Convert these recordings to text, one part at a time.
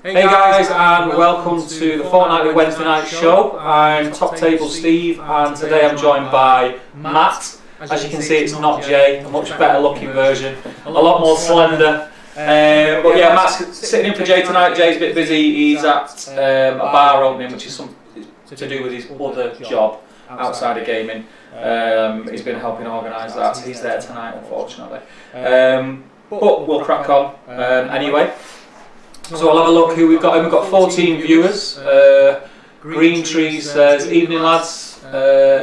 Hey guys, and welcome to the fortnightly Wednesday night show. I'm Top Table Steve, and today I'm joined by Matt. As you can see, it's not Jay, a much better looking version, a lot more slender. But yeah, Matt's sitting in for Jay tonight. Jay's a bit busy. He's at a bar opening, which is something to do with his other job outside of gaming. He's been helping organise that, so he's there tonight, unfortunately. But we'll crack on anyway. So I'll have a look who we've got. We've got 14 viewers. Green Tree says, evening lads,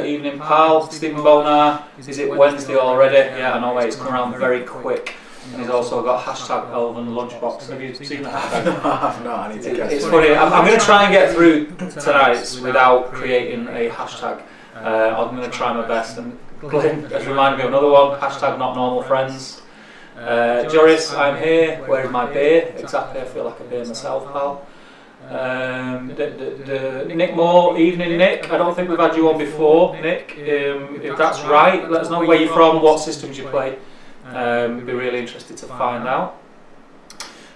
evening pal. Stephen Bonar, is it Wednesday already? Yeah, I know, mate, it's come around very quick. And he's also got hashtag Elven Lunchbox. Have you seen that hashtag? No, I need to get it. It's funny. I'm going to try and get through tonight without creating a hashtag. I'm going to try my best. And Glenn has reminded me of another one, hashtag Not Normal Friends. Joris, I'm here. Where's my beer? Exactly, I feel like a beer myself, pal. Nick Moore, evening Nick. I don't think we've had you on before, Nick. If that's right, let us know where you're from, what systems you play. We'd be really interested to find out.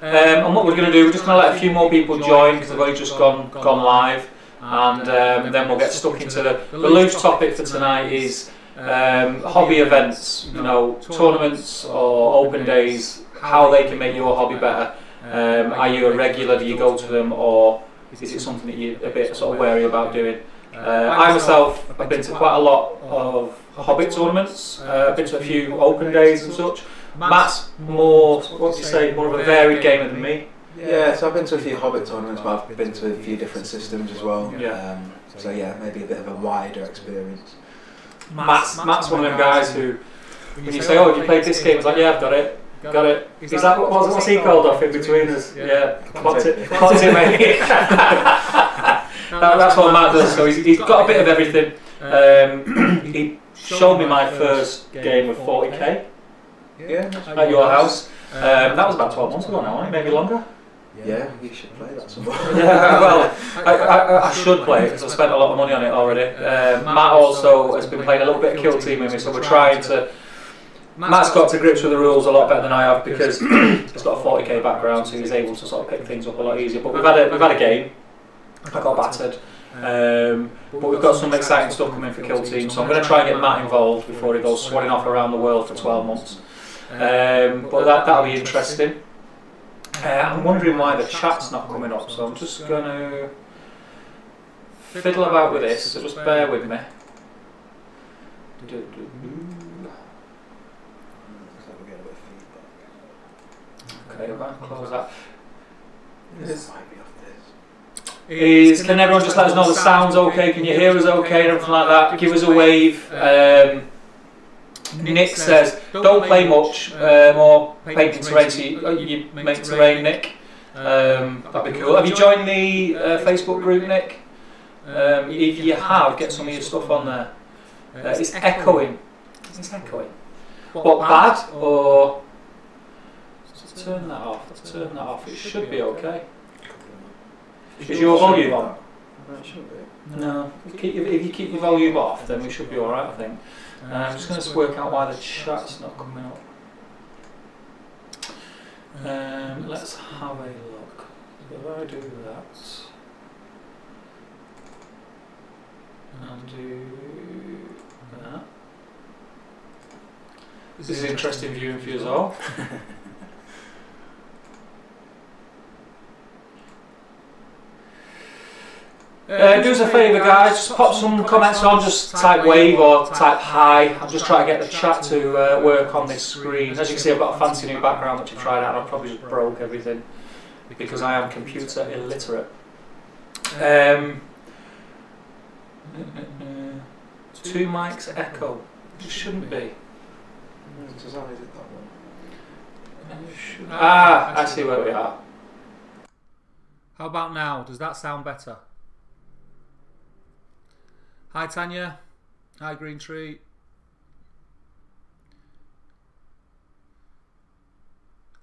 And what we're going to do, we're just going to let a few more people join because they've only just gone live, and then we'll get stuck into the loose topic for tonight is hobby events, you know, tournaments or open days, how they can make your hobby better. Are you a regular, do you go to them, or is it something that you're a bit sort of wary about doing? I myself have been to quite a lot of Hobbit tournaments, I've been to a few open days and such. Matt's more, what do you say, more of a varied gamer than me. Yeah, so I've been to a few Hobbit tournaments, but I've been to a few different systems as well. Yeah. So yeah, maybe a bit of a wider experience. Matt's one of them guys who, when you say, oh, have you played this game? He's like, yeah, I've got it. Got it. He's like, what's he called off in between us? Yeah, what's it, mate? That's what Matt does. So he's got a bit of everything. He showed me my first game with 40k. Yeah, at your house. That was about 12 months ago now, wasn't it? Maybe longer. Yeah, you should play that somewhere. Yeah, well, I should play it because I've spent a lot of money on it already. Matt also has been playing a little bit of Kill Team with me, so we're trying to. Matt's got to grips with the rules a lot better than I have because he's got a 40k background, so he's able to sort of pick things up a lot easier. But we've had a game. I got battered, but we've got some exciting stuff coming for Kill Team, so I'm going to try and get Matt involved before he goes swanning off around the world for 12 months. But that'll be interesting. I'm wondering why the chat's not coming up, so I'm just going to fiddle about with this, so just bear with me. Okay, I'm going to close that. Can everyone just let us know the sound's okay? Can you hear us okay and everything like that? Give us a wave. Nick says, don't play much, more painting terrain, so you make terrain, Nick. That'd be cool. Have you joined the Facebook group, Nick? If you have, get some of your stuff on there. It's echoing. It's echoing. What, bad? Or... Let's turn that off. Let's turn that off. It should be okay. Is your volume on? No, it shouldn't be. No. If you keep your volume off, then we should be alright, I think. I'm just going to work out why the chat's not coming up. Let's have a look. If I do that, and do that. This is interesting viewing for you as well. Do us a favour guys, just pop some comments on, just type wave or type hi. I'm just trying to get the chat to work on this screen. As you can see, I've got a fancy new background which I've tried out and I've probably just broke everything because I am computer illiterate. 2 mics echo. It shouldn't be. I see where we are. How about now? Does that sound better? Hi Tanya. Hi Green Tree.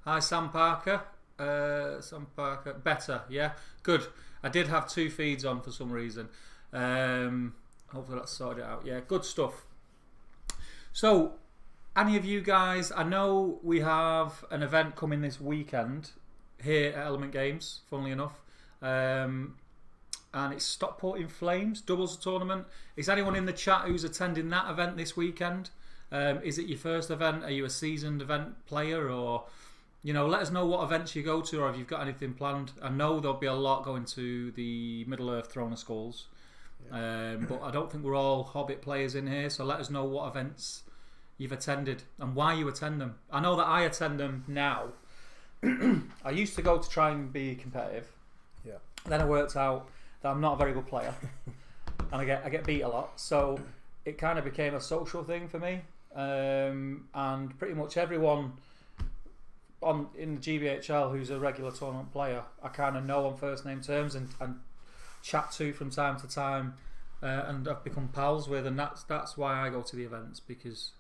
Hi Sam Parker. Sam Parker. Better, yeah? Good. I did have 2 feeds on for some reason. Hopefully that's sorted it out. Yeah, good stuff. So, any of you guys, I know we have an event coming this weekend here at Element Games, funnily enough. And it's Stockport in Flames, doubles tournament. Is anyone in the chat who's attending that event this weekend? Is it your first event? Are you a seasoned event player? Or, let us know what events you go to, or if you've got anything planned. I know there'll be a lot going to the Middle-earth Throne of Skulls. But I don't think we're all Hobbit players in here, so let us know what events you've attended and why you attend them. I know that I attend them now. I used to go to try and be competitive. Yeah. Then it worked out that I'm not a very good player, and I get beat a lot. So it kind of became a social thing for me, and pretty much everyone in the GBHL who's a regular tournament player, I kind of know on first name terms and chat to from time to time, and I've become pals with, and that's why I go to the events, because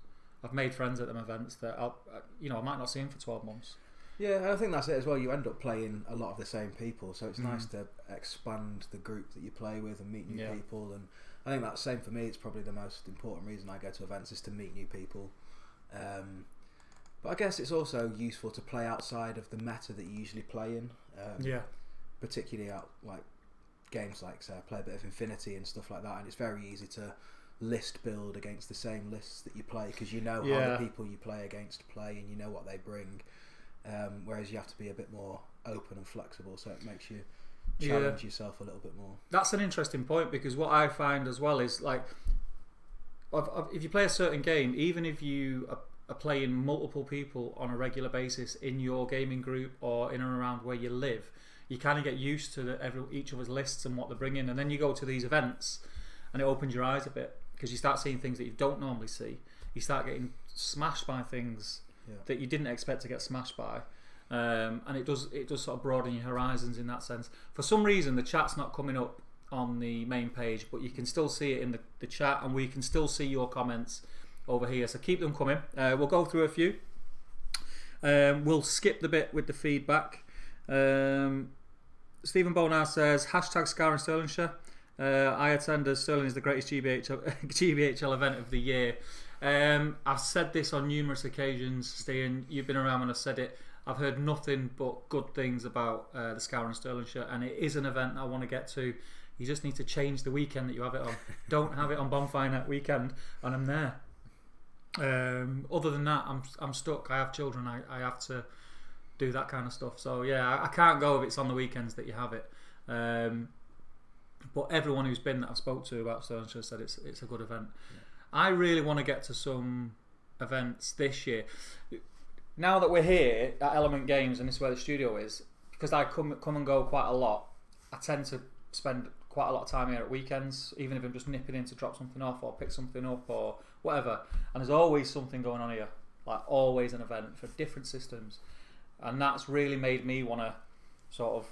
I've made friends at them events that I might not see them for 12 months. Yeah, and I think that's it as well. You end up playing a lot of the same people, so it's nice to expand the group that you play with and meet new people. And I think that's the same for me. It's probably the most important reason I go to events, is to meet new people. But I guess it's also useful to play outside of the meta that you usually play in. Particularly out like games like, say, I play a bit of Infinity and stuff like that, and it's very easy to list build against the same lists that you play, because you know how the people you play against play and you know what they bring. Whereas you have to be a bit more open and flexible, so it makes you challenge yourself a little bit more. That's an interesting point, because what I find as well is, like, if you play a certain game, even if you are playing multiple people on a regular basis in your gaming group or in and around where you live, you kind of get used to each other's lists and what they're bringing, and then you go to these events and it opens your eyes a bit, because you start seeing things that you don't normally see. You start getting smashed by things that you didn't expect to get smashed by, and it does sort of broaden your horizons in that sense. For some reason the chat's not coming up on the main page, but you can still see it in the chat, and we can still see your comments over here, so keep them coming. We'll go through a few. We'll skip the bit with the feedback. Stephen Bonar says #Scar and Stirlingshire. I attend as Stirling is the greatest GBHL event of the year. I've said this on numerous occasions, Stephen. You've been around when I've said it. I've heard nothing but good things about the Scar and Stirlingshire, and it is an event I want to get to. You just need to change the weekend that you have it on. Don't have it on Bonfire Night weekend, and I'm there. Other than that, I'm stuck. I have children. I have to do that kind of stuff. So yeah, I can't go if it's on the weekends that you have it. But everyone who's been that I've spoke to about Stirlingshire said it's a good event. Yeah. I really want to get to some events this year. Now that we're here at Element Games, and this is where the studio is, because I come and go quite a lot, I tend to spend quite a lot of time here at weekends, even if I'm just nipping in to drop something off or pick something up or whatever. And there's always something going on here, like always an event for different systems. And that's really made me want to sort of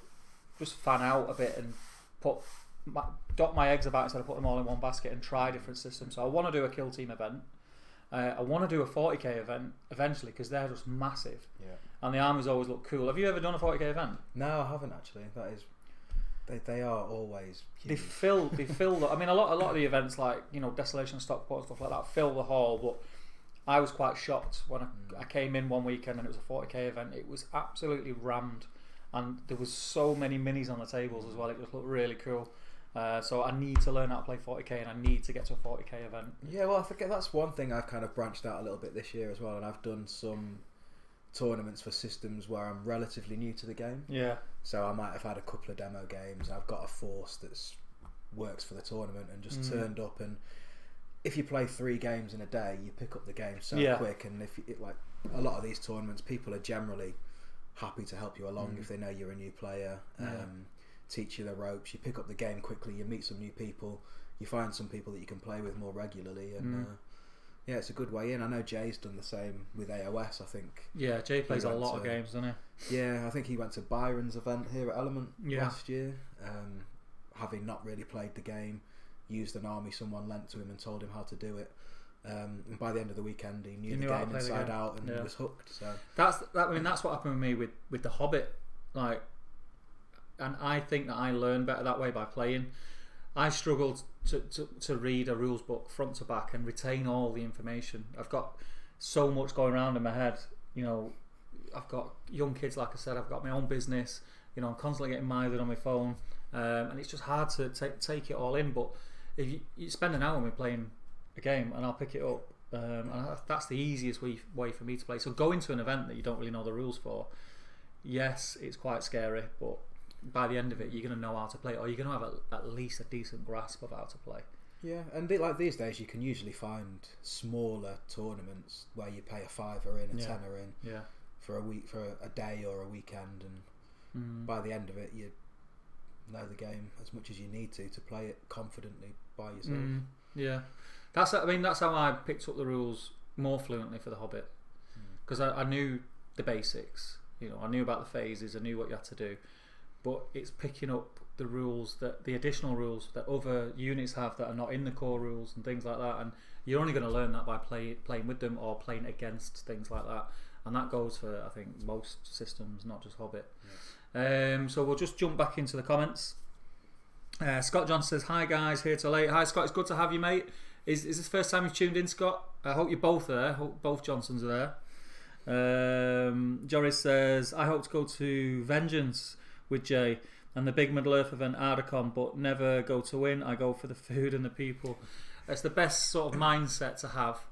just fan out a bit and dot my eggs about instead of putting them all in one basket and try different systems. So I want to do a kill team event. I want to do a 40k event eventually, because they're just massive. Yeah. And the armies always look cool. Have you ever done a 40k event? No, I haven't actually. That is, they are always huge. They fill. I mean, a lot of the events, like Desolation, Stockport, and stuff like that, fill the hall. But I was quite shocked when I came in one weekend and it was a 40k event. It was absolutely rammed, and there was so many minis on the tables as well. It just looked really cool. So I need to learn how to play 40k, and I need to get to a 40k event. Yeah, well, I think that's one thing I've kind of branched out a little bit this year as well, and I've done some tournaments for systems where I'm relatively new to the game. Yeah. So I might have had a couple of demo games. I've got a force that works for the tournament and just turned up. And if you play 3 games in a day, you pick up the game so quick. And like a lot of these tournaments, people are generally happy to help you along if they know you're a new player. Teach you the ropes. You pick up the game quickly. You meet some new people. You find some people that you can play with more regularly, and yeah, it's a good way in. I know Jay's done the same with AOS. I think. Yeah, Jay plays a lot of games, doesn't he? Yeah, I think he went to Byron's event here at Element last year. Having not really played the game, used an army someone lent to him and told him how to do it. And by the end of the weekend, he knew the game inside out and was hooked. So that's what happened with me with the Hobbit, like. And I think that I learn better that way by playing. I struggled to read a rules book front to back and retain all the information. I've got so much going around in my head. I've got young kids, like I said. I've got my own business. You know, I'm constantly getting mithered on my phone, and it's just hard to take it all in. But if you spend an hour with me playing a game, and I'll pick it up, and that's the easiest way for me to play. So going to an event that you don't really know the rules for, yes, it's quite scary, but by the end of it, you're going to know how to play, or you're going to have at least a decent grasp of how to play. Yeah, and like these days, you can usually find smaller tournaments where you pay a fiver in, a tenner in, for a week, for a day or a weekend, and by the end of it, you know the game as much as you need to play it confidently by yourself. Yeah, that's how I picked up the rules more fluently for the Hobbit, because I knew the basics. You know, I knew about the phases, I knew what you had to do, but it's picking up the rules, that the additional rules that other units have that are not in the core rules and things like that, and you're only going to learn that by playing with them or playing against things like that, and that goes for, I think, most systems, not just Hobbit. So we'll just jump back into the comments. Scott Johnson says, "Hi guys, here till late." Hi Scott, it's good to have you, mate. Is this the first time you've tuned in, Scott? I hope you're both there. I hope both Johnsons are there. Joris says, "I hope to go to Vengeance with Jay and the big Middle Earth event Ardacon, but never go to win. I go for the food and the people." It's the best sort of mindset to have.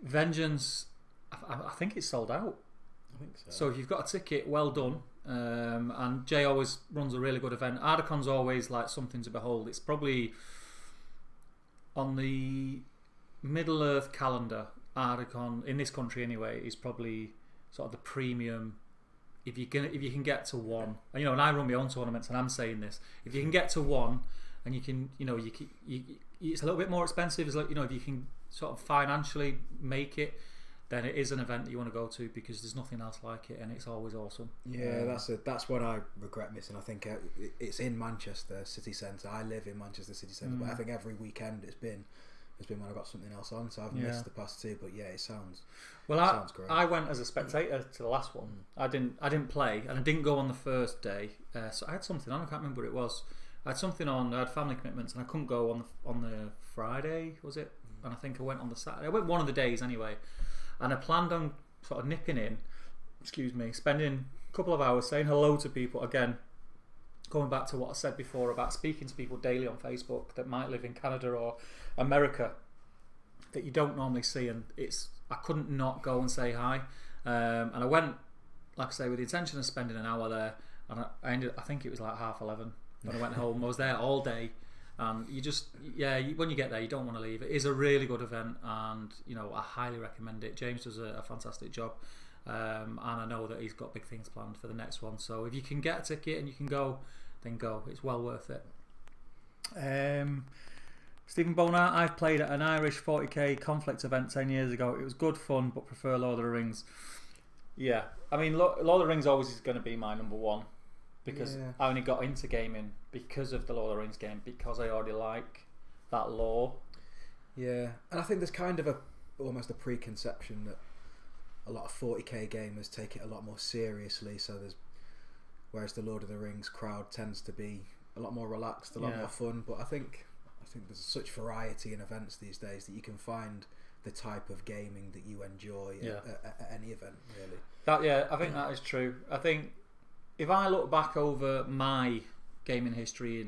Vengeance, I think it's sold out. I think so. So if you've got a ticket, well done. And Jay always runs a really good event. Ardacon's always like something to behold. It's probably on the Middle Earth calendar. Ardacon in this country anyway is probably sort of the premium. If you can get to one, and you know, and I run my own tournaments, and I'm saying this: if you can get to one, and you can, you know, it's a little bit more expensive. It's like, you know, if you can sort of financially make it, then it is an event that you want to go to, because there's nothing else like it, and it's always awesome. Yeah, that's what I regret missing. I think it's in Manchester city centre. I live in Manchester city centre, but I think every weekend it's been when I've got something else on, so I've missed the past two. But yeah, it sounds great. I went as a spectator to the last one. I didn't play, and I didn't go on the first day. So I had something on. I can't remember what it was. I had something on. I had family commitments, and I couldn't go on the Friday, was it? And I think I went on the Saturday. I went one of the days anyway, and I planned on sort of nipping in. Spending a couple of hours saying hello to people again. Going back to what I said before about speaking to people daily on Facebook that might live in Canada or America that you don't normally see, and I couldn't not go and say hi, and I went, like I say, with the intention of spending an hour there, and I think it was like 11:30 when I went home. I was there all day, and when you get there, you don't want to leave. It is a really good event, and you know, I highly recommend it. James does a fantastic job. And I know that he's got big things planned for the next one, so if you can get a ticket and you can go, then go. It's well worth it. Stephen Bonar, I've played at an Irish 40k conflict event 10 years ago. It was good fun, but prefer Lord of the Rings. Yeah, I mean, Lord of the Rings always is going to be my number one, because I only got into gaming because of the Lord of the Rings game, because I already like that lore. Yeah, and I think there's kind of almost a preconception that a lot of 40k gamers take it a lot more seriously, whereas the Lord of the Rings crowd tends to be a lot more relaxed, a lot more fun. But I think there's such variety in events these days that you can find the type of gaming that you enjoy at any event, really. I think that is true. I think if I look back over my gaming history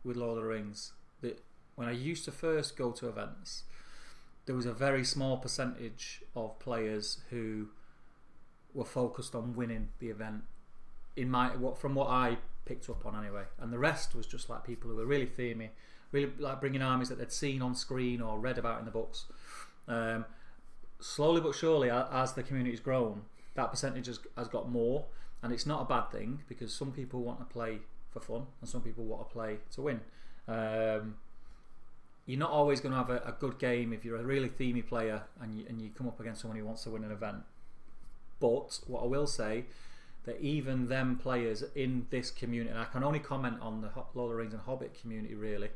with Lord of the Rings, that when I used to first go to events, there was a very small percentage of players who were focused on winning the event. From what I picked up on anyway, and the rest was just like people who were really themey, really like bringing armies that they'd seen on screen or read about in the books. Slowly but surely, as the community's grown, that percentage has got more, and it's not a bad thing, because some people want to play for fun and some people want to play to win. You're not always going to have a good game if you're a really themey player and you come up against someone who wants to win an event. But what I will say, that even them players in this community, and I can only comment on the Lord of the Rings and Hobbit community really,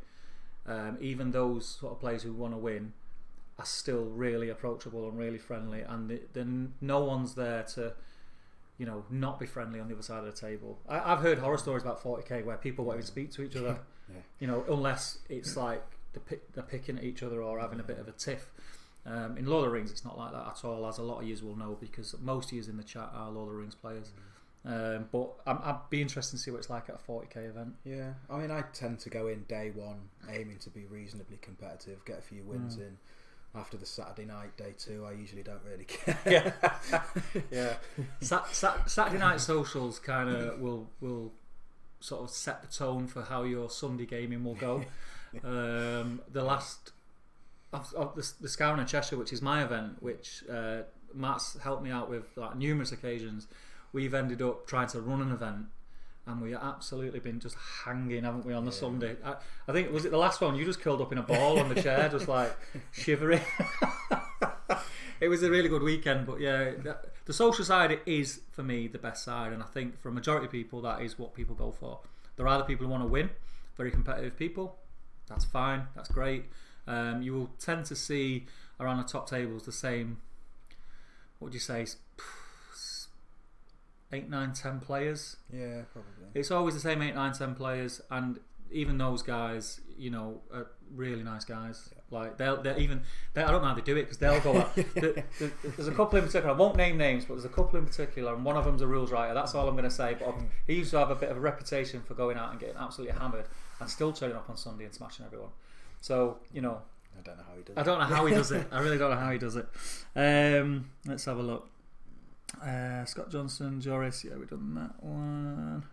even those sort of players who want to win are still really approachable and really friendly, and no one's there to, you know, not be friendly on the other side of the table. I've heard horror stories about 40k where people won't even speak to each other, you know, unless it's like they're picking at each other or having a bit of a tiff. In Lord of the Rings, it's not like that at all, as a lot of you will know, because most of you in the chat are Lord of the Rings players. But I'd be interested to see what it's like at a 40k event. Yeah, I mean, I tend to go in day one aiming to be reasonably competitive, get a few wins in. After the Saturday night, day two, I usually don't really care. Yeah. Saturday night socials kind of will sort of set the tone for how your Sunday gaming will go. The last of the Scouring of Cheshire, which is my event, which Matt's helped me out with like numerous occasions. We've ended up trying to run an event, and we absolutely been just hanging, haven't we, on the Sunday? I think, was it the last one? You just curled up in a ball on the chair, just like shivering. It was a really good weekend, but yeah, the social side is, for me, the best side, and I think for a majority of people, that is what people go for. There are the people who want to win, very competitive people. That's fine, that's great. You will tend to see around the top tables the same, what would you say, 8, 9, 10 players. Yeah, probably. It's always the same 8, 9, 10 players, and even those guys, you know, are really nice guys. Yeah. Like they're I don't know how they do it, because they'll go out. There's a couple in particular. I won't name names, but there's a couple in particular, and one of them's a rules writer. That's all I'm going to say. But he used to have a bit of a reputation for going out and getting absolutely hammered, and still turning up on Sunday and smashing everyone. So, you know, I don't know how he does it. I don't know how he does it. I really don't know how he does it. Let's have a look. Scott Johnson, Joris, yeah, we've done that one.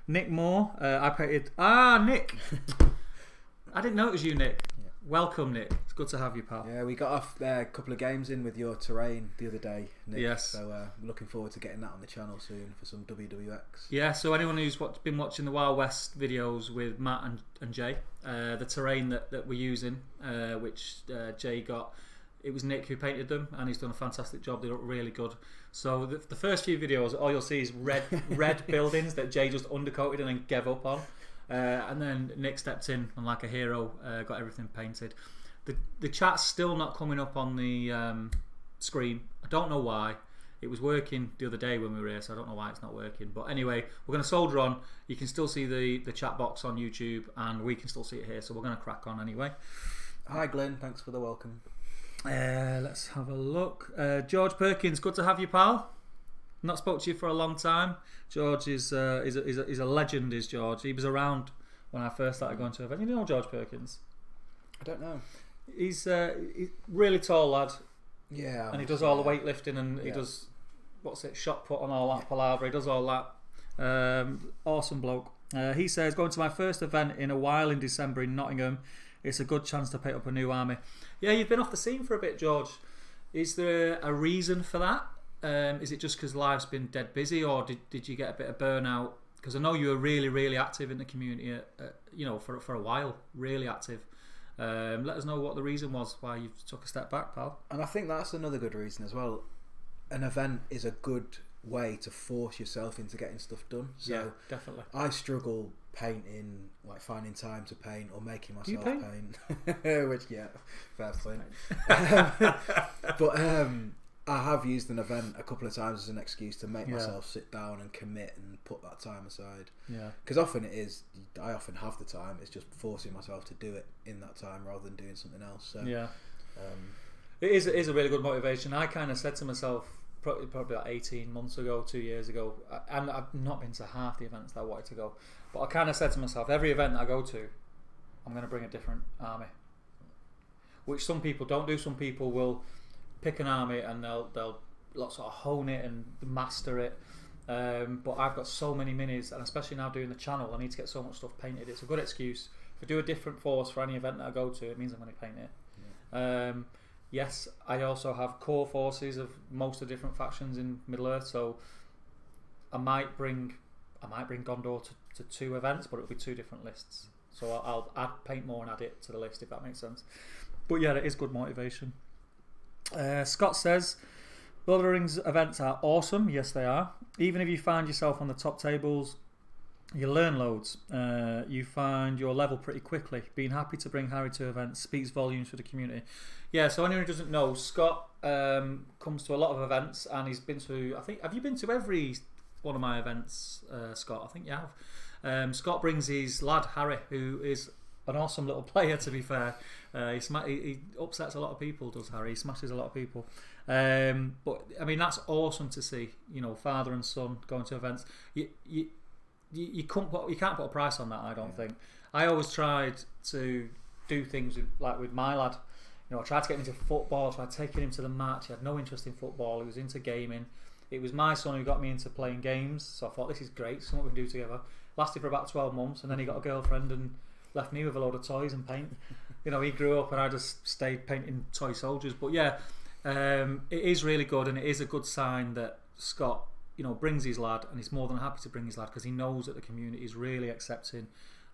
Nick Moore, I painted. Nick! I didn't know it was you, Nick. Yeah. Welcome, Nick. It's good to have you, pal. Yeah, we got off a couple of games in with your terrain the other day, Nick. Yes. So we're looking forward to getting that on the channel soon for some WWX. Yeah, so anyone who's been watching the Wild West videos with Matt and Jay, the terrain that we're using, which Jay got, it was Nick who painted them, and he's done a fantastic job. They look really good. So the first few videos, all you'll see is red buildings that Jay just undercoated and then gave up on. And then Nick stepped in and, like a hero, got everything painted. The chat's still not coming up on the screen. I don't know why. It was working the other day when we were here, so I don't know why it's not working. But anyway, we're going to soldier on. You can still see the chat box on YouTube, and we can still see it here, so we're going to crack on anyway. Hi Glenn, thanks for the welcome. Let's have a look. George Perkins, good to have you, pal. Not spoke to you for a long time. George is a legend, is George. He was around when I first started going to events. You know George Perkins? I don't know. He's really tall lad. Yeah. And he does all the weightlifting, and he does, shot put and all that palaver. He does all that. Awesome bloke. He says, going to my first event in a while in December in Nottingham. It's a good chance to pick up a new army. Yeah, you've been off the scene for a bit, George. Is there a reason for that? Is it just because life's been dead busy, or did you get a bit of burnout? Because I know you were really, really active in the community, for a while, really active. Let us know what the reason was why you took a step back, pal. And I think that's another good reason as well. An event is a good way to force yourself into getting stuff done. So yeah, definitely. I struggle painting, like finding time to paint or making myself paint? Which, yeah, fair play. But I have used an event a couple of times as an excuse to make myself sit down and commit and put that time aside. Yeah. Because often I often have the time. It's just forcing myself to do it in that time rather than doing something else. So yeah. It is a really good motivation. I kind of said to myself probably about 18 months ago, 2 years ago, and I've not been to half the events that I wanted to go, but I kind of said to myself, every event that I go to, I'm going to bring a different army, which some people don't do. Some people will pick an army and they'll sort of hone it and master it, but I've got so many minis, and especially now doing the channel, I need to get so much stuff painted. It's a good excuse. If I do a different force for any event that I go to, it means I'm going to paint it. Yeah. Yes, I also have core forces of most of the different factions in Middle Earth, so I might bring Gondor to 2 events, but it'll be 2 different lists. So I'll paint more and add it to the list, if that makes sense. But yeah, it is good motivation. Scott says, Lord of the Rings events are awesome. Yes, they are. Even if you find yourself on the top tables, you learn loads. You find your level pretty quickly. Being happy to bring Harry to events speaks volumes for the community. Yeah, so anyone who doesn't know, Scott comes to a lot of events, and he's been to, have you been to every one of my events, Scott? I think you have. Scott brings his lad, Harry, who is an awesome little player, to be fair. He upsets a lot of people, does Harry. He smashes a lot of people. But I mean, that's awesome to see. You know, father and son going to events. You can't put a price on that. I don't think. I always tried to do things with my lad. You know, I tried to get him into football. I tried taking him to the match. He had no interest in football. He was into gaming. It was my son who got me into playing games. So I thought, this is great. Something we can do together. Lasted for about 12 months, and then he got a girlfriend and left me with a load of toys and paint. You know, he grew up and I just stayed painting toy soldiers. But yeah, it is really good, and it is a good sign that Scott, you know, brings his lad, and he's more than happy to bring his lad because he knows that the community is really accepting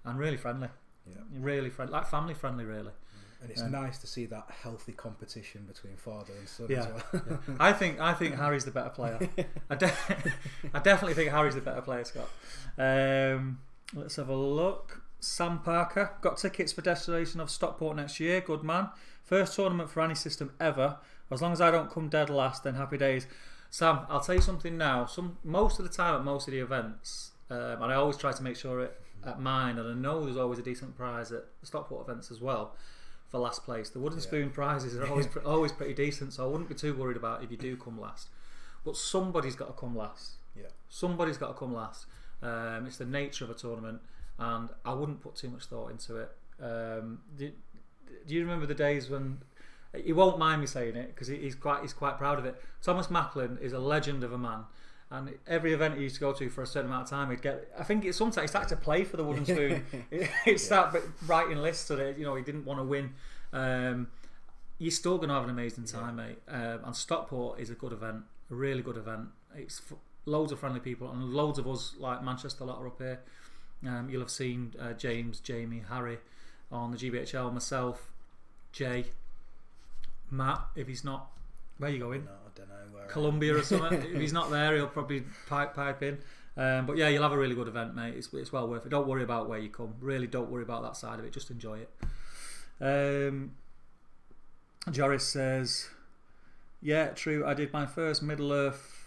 and really friendly. Yeah, really friendly, like family friendly, really. And it's nice to see that healthy competition between father and son as well. Yeah. I think Harry's the better player. I definitely think Harry's the better player, Scott. Let's have a look. Sam Parker got tickets for Destination of Stockport next year. Good man. First tournament for any system ever. As long as I don't come dead last, then happy days. Sam, I'll tell you something now. Most of the time at most of the events, and I always try to make sure at mine, and I know there's always a decent prize at the Stockport events as well for last place. The wooden spoon prizes are always pretty decent, so I wouldn't be too worried about if you do come last. But somebody's got to come last. Yeah, somebody's got to come last. It's the nature of a tournament, and I wouldn't put too much thought into it. Do you remember the days when? He won't mind me saying it because he's quite proud of it. Thomas Macklin is a legend of a man, and every event he used to go to for a certain amount of time, he'd get. I think sometimes he started to play for the wooden spoon. He'd start writing lists so that, you know, he didn't want to win. You're still going to have an amazing time, mate. And Stockport is a good event, a really good event. It's loads of friendly people and loads of us, like Manchester lot, are up here. You'll have seen James, Jamie, Harry on the GBHL, myself, Jay, Matt, if he's not, where are you going? No, I don't know. Where Colombia or something. If he's not there, he'll probably pipe in. But yeah, you'll have a really good event, mate. It's well worth it. Don't worry about where you come. Really, don't worry about that side of it. Just enjoy it. Joris says, yeah, true. I did my first Middle Earth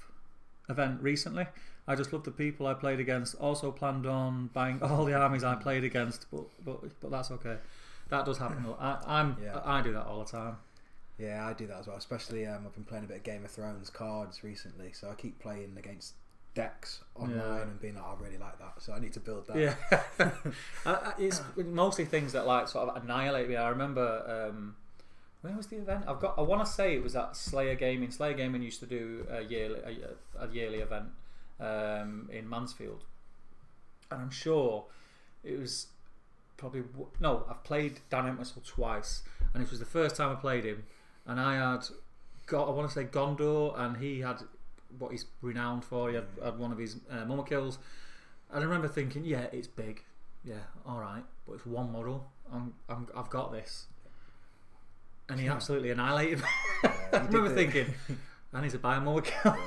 event recently. I just love the people I played against. Also planned on buying all the armies I played against, but that's okay. That does happen. I do that all the time. Yeah, I do that as well. Especially I've been playing a bit of Game of Thrones cards recently, so I keep playing against decks online and being like, I really like that, so I need to build that. Yeah, it's mostly things that like sort of annihilate me. I remember when was the event? I want to say it was at Slayer Gaming. Slayer Gaming used to do a yearly event in Mansfield, and I'm sure it was probably I've played Dan Entwistle twice, and it was the first time I played him, and I want to say Gondor, and he had what he's renowned for. He had one of his mummer kills, and I remember thinking, yeah, it's big, yeah, all right, but it's one model. I've got this, and he absolutely annihilated me. I remember thinking, I need to buy a mummer kill.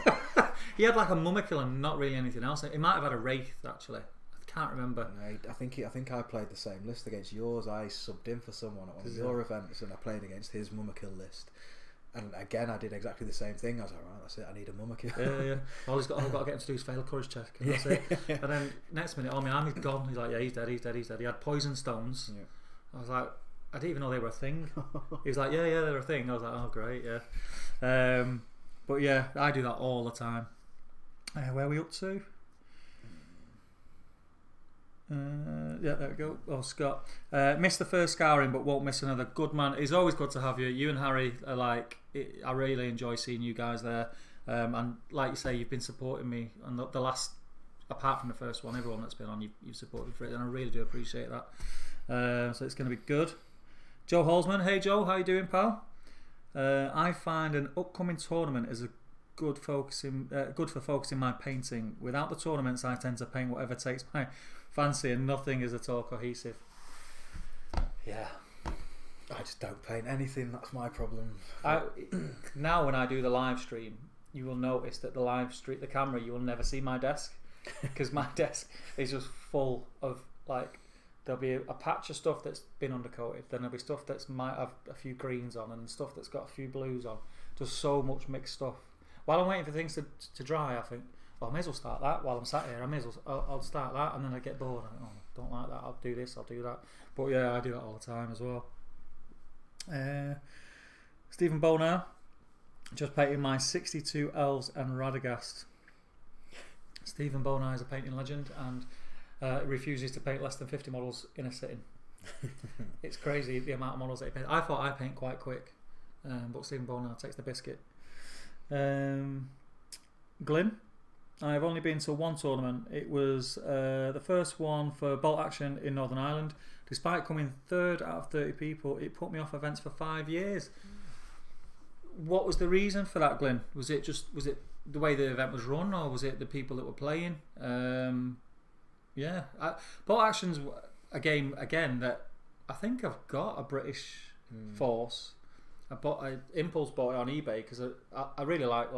He had like a mummer kill and not really anything else. He might have had a wraith actually. Can't remember. No, I think I played the same list against yours. I subbed in for someone at one of your events, and I played against his mummer kill list. And again, I did exactly the same thing. I was like, right, that's it. I need a mummer kill. Yeah. All I've got to get him to do is fail courage check, and that's it. And then next minute, oh, my army's gone. He's like, yeah, he's dead. He had poison stones. Yeah. I was like, I didn't even know they were a thing. He was like, yeah, they're a thing. I was like, oh, great, yeah. But yeah, I do that all the time. Where are we up to? Yeah, there we go. Oh, Scott. Missed the first scouring, but won't miss another. Good man. It's always good to have you. You and Harry are like, I really enjoy seeing you guys there. And like you say, you've been supporting me. And the last, apart from the first one, everyone that's been on, you've supported for it. And I really do appreciate that. So it's going to be good. Joe Holzman. Hey, Joe. How you doing, pal? I find an upcoming tournament is good for focusing my painting. Without the tournaments, I tend to paint whatever takes my fancy, and nothing is at all cohesive. Yeah, I just don't paint anything. That's my problem. Now when I do the live stream, you will notice that the camera, you will never see my desk, because my desk is just full of, like, there'll be a patch of stuff that's been undercoated, then there'll be stuff that might have a few greens on, and stuff that's got a few blues on. Just so much mixed stuff. While I'm waiting for things to dry, I think I may as well start that while I'm sat here. I may as well. I'll start that, and then I get bored. I don't like that. I'll do this. I'll do that. But yeah, I do that all the time as well. Stephen Bonar, just painting my 62 elves and Radagast. Stephen Bonar is a painting legend and refuses to paint less than 50 models in a sitting. It's crazy the amount of models that he paints. I thought I paint quite quick, but Stephen Bonar takes the biscuit. Glyn, I've only been to one tournament. It was the first one for Bolt Action in Northern Ireland. Despite coming third out of 30 people, it put me off events for 5 years. What was the reason for that, Glyn? Was it the way the event was run, or was it the people that were playing? Yeah, Bolt Action's a game again that I think I've got a British force. Impulse bought it on eBay because I really like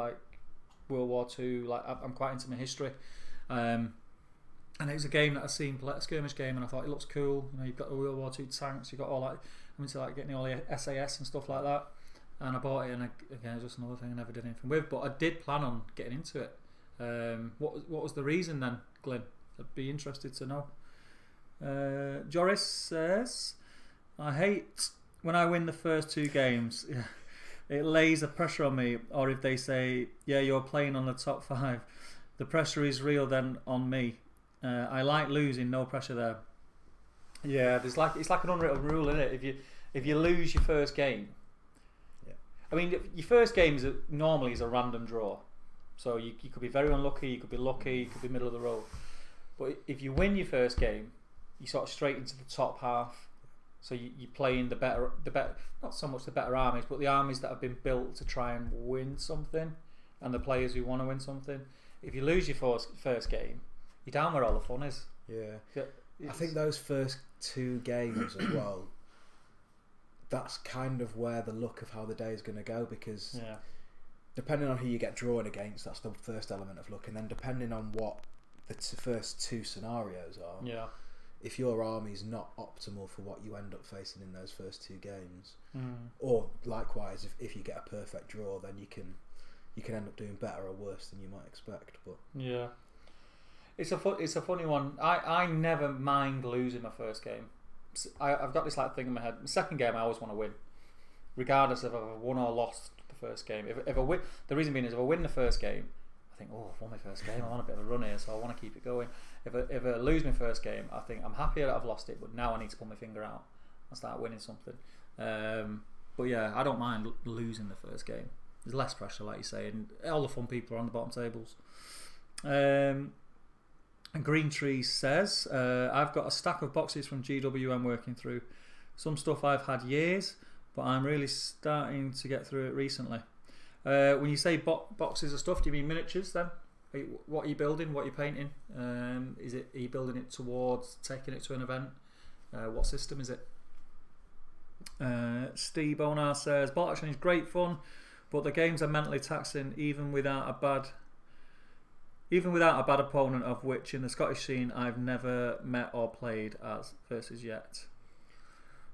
World War II. Like I'm quite into my history, and it was a game that I seen play, a skirmish game, and I thought it looks cool. You know, you've got the World War II tanks, you've got all like I'm into like getting all the SAS and stuff like that. And I bought it, and again, it's just another thing I never did anything with. But I did plan on getting into it. What was the reason then, Glyn? I'd be interested to know. Joris says, I hate when I win the first 2 games. It lays the pressure on me. Or if they say, yeah, you're playing on the top 5, the pressure is real then on me. I like losing, no pressure there. Yeah, it's like an unwritten rule, isn't it? If you lose your first game. I mean, your first game normally is a random draw. So you could be very unlucky, you could be lucky, you could be middle of the road. But if you win your first game, you sort of straight into the top half. So you play in the better, not so much the better armies, but the armies that have been built to try and win something, and the players who want to win something. If you lose your first game, you're down where all the fun is. Yeah, I think those first 2 games as well. That's kind of where the look of how the day is going to go, because depending on who you get drawn against, that's the first element of look, and then depending on what the first 2 scenarios are, if your army's not optimal for what you end up facing in those first 2 games, or likewise if you get a perfect draw, then you can end up doing better or worse than you might expect. But yeah, it's a funny one. I never mind losing my first game. I've got this like thing in my head. The second game, I always want to win, regardless of if I won or lost the first game. If I win, the reason being is if I win the first game, I think, oh, I've won my first game. I'm on a bit of a run here, so I want to keep it going. If I lose my first game, I think I'm happy that I've lost it, but now I need to pull my finger out and start winning something. But yeah, I don't mind losing the first game. There's less pressure, like you say, and all the fun people are on the bottom tables. And Green Tree says, I've got a stack of boxes from GW I'm working through. Some stuff I've had years, but I'm really starting to get through it recently. When you say boxes of stuff, do you mean miniatures then? What are you building? What are you painting? Are you building it towards taking it to an event? What system is it? Steve Bonar says, Bolt Action is great fun, but the games are mentally taxing even without a bad opponent, of which in the Scottish scene I've never met or played as versus yet.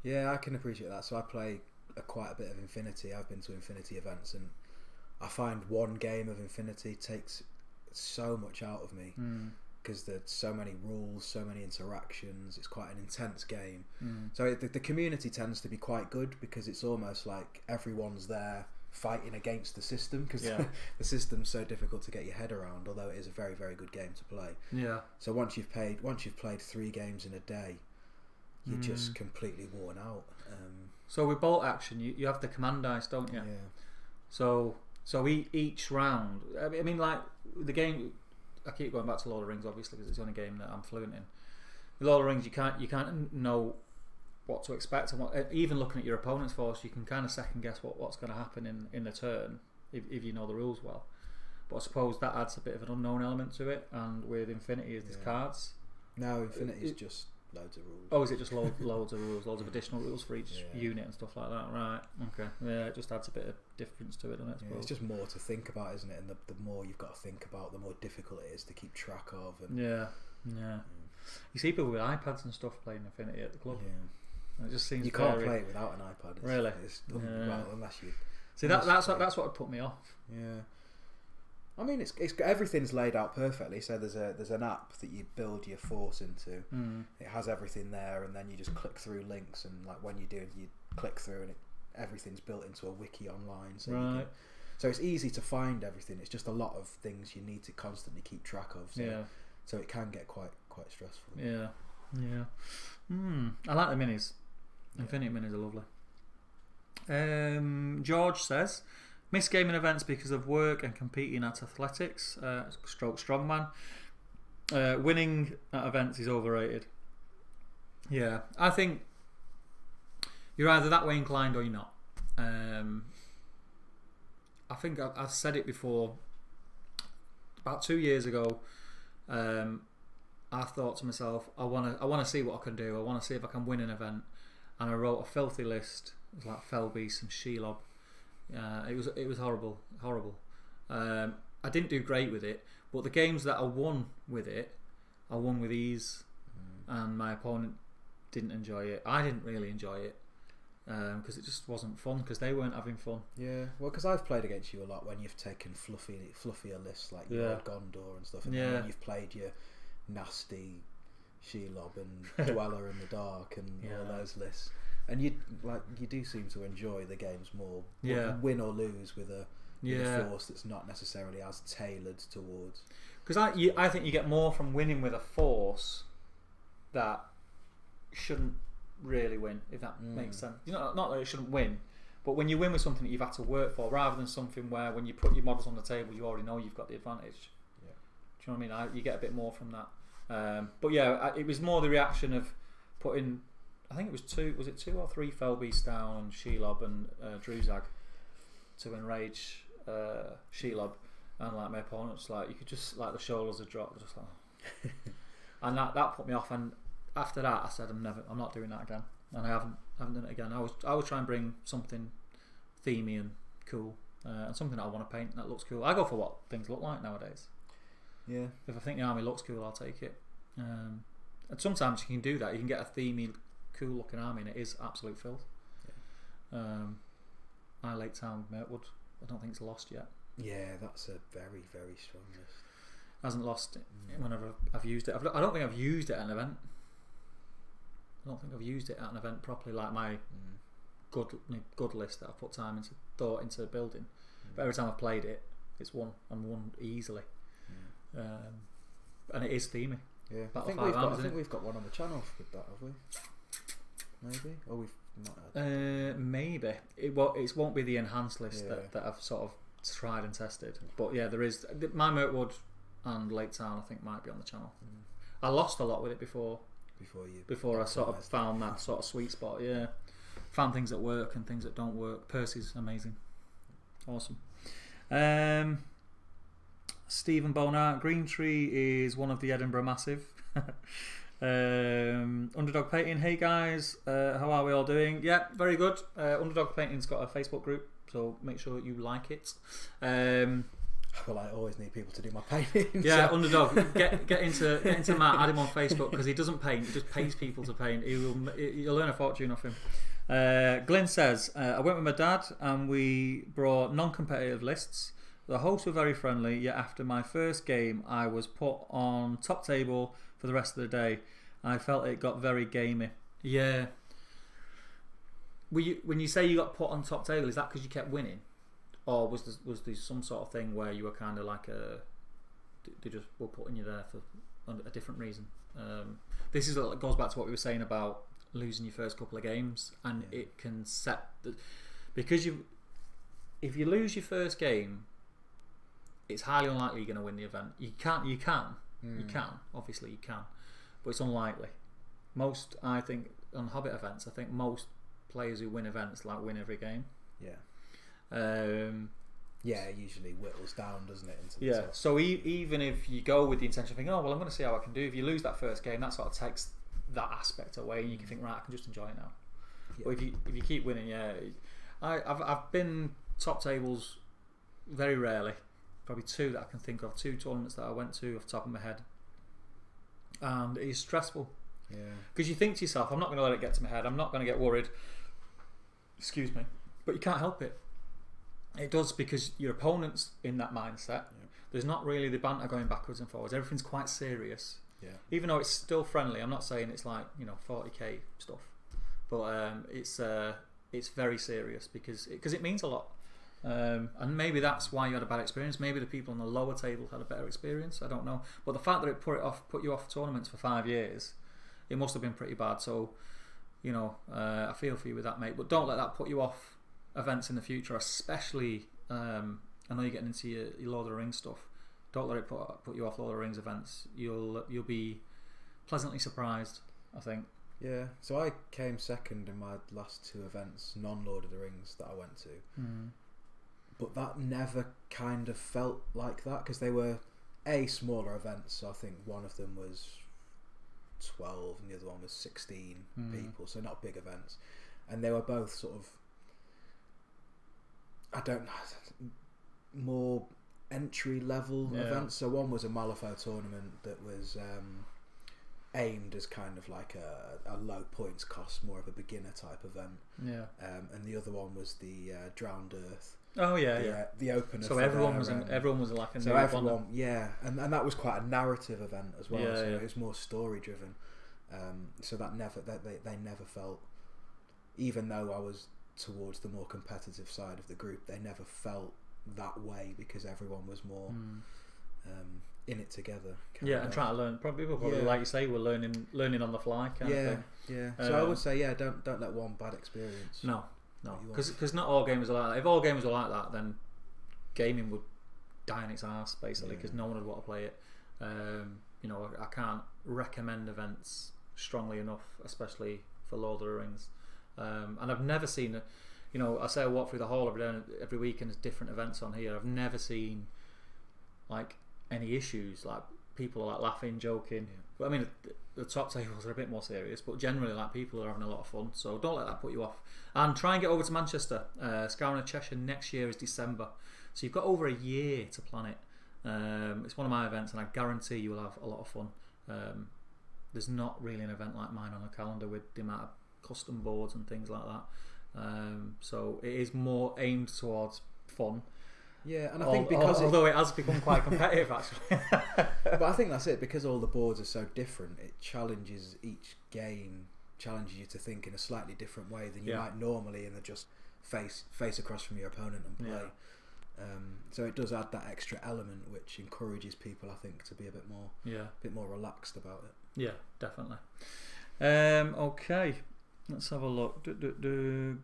Yeah, I can appreciate that. So I play quite a bit of Infinity. I've been to Infinity events, and I find one game of Infinity takes so much out of me because there's so many rules, so many interactions. It's quite an intense game. So the community tends to be quite good because it's almost like everyone's there fighting against the system, because the system's so difficult to get your head around, although it is a very, very good game to play. So once you've played 3 games in a day, you're just completely worn out. So with Bolt Action, you have the command dice, don't you? So each round, I mean, like the game, I keep going back to Lord of the Rings obviously because it's the only game that I'm fluent in. With Lord of the Rings, you can't know what to expect, and even looking at your opponent's force, you can kind of second guess what's going to happen in the turn if you know the rules well. But I suppose that adds a bit of an unknown element to it. And with Infinity, there's cards. No, Infinity is just loads of rules. Oh, is it just loads of rules, loads of additional rules for each unit and stuff like that? Right. Okay. Yeah, it just adds a bit of difference to it, doesn't it? It's just more to think about, isn't it? And the more you've got to think about, the more difficult it is to keep track of. And you see people with iPads and stuff playing Infinity at the club. It just seems you can't play it without an iPad. Really? Well, unless you. See, that's what put me off. Yeah. I mean, it's everything's laid out perfectly. So there's an app that you build your force into. It has everything there, and then you just click through links, and like when you do, you click through, and everything's built into a wiki online. So so it's easy to find everything. It's just a lot of things you need to constantly keep track of. So, so it can get quite stressful. Yeah. I like the minis. Infinity minis are lovely. George says, miss gaming events because of work and competing at athletics. Stroke strongman. Winning at events is overrated. Yeah, I think you're either that way inclined or you're not. I think I've said it before. About 2 years ago, I thought to myself, I want to see what I can do. I want to see if I can win an event, and I wrote a filthy list. It was like Felbeast and Shelob. It was horrible. I didn't do great with it, but the games that I won with it, I won with ease, and my opponent didn't enjoy it. I didn't really enjoy it because it just wasn't fun because they weren't having fun. Yeah, well, because I've played against you a lot when you've taken fluffier lists like your old Gondor and stuff, and then when you've played your nasty Shelob and Dweller in the Dark and all those lists, and you do seem to enjoy the games more. Win or lose with a force that's not necessarily as tailored towards. Because I think you get more from winning with a force that shouldn't really win, if that makes sense. Not that it shouldn't win, but when you win with something that you've had to work for, rather than something where when you put your models on the table, you already know you've got the advantage. Yeah. Do you know what I mean? You get a bit more from that. But yeah, it was more the reaction of putting, I think it was 2 or 3 Felbeast down on Shelob and Druzag to enrage Shelob, and like my opponents, like you could just like the shoulders had dropped, just like, and that put me off. And after that, I said I'm not doing that again, and I haven't done it again. I was trying to bring something themey and cool, and something that I want to paint that looks cool. I go for what things look like nowadays. Yeah. If I think the army looks cool, I'll take it. And sometimes you can do that. You can get a themey, cool looking army, and it is absolute filth. Yeah. My Lake Town Mirtwood, I don't think it's lost yet. Yeah, that's a very, very strong list. Hasn't lost it whenever I've used it. I don't think I've used it at an event. I don't think I've used it at an event properly, like my good list that I've put thought into building. But every time I've played it, it's won easily. And it is themey. Yeah, I think we've got one on the channel with that, have we? Maybe, or we've not had. Maybe it won't be the enhanced list that I've sort of tried and tested. But yeah, there is my Mirtwood and Lake Town. I think might be on the channel. I lost a lot with it before I sort of found that sort of sweet spot. Yeah, found things that work and things that don't work. Percy's amazing, awesome. Stephen Bonart, Green Tree is one of the Edinburgh Massive. Underdog Painting, hey guys, how are we all doing? Yeah, very good. Underdog Painting's got a Facebook group, so make sure you like it. Well, I always need people to do my painting. Yeah, so. Underdog, get into Matt, add him on Facebook, because he doesn't paint, he just pays people to paint. You'll earn a fortune off him. Glenn says, I went with my dad and we brought non-competitive lists. The hosts were very friendly, yet after my first game I was put on top table for the rest of the day. I felt it got very gamey. Yeah. When you say you got put on top table, is that because you kept winning? Or was there some sort of thing where you were kind of like they just were putting you there for a different reason? This goes back to what we were saying about losing your first couple of games, and it can set because if you lose your first game, it's highly unlikely you're going to win the event. You can, obviously you can, but it's unlikely. Most, I think, on Hobbit events, I think most players who win events win every game. Yeah. Yeah, it usually whittles down, doesn't it? So even if you go with the intention of thinking, oh well, I'm going to see how I can do. If you lose that first game, that sort of takes that aspect away, and you can think, right, I can just enjoy it now. Yeah. But if you keep winning, I've been top tables very rarely. Probably 2 that I can think of, 2 tournaments that I went to off the top of my head, and it is stressful. Yeah. Because you think to yourself, I'm not going to let it get to my head. I'm not going to get worried. Excuse me. But you can't help it. It does, because your opponent's in that mindset. There's not really the banter going backwards and forwards. Everything's quite serious. Yeah. Even though it's still friendly, I'm not saying it's like 40k stuff, but it's very serious because it means a lot. And maybe that's why you had a bad experience. Maybe the people on the lower table had a better experience. I don't know. But the fact that it put you off tournaments for 5 years, it must have been pretty bad. So, I feel for you with that, mate. But don't let that put you off events in the future, especially. I know you're getting into your Lord of the Rings stuff. Don't let it put you off Lord of the Rings events. You'll be pleasantly surprised, I think. Yeah, so I came second in my last 2 events, non-Lord of the Rings, that I went to. But that never kind of felt like that, because they were smaller events. So I think one of them was 12 and the other one was 16 people, so not big events. And they were both sort of, I don't know, more entry level events. So one was a Malifaux tournament that was aimed as kind of like a low points cost, more of a beginner type event. And the other one was the Drowned Earth. The opener. So everyone was like a and that was quite a narrative event as well. It was more story driven. So they never felt, even though I was towards the more competitive side of the group, they never felt that way, because everyone was more in it together. And trying to learn. Probably like you say, we're learning on the fly. Kind of thing. So I would say, don't let one bad experience. No, because not all gamers are like that. If all gamers were like that, then gaming would die in its arse, basically, because no one would want to play it. I can't recommend events strongly enough, especially for Lord of the Rings. And I've never seen I say I walk through the hall every week and there's different events on here. I've never seen like any issues, like people are like laughing, joking. But I mean, the top tables are a bit more serious, but generally like people are having a lot of fun. So don't let that put you off. And try and get over to Manchester. Scouring of Cheshire next year is December, so you've got over a year to plan it. It's one of my events, and I guarantee you will have a lot of fun. There's not really an event like mine on the calendar with the amount of custom boards and things like that. So it is more aimed towards fun. Yeah, and I think because although it has become quite competitive actually. But I think that's it, because all the boards are so different. It challenges each game, challenges you to think in a slightly different way than you might normally, and just face across from your opponent and play. So it does add that extra element, which encourages people, I think, to be a bit more relaxed about it. Yeah, definitely. Okay. Let's have a look.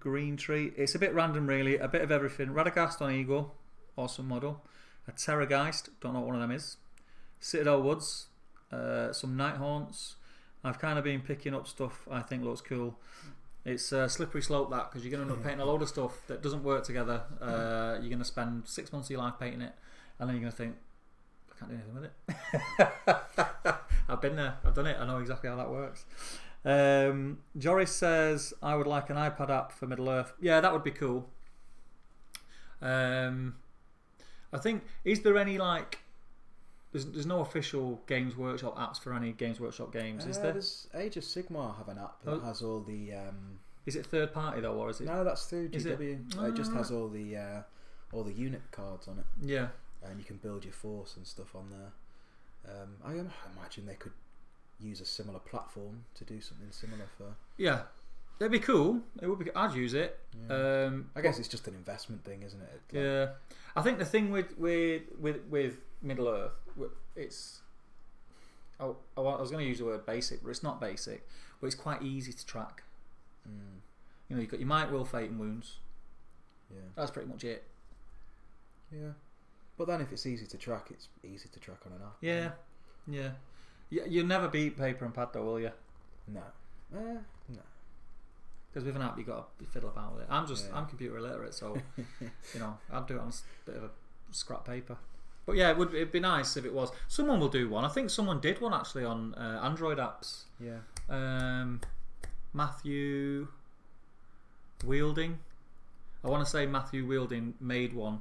Green Tree. It's a bit random, really. A bit of everything. Radagast on Eagle. Awesome model. A Terrorgeist. Don't know what one of them is. Citadel Woods. Some Nighthaunts. I've kind of been picking up stuff I think looks cool. It's a slippery slope, that, because you're going to end up painting a load of stuff that doesn't work together. You're going to spend 6 months of your life painting it, and then you're going to think, I can't do anything with it. I've been there. I've done it. I know exactly how that works. Joris says, I would like an iPad app for Middle Earth. Yeah, that would be cool. I think, is there any like, there's no official Games Workshop apps for any Games Workshop games, is there? There's Age of Sigmar have an app that has all the is it third party though, or is it? No, that's through GW. It just has all the unit cards on it. Yeah. And you can build your force and stuff on there. I imagine they could use a similar platform to do something similar for. Yeah, that'd be cool. It would be. I'd use it. Yeah. I guess it's just an investment thing, isn't it? Yeah, I think the thing with Middle Earth, it's. I was going to use the word basic, but it's not basic. But it's quite easy to track. You've got your might, will, fate, and wounds. Yeah, that's pretty much it. Yeah, but then if it's easy to track, it's easy to track on an app. Yeah. You'll never beat paper and pad though, will you? No. No. Because with an app, you got to fiddle about with it. I'm computer illiterate, so I'd do it on a bit of a scrap paper. But yeah, it'd be nice if it was. Someone will do one. I think someone did one actually on Android apps. Yeah. Matthew Wielding. I want to say Matthew Wielding made one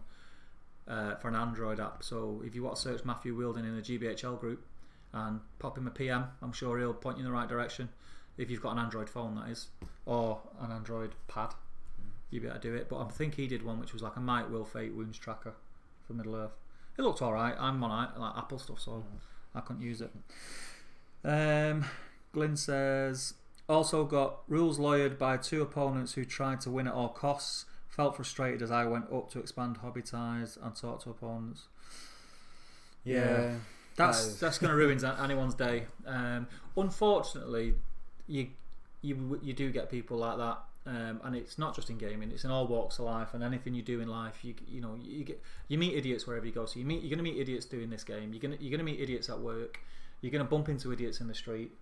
for an Android app. So if you want to search Matthew Wielding in the GBHL group and pop him a PM, I'm sure he'll point you in the right direction. If you've got an Android phone, that is, or an Android pad. you'd be able to do it. But I think he did one which was like a Might, Will, Fate, Wounds tracker for Middle Earth. It looked alright. I'm on like Apple stuff, so I couldn't use it. Glyn says, also got rules lawyered by 2 opponents who tried to win at all costs. Felt frustrated as I went up to expand hobby ties and talk to opponents. Yeah. That's going to ruin anyone's day. Unfortunately, you do get people like that, and it's not just in gaming; it's in all walks of life and anything you do in life. You meet idiots wherever you go. So you're going to meet idiots doing this game. You're going to meet idiots at work. You're going to bump into idiots in the street.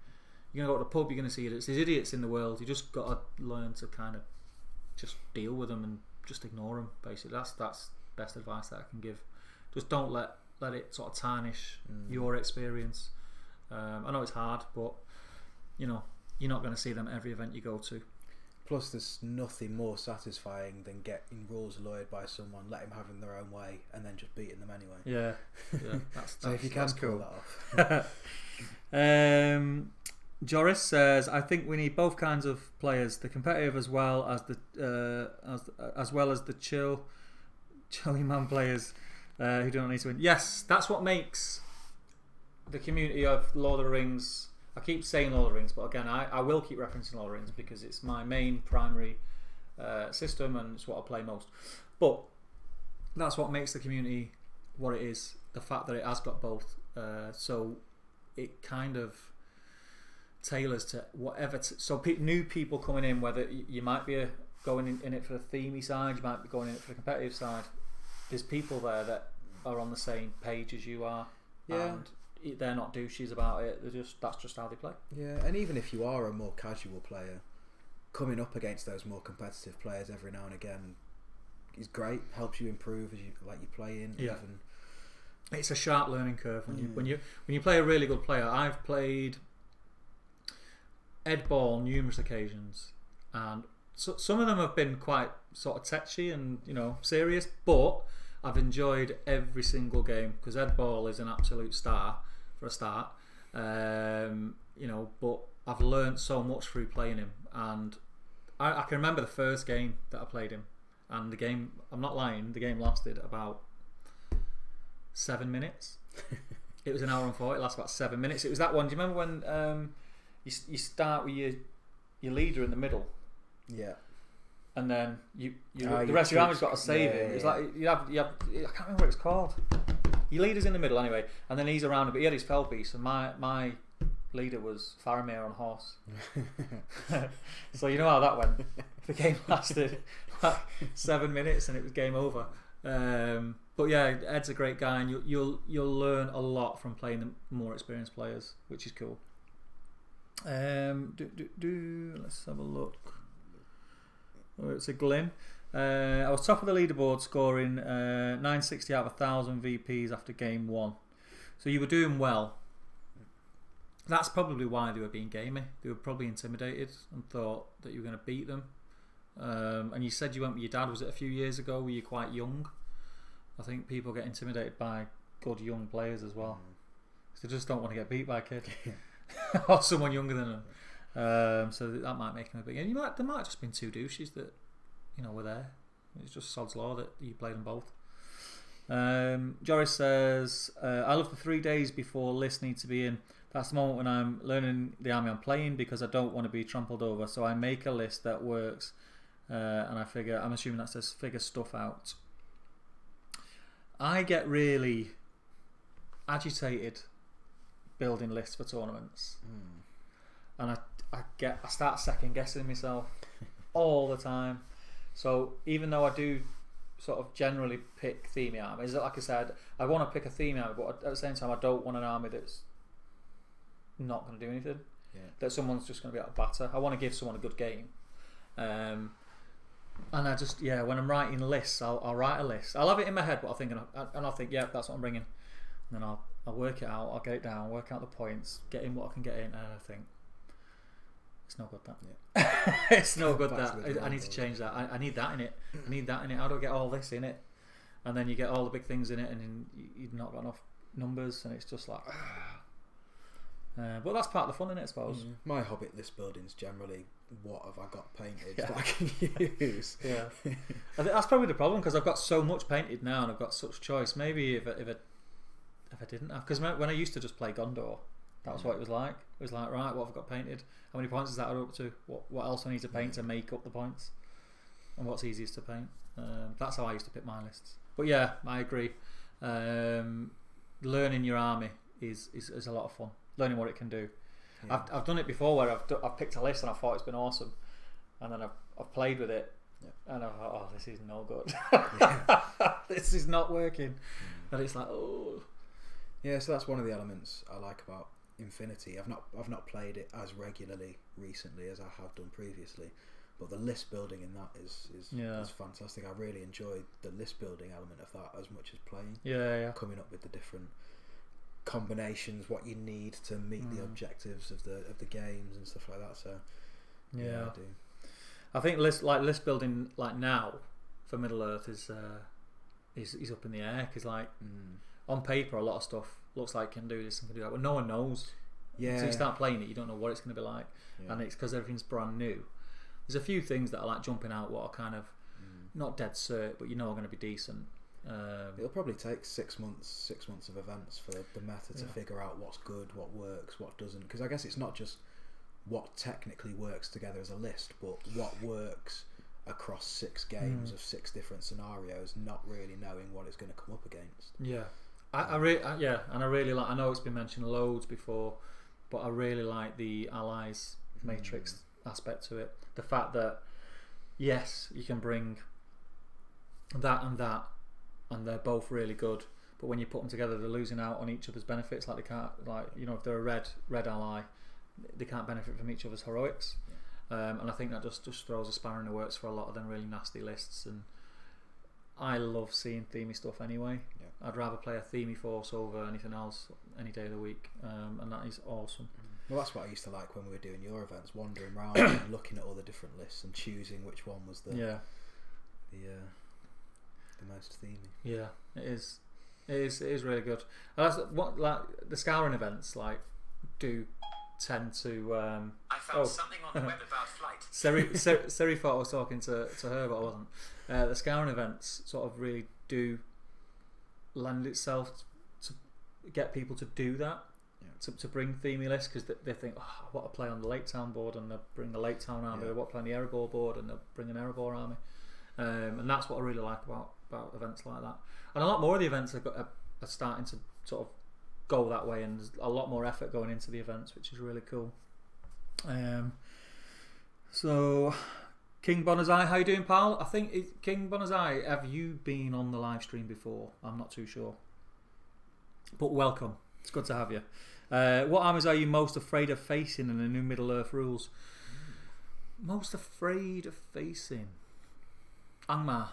You're going to go to the pub. You're going to see idiots. There's idiots in the world. You just got to learn to kind of just deal with them and just ignore them. Basically, that's best advice that I can give. Just don't let it sort of tarnish your experience. I know it's hard, but you're not going to see them at every event you go to. Plus, there's nothing more satisfying than getting rules lawyered by someone, letting them have in their own way, and then just beating them anyway. Yeah. So if you can pull that off. Joris says, I think we need both kinds of players, the competitive as well as the chilly man players who don't need to win. Yes, that's what makes the community of Lord of the Rings. I keep saying Lord of the Rings, but again, I will keep referencing Lord of the Rings because it's my main primary system and it's what I play most. But that's what makes the community what it is. The fact that it has got both, so it kind of tailors to whatever. So new people coming in, whether you might be going in it for the themey side, you might be going in it for the competitive side. There's people there that are on the same page as you are, and they're not douches about it. That's just how they play. Yeah, and even if you are a more casual player, coming up against those more competitive players every now and again is great. Helps you improve as you play in. Yeah, it's a sharp learning curve when you play a really good player. I've played Ed Ball numerous occasions, and some of them have been quite sort of touchy and serious, but I've enjoyed every single game because Ed Ball is an absolute star for a start. But I've learned so much through playing him, and I can remember the first game that I played him, and the game, I'm not lying, the game lasted about 7 minutes. It was an hour and 40. It lasted about 7 minutes. It was that one. Do you remember when you start with your leader in the middle? Yeah. And then the rest of your army's got to save him. It's like you have. I can't remember what it's called. Your leader's in the middle anyway, and then he's around a bit. He had his fell piece, and my leader was Faramir on horse. So you know how that went. The game lasted like 7 minutes, and it was game over. But yeah, Ed's a great guy, and you'll learn a lot from playing the more experienced players, which is cool. Let's have a look. Oh, it's a Glyn. I was top of the leaderboard, scoring 960 out of 1,000 VPs after game 1. So you were doing well. That's probably why they were being gamey. They were probably intimidated and thought that you were going to beat them. And you said you went with your dad. Was it a few years ago? Were you quite young? I think people get intimidated by good young players as well. So they just don't want to get beat by a kid or someone younger than them. So that might make him a big. And there might have just been 2 douches that were there. It's just sod's law that you played them both. Joris says, I love the 3 days before lists need to be in. That's the moment when I'm learning the army I'm playing because I don't want to be trampled over. So I make a list that works, and I'm assuming that says figure stuff out. I get really agitated building lists for tournaments, and I start second guessing myself all the time. So even though I do sort of generally pick themey armies, like I said, I want to pick a themey army, but at the same time I don't want an army that's not going to do anything. That someone's just going to be able to batter. I want to give someone a good game. And I just, when I'm writing lists, I'll write a list. I'll have it in my head, but I'll think, that's what I'm bringing. And then I'll work it out, I'll get it down, work out the points, get in what I can get in, and I think, it's no good that. It's no good that. I need to change that. I need that in it. I need that in it. How do I get all this in it? And then you get all the big things in it, and then you've not got enough numbers, and it's just like... But that's part of the fun, isn't it, I suppose? My Hobbit list building's generally what have I got painted that I can use. Yeah, I think that's probably the problem because I've got so much painted now and I've got such choice. Maybe if I didn't have, because when I used to just play Gondor, that was what it was like. It was like, right, what have I got painted? How many points is that up to? What else do I need to paint to make up the points? And what's easiest to paint? That's how I used to pick my lists. But yeah, I agree. Learning your army is a lot of fun. Learning what it can do. Yeah. I've done it before where I've picked a list and I thought it's been awesome, and then I've played with it, and I thought, oh, this is no good. This is not working. And it's like, oh. Yeah, so that's one of the elements I like about Infinity. I've not played it as regularly recently as I have done previously, but the list building in that is fantastic. I really enjoyed the list building element of that as much as playing. Yeah. Coming up with the different combinations, what you need to meet the objectives of the games and stuff like that. So yeah, I do. I think list building like now for Middle Earth is up in the air because on paper a lot of stuff looks like can do this and can do that, but no one knows. Yeah. So you start playing it, you don't know what it's going to be like, and it's because everything's brand new. There's a few things that are like jumping out what are kind of not dead cert, but you know are going to be decent. It'll probably take 6 months of events for the meta to figure out what's good, what works, what doesn't. Because I guess it's not just what technically works together as a list, but what works across 6 games of 6 different scenarios, not really knowing what it's going to come up against. Yeah, I really like. I know it's been mentioned loads before, but I really like the allies matrix aspect to it. The fact that yes, you can bring that, and they're both really good. But when you put them together, they're losing out on each other's benefits. Like they can't, if they're a red ally, they can't benefit from each other's heroics. And I think that just throws a spanner in the works for a lot of them really nasty lists. And I love seeing themey stuff anyway. Yeah. I'd rather play a themey force over anything else any day of the week, and that is awesome. Well, that's what I used to like when we were doing your events, wandering around and looking at all the different lists and choosing which one was the most themey. Yeah, it is. It is really good. And that's what the scouring events do tend to. I found something on the web about flight. Seri thought I was talking to her, but I wasn't. The scouring events sort of really do lend itself to get people to do that. To bring themey lists because they think, oh, I want to play on the Lake Town board, and they'll bring the Lake Town army. They want to play on the Erebor board, and they'll bring an Erebor army. And that's what I really like about events like that. And a lot more of the events are starting to sort of go that way, and there's a lot more effort going into the events, which is really cool. So King Bonazai, how you doing, pal? I think King Bonazai, have you been on the live stream before? I'm not too sure, but welcome. It's good to have you. What armies are you most afraid of facing in the new Middle Earth rules? Most afraid of facing Angmar.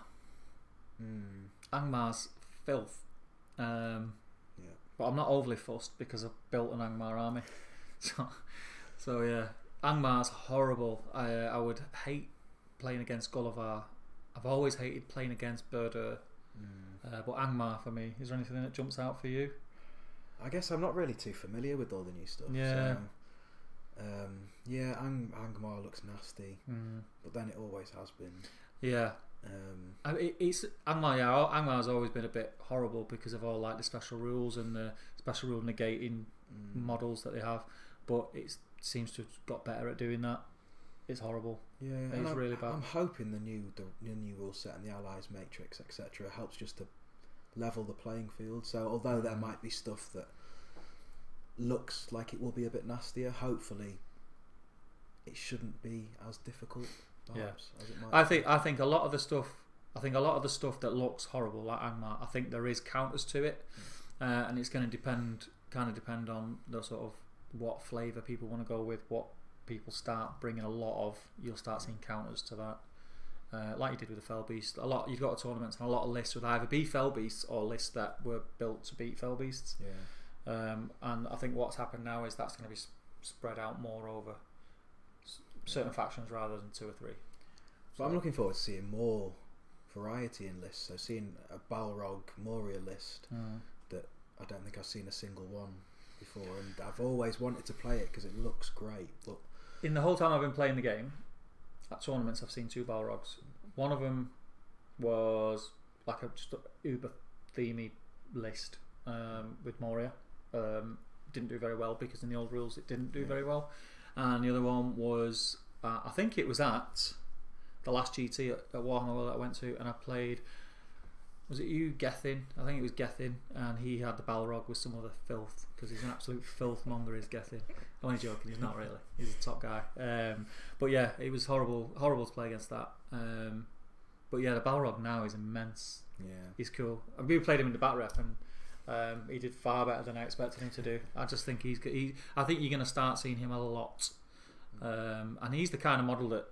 Angmar's filth. But I'm not overly fussed because I've built an Angmar army. So yeah, Angmar's horrible. I would hate playing against Gulliver. I've always hated playing against Burdur. But Angmar for me. Is there anything that jumps out for you? I guess I'm not really too familiar with all the new stuff. Yeah. So, Angmar looks nasty, but then it always has been. Yeah. It's Angmar. Yeah, Angmar's always been a bit horrible because of all the special rules and the special rule negating models that they have. But it seems to have got better at doing that. It's horrible. Yeah, it's really bad. I'm hoping the new rule set and the allies matrix etc. helps just to level the playing field. So although there might be stuff that looks like it will be a bit nastier, hopefully it shouldn't be as difficult. Perhaps, as it might I think a lot of the stuff that looks horrible, like Angmar, I think there is counters to it, and it's going to depend on the sort of what flavour people want to go with, what people start bringing a lot of. You'll start seeing counters to that, like you did with the Fell Beast. You've got tournaments and a lot of lists would either be Fell Beasts or lists that were built to beat Fell Beasts. And I think what's happened now is that's going to be spread out more over certain factions rather than 2 or 3. But I'm looking forward to seeing more variety in lists. So seeing a Balrog Moria list that I don't think I've seen a single one before, and I've always wanted to play it because it looks great. But in the whole time I've been playing the game, at tournaments I've seen 2 Balrogs. One of them was like a just a Uber themey list with Moria. Didn't do very well because in the old rules it didn't do very well. And the other one was I think it was at the last GT at Warhammer World that I went to, and I played. Was it you, Gethin? I think it was Gethin, and he had the Balrog with some other filth because he's an absolute filth monger. Is Gethin? I'm only joking. He's not really. He's a top guy. But yeah, it was horrible to play against that. But yeah, the Balrog now is immense. Yeah, he's cool. And we played him in the bat rep, and he did far better than I expected him to do. I just think I think you're going to start seeing him a lot, and he's the kind of model that.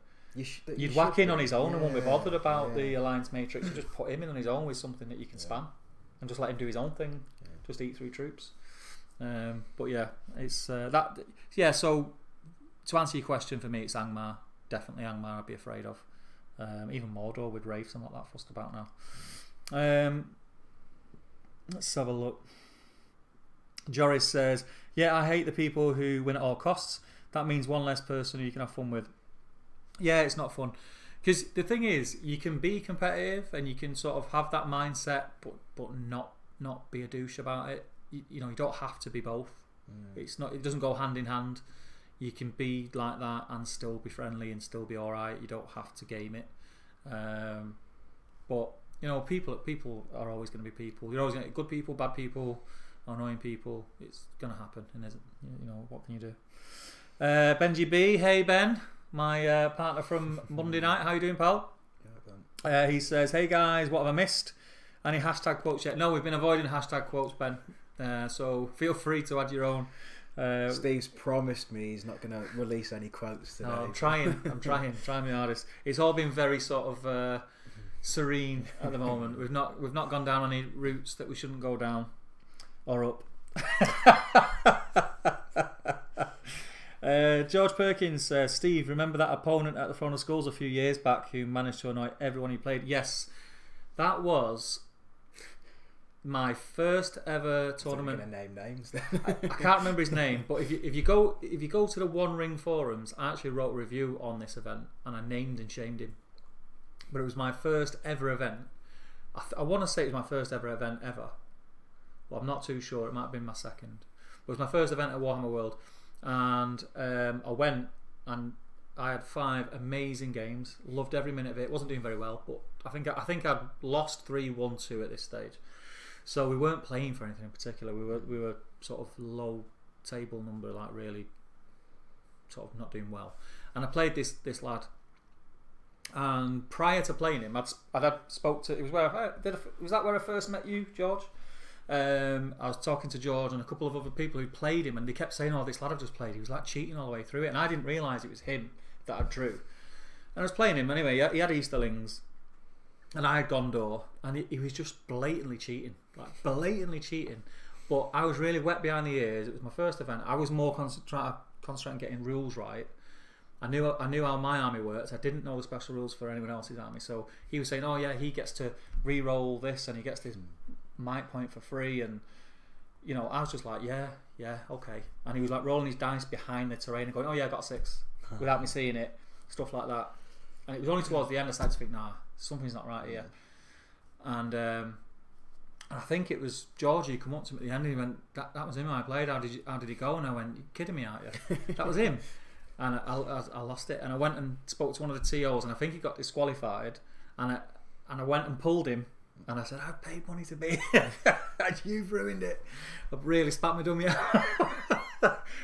You'd whack in on his own and won't be bothered about the alliance matrix. You just put him in on his own with something that you can spam and just let him do his own thing. Just eat through troops. But yeah, it's that. Yeah, so to answer your question, for me, it's Angmar. Definitely Angmar. I'd be afraid of. Even Mordor with Wraiths, I'm not that fussed about now. Let's have a look. Joris says, "Yeah, I hate the people who win at all costs. That means one less person who you can have fun with." Yeah, it's not fun because the thing is, you can be competitive and you can sort of have that mindset, but not be a douche about it. You know, you don't have to be both. It's not. It doesn't go hand in hand. You can be like that and still be friendly and still be all right. You don't have to game it. But you know, people are always going to be people. You're always going to get good people, bad people, annoying people. It's going to happen, and isn't. You know, what can you do? Benji B, hey Ben. My partner from Monday night. How you doing, pal? He says, "Hey guys, what have I missed? Any hashtag quotes yet?" No, we've been avoiding hashtag quotes, Ben. So feel free to add your own. Steve's promised me he's not going to release any quotes today. No, I'm trying my hardest. It's all been very sort of serene at the moment. We've not gone down any routes that we shouldn't go down or up. George Perkins says, "Steve, remember that opponent at the Throne of Skulls a few years back who managed to annoy everyone he played?" Yes, that was my first ever tournament. I'm going to name names then. I can't remember his name, but if you go to the One Ring forums, I actually wrote a review on this event and I named and shamed him. But it was my first ever event. I want to say it was my first ever event ever. Well, I'm not too sure. It might have been my second. But it was my first event at Warhammer World. And I went and I had 5 amazing games. Loved every minute of it. Wasn't doing very well, but I think I'd lost 3-1-2 at this stage. So we weren't playing for anything in particular. We were sort of low table number, like really sort of not doing well. And I played this lad. And prior to playing him, I'd spoke to. It was was that where I first met you, George? I was talking to George and a couple of other people who played him, and they kept saying, "Oh, this lad I've just played, he was like cheating all the way through it," and I didn't realise it was him that I drew. And I was playing him anyway. He had Easterlings, and I had Gondor, and he was just blatantly cheating, like blatantly cheating. But I was really wet behind the ears. It was my first event. I was more concentrating on getting rules right. I knew how my army works. I didn't know the special rules for anyone else's army. So he was saying, "Oh yeah, he gets to re-roll this, and he gets this might point for free," and you know, I was just like, yeah, okay. And he was like rolling his dice behind the terrain and going, "Oh yeah, I got 6," without me seeing it, stuff like that. And it was only towards the end I started to think, nah, something's not right here. And I think it was Georgie who come up to me at the end and he went, that was him I played. How did he go? And I went, "You kidding me, aren't you?" That was him. And I lost it. And I went and spoke to one of the TOs, and I think he got disqualified. And I went and pulled him. And I said, "I paid money to be here. You've ruined it." I've really spat my dummy out.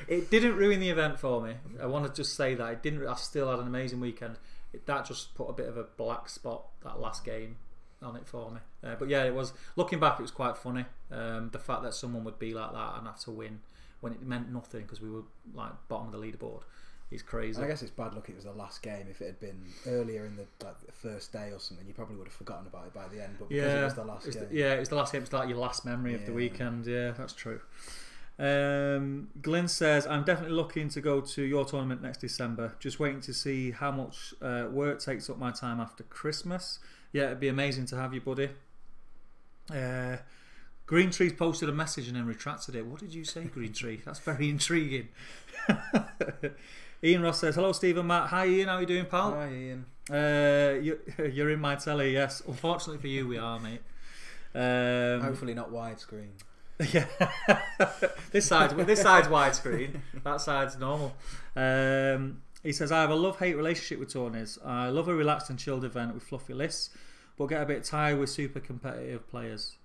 It didn't ruin the event for me. I want to just say that it didn't. I still had an amazing weekend. That just put a bit of a black spot, that last game, on it for me. But yeah, it was. Looking back, it was quite funny. The fact that someone would be like that and have to win when it meant nothing because we were like bottom of the leaderboard. He's crazy. And I guess it's bad luck it was the last game. If it had been earlier in the first day or something, you probably would have forgotten about it by the end. But because it was the last game. It was the last game. It's like your last memory of the weekend. Yeah, that's true. Glenn says, "I'm definitely looking to go to your tournament next December. Just waiting to see how much work takes up my time after Christmas. Yeah, it'd be amazing to have you, buddy. Green Tree's posted a message and then retracted it. What did you say, Green Tree? That's very intriguing. Ian Ross says, hello Steve and Matt. Hi Ian, how are you doing, pal? Hi Ian. You're in my telly, yes. Unfortunately for you, we are, mate. Hopefully not widescreen. Yeah. this side's widescreen. That side's normal. He says, I have a love-hate relationship with tourneys. I love a relaxed and chilled event with fluffy lists, but get a bit tired with super competitive players.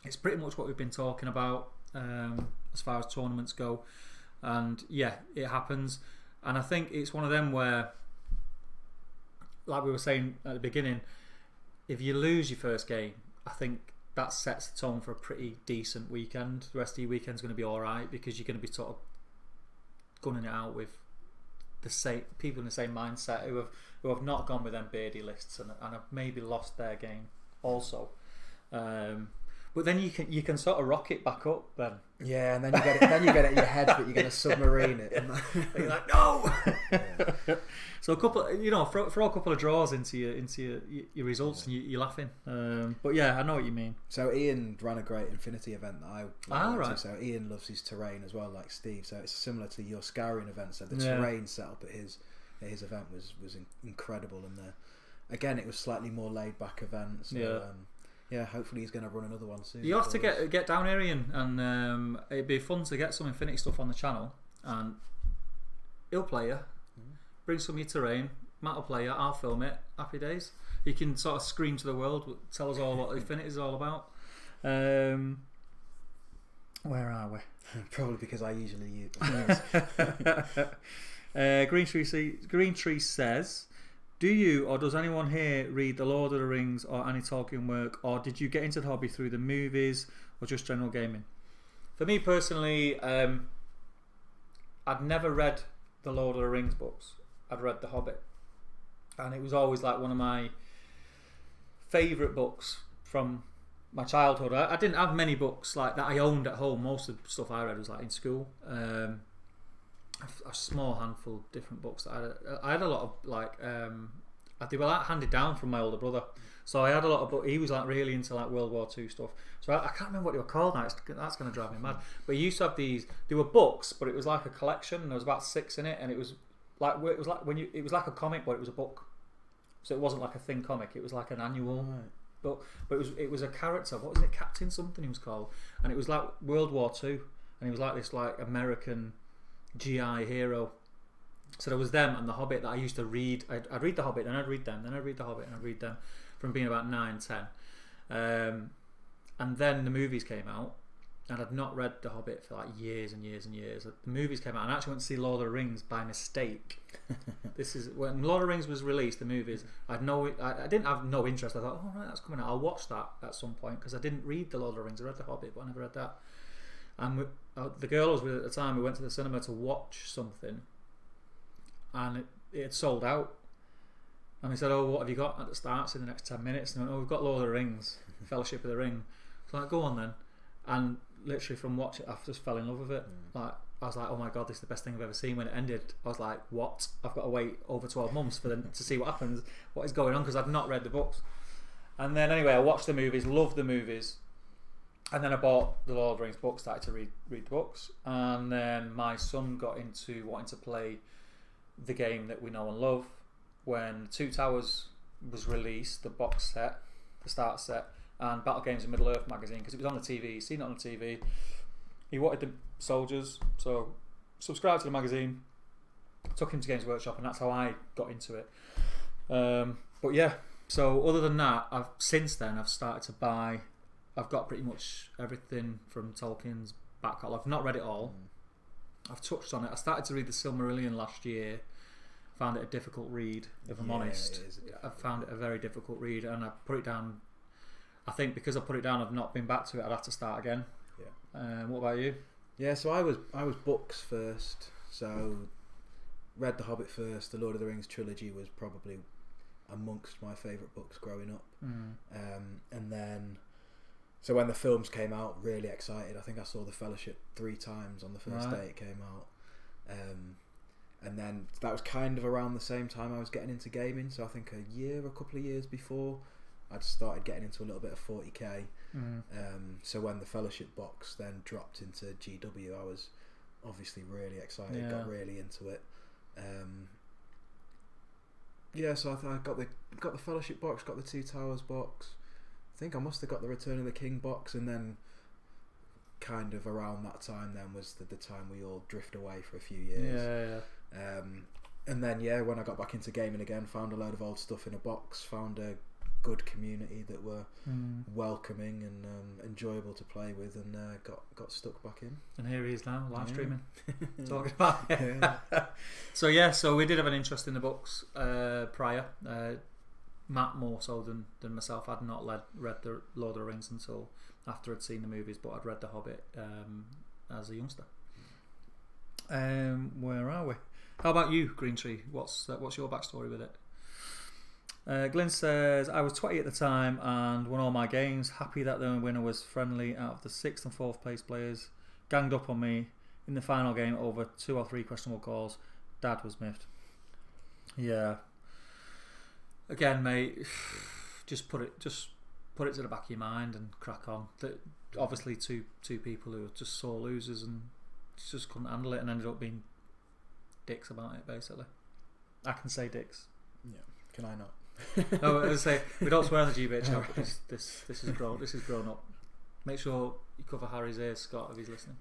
It's pretty much what we've been talking about as far as tournaments go, and yeah, it happens. And I think it's one of them where, like we were saying at the beginning, if you lose your first game, I think that sets the tone for a pretty decent weekend. The rest of your weekend's going to be alright, because you're going to be sort of gunning it out with the same people in the same mindset who have not gone with them beardy lists and have maybe lost their game also. But then you can sort of rock it back up then. Yeah, and then you get it in your head that you're going to submarine it. And you're like, no. Yeah. So a couple, throw a couple of draws into your results, and you're laughing. But yeah, I know what you mean. So Ian ran a great Infinity event that I went right. to. So Ian loves his terrain as well, like Steve. So it's similar to your scouring event. So the terrain set up at his event was incredible, and again it was slightly more laid back event. So, yeah, hopefully he's going to run another one soon. You have to get down here, Ian, and it'd be fun to get some Infinity stuff on the channel, and he'll play you. Bring some of your terrain, Matt will play you, I'll film it. Happy days. You can sort of scream to the world, tell us all what Infinity is all about. Where are we? Probably because I usually use. Green Tree says, do you or does anyone here read The Lord of the Rings or any Tolkien work, or did you get into the hobby through the movies or just general gaming? For me personally, I'd never read the Lord of the Rings books. I'd read The Hobbit, and it was always like one of my favourite books from my childhood. I didn't have many books like that I owned at home. Most of the stuff I read was like in school. A small handful of different books that I had a lot of like they were like handed down from my older brother, so I had a lot of books. He was like really into like World War II stuff, so I can't remember what they were called now. That's going to drive me mad. But he used to have these, they were books, but it was like a collection, and there was about 6 in it, and it was like it was like a comic, but it was a book, so it wasn't like a thin comic, it was like an annual book, but it was a character. What was it? Captain something he was called, and it was like World War II, and he was like this like American GI hero. So there was them and The Hobbit that I used to read. I'd read The Hobbit, then I'd read them, then I'd read The Hobbit, and I'd read them from being about 9, 10. And then the movies came out, and I'd not read The Hobbit for like years and years and years. The movies came out, and I actually went to see Lord of the Rings by mistake. This is when Lord of the Rings was released, the movies. I didn't have no interest. I thought, oh right, that's coming out, I'll watch that at some point, because I didn't read the Lord of the Rings. I read The Hobbit, but I never read that. And the girl I was with at the time, we went to the cinema to watch something, and it had sold out. And we said, oh, what have you got at the starts in the next 10 minutes? And we went, oh, we've got Lord of the Rings, Fellowship of the Ring. So like, go on then. And literally from watching it, I just fell in love with it. Like, I was like, oh my god, this is the best thing I've ever seen. When it ended, I was like, what? I've got to wait over 12 months for them to see what happens, what is going on, because I've not read the books. And then anyway, I watched the movies, loved the movies. And then I bought the Lord of the Rings book, started to read the books, and then my son got into wanting to play the game that we know and love. When Two Towers was released, the box set, the start set, and Battle Games in Middle Earth magazine, because it was on the TV, he'd seen it on the TV. He wanted the soldiers, so subscribed to the magazine, took him to Games Workshop, and that's how I got into it. But yeah, so other than that, since then I've started to buy. I've got pretty much everything from Tolkien's back catalogue. I've not read it all. I've touched on it. I started to read the Silmarillion last year. Found it a difficult read, if I'm honest. I found it a very difficult read, and I put it down. I think because I put it down, I've not been back to it. I'd have to start again. Yeah. What about you? Yeah, so I was books first. So read The Hobbit first. The Lord of the Rings trilogy was probably amongst my favourite books growing up. And then, so when the films came out, really excited. I think I saw The Fellowship 3 times on the first day it came out. And then that was kind of around the same time I was getting into gaming. So I think a couple of years before, I'd started getting into a little bit of 40k. So when the Fellowship box then dropped into GW, I was obviously really excited, got really into it. So I got the Fellowship box, got the Two Towers box. I think I must have got the Return of the King box, and then kind of around that time then was the time we all drift away for a few years. And then when I got back into gaming again, found a load of old stuff in a box, found a good community that were welcoming and enjoyable to play with, and got stuck back in. And here he is now, live streaming, talking about it. So we did have an interest in the books prior. Matt more so than myself. I'd not read the Lord of the Rings until after I'd seen the movies, but I'd read The Hobbit as a youngster. Where are we? How about you, Green Tree? What's your backstory with it? Glenn says, I was 20 at the time and won all my games. Happy that the winner was friendly. Out of the 6th and 4th place players ganged up on me in the final game over 2 or 3 questionable calls. Dad was miffed. Yeah. Again, mate, just put it to the back of your mind and crack on. Obviously, two people who are just sore losers and just couldn't handle it and ended up being dicks about it. Basically, I can say dicks. Yeah, can I not? No, I was say we don't swear on the GBHL. This is grown. This is grown up. Make sure you cover Harry's ears, Scott, if he's listening.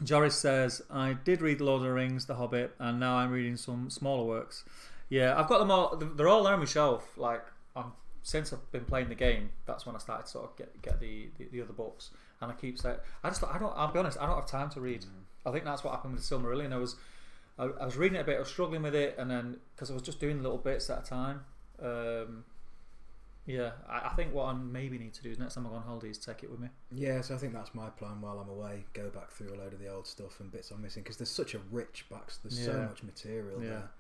Joris says, I did read The Lord of the Rings, The Hobbit, and now I'm reading some smaller works. Yeah, I've got them all. They're all there on my shelf. Like, since I've been playing the game, that's when I started to sort of get the other books. And I keep saying, I'll be honest, I don't have time to read. I think that's what happened with Silmarillion. I was reading it a bit, I was struggling with it, and then because I was just doing little bits at a time. I think what I maybe need to do is next time I go on holiday is take it with me. Yeah, so I think that's my plan while I'm away. Go back through a load of the old stuff and bits I'm missing, because there's such a rich there's so much material there.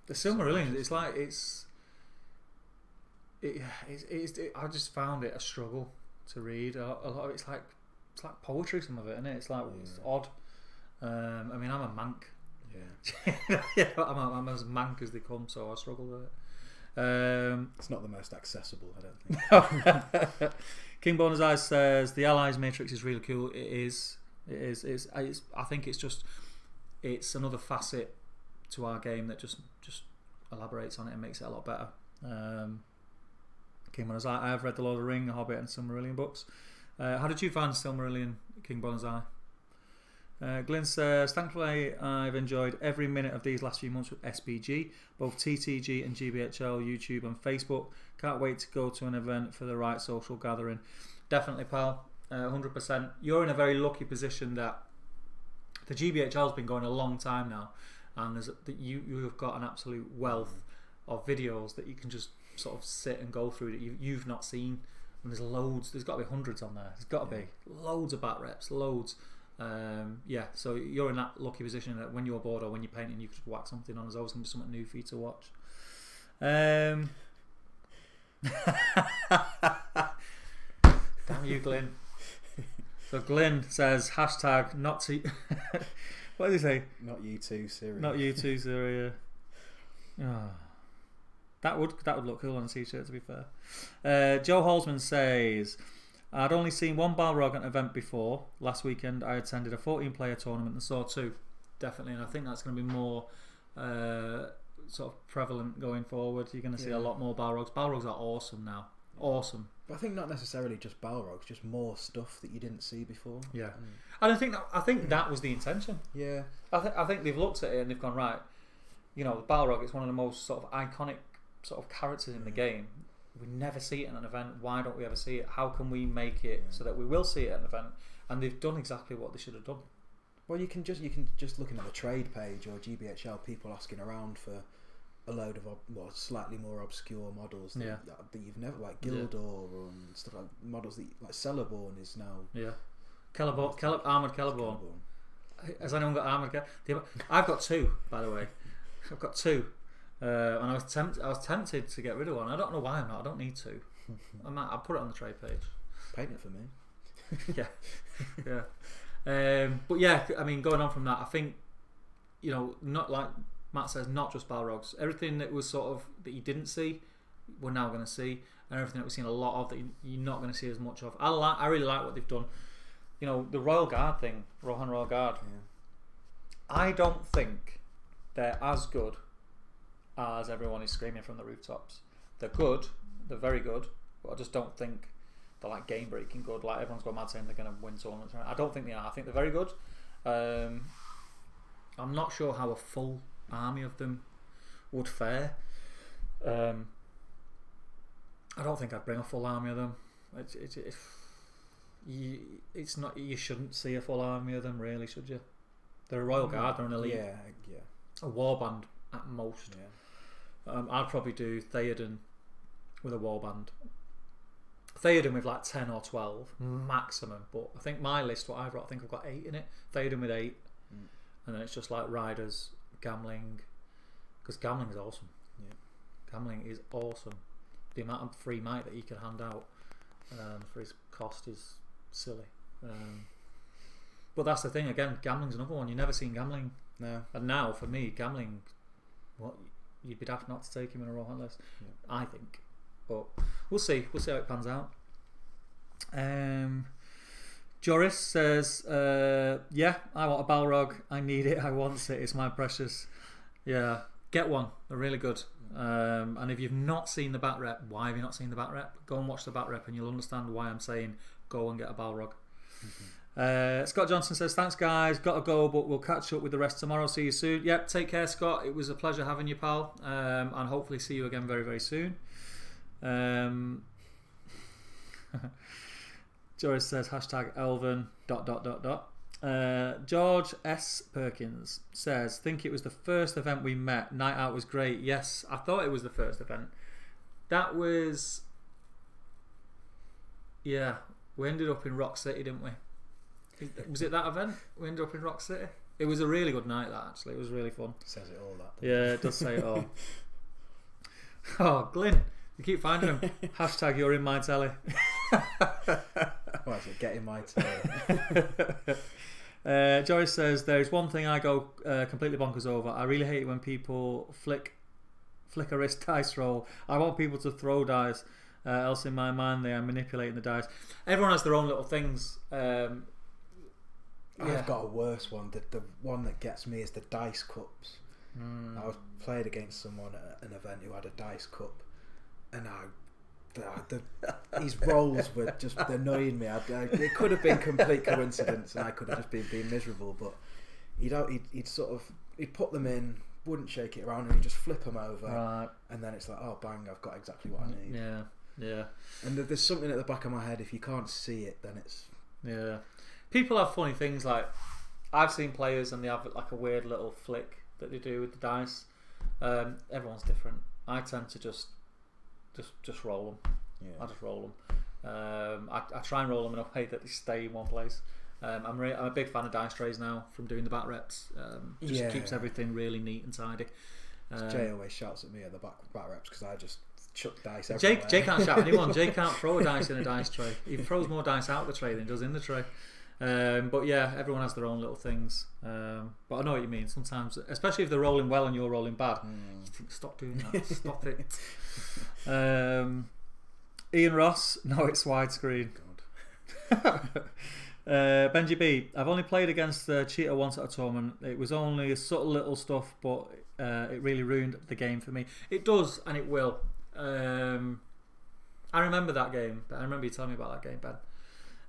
The Silmarillion, it's like I just found it a struggle to read. A lot of it's like poetry, some of it, isn't it? It's like it's odd. I mean, I'm a mank. Yeah, I'm as mank as they come, so I struggle with it. It's not the most accessible, I don't think. King Bonus Eyes says the Allies Matrix is really cool. It is. I think it's another facet to our game that just elaborates on it and makes it a lot better. King Bonus Eye, I have read The Lord of the Ring, The Hobbit, and Silmarillion books. How did you find Silmarillion, King Bonus Eye? Glenn says, thankfully I've enjoyed every minute of these last few months with SBG, both TTG and GBHL, YouTube and Facebook. Can't wait to go to an event for the right social gathering. Definitely, pal, 100%. You're in a very lucky position that the GBHL has been going a long time now, and you have got an absolute wealth of videos that you can just sort of sit and go through that you've not seen. And there's loads, there's got to be hundreds on there. There's got to be loads of bat reps, loads. So you're in that lucky position that when you're bored or when you're painting, you can just whack something on. There's always going to be something new for you to watch. Damn you, Glyn. So Glyn says hashtag not to. What did he say? Not you too, Syria. Not you too, Syria. Oh. That would look cool on a t-shirt, to be fair. Joe Holzman says, I'd only seen one Balrog at an event before. Last weekend I attended a 14-player tournament and saw 2. Definitely, and I think that's going to be more sort of prevalent going forward. You're going to see a lot more Balrogs. Balrogs are awesome now. Awesome. But I think not necessarily just Balrogs, just more stuff that you didn't see before. Yeah. And I think that was the intention. Yeah. I think they've looked at it and they've gone, right, you know, the Balrog is one of the most sort of iconic sort of characters in the game. We never see it at an event. Why don't we ever see it? How can we make it so that we will see it at an event? And they've done exactly what they should have done. Well, you can just looking at the trade page or GBHL, people asking around for a load of slightly more obscure models that you've never, like Gildor and stuff, like models that like Celeborn is now. Armoured Celeborn. Has anyone got Armoured Celeborn? I've got 2, by the way. I've got 2. And I was tempted to get rid of one. I don't know why I'm not. I don't need to. I'll put it on the trade page. Paint it for me. yeah. But yeah, I mean, going on from that, I think, you know, not like Matt says, not just Balrogs. Everything that was sort of that you didn't see, we're now going to see, and everything that we've seen a lot of that you're not going to see as much of. I really like what they've done. You know, the Royal Guard thing, Rohan Royal Guard. Yeah. I don't think they're as good as everyone is screaming from the rooftops. They're good, they're very good, but I just don't think they're like game breaking good. Like everyone's going mad saying they're going to win tournaments. I don't think they are. I think they're very good. I'm not sure how a full army of them would fare. I don't think I'd bring a full army of them. It's not. You shouldn't see a full army of them, really, should you? They're a Royal Guard. They're an elite. Yeah. A warband at most. Yeah. I'd probably do Theoden with a warband. Theoden with like 10 or 12 maximum. But I think my list, what I've got, I think I've got 8 in it. Theoden with 8, and then it's just like riders, Gamling, because Gamling is awesome. Yeah. Gamling is awesome. The amount of free might that he can hand out for his cost is silly. But that's the thing, again, Gamling's another one. You've never seen Gamling. No. And now, for me, Gamling, you'd be daft not to take him in a Rohan list, I think. But we'll see. We'll see how it pans out. Joris says, yeah, I want a Balrog. I need it. I want it. It's my precious. Yeah, get one. They're really good. And if you've not seen the Bat Rep, why have you not seen the Bat Rep? Go and watch the Bat Rep and you'll understand why I'm saying go and get a Balrog. Scott Johnson says, thanks guys, gotta go, but we'll catch up with the rest tomorrow. See you soon. Yep, take care, Scott. It was a pleasure having you, pal, and hopefully see you again very, very soon. Joris says hashtag Elven ... George S. Perkins says, think it was the first event we met. Night out was great. Yes, I thought it was the first event. That was, yeah, we ended up in Rock City, didn't we? Was it that event? We ended up in Rock City. It was a really good night, that, actually. It was really fun. It says it all, that. Yeah, it does say it all. Oh, Glyn, you keep finding him. Hashtag you're in my telly. What is it? Get in my telly. Joyce says, there's one thing I go completely bonkers over. I really hate it when people flick a wrist dice roll. I want people to throw dice. Else in my mind they are manipulating the dice. Everyone has their own little things. I've got a worse one. The one that gets me is the dice cups. I was played against someone at an event who had a dice cup, and these rolls were just annoying me. It could have been complete coincidence, and I could have just been being miserable. But he'd put them in, wouldn't shake it around, and he'd just flip them over, right. And then it's like, oh bang, I've got exactly what I need. Yeah. And there's something at the back of my head. If you can't see it, then it's People have funny things, like I've seen players and they have like a weird little flick that they do with the dice. Everyone's different. I tend to just roll them. Yeah. I just roll them. I try and roll them in a way that they stay in one place. I'm a big fan of dice trays now from doing the Bat Reps. Just keeps everything really neat and tidy. Jay always shouts at me at the Bat Reps because I just chuck dice everywhere. Jay can't shout at anyone. Jay can't throw a dice in a dice tray. He throws more dice out of the tray than he does in the tray. But yeah, everyone has their own little things. But I know what you mean. Sometimes, especially if they're rolling well and you're rolling bad, you think, stop doing that. Stop it. Ian Ross, no, it's widescreen. Benji B, I've only played against Cheetah once at a tournament. It was only subtle little stuff, but it really ruined the game for me. It does, and it will. I remember that game. I remember you telling me about that game,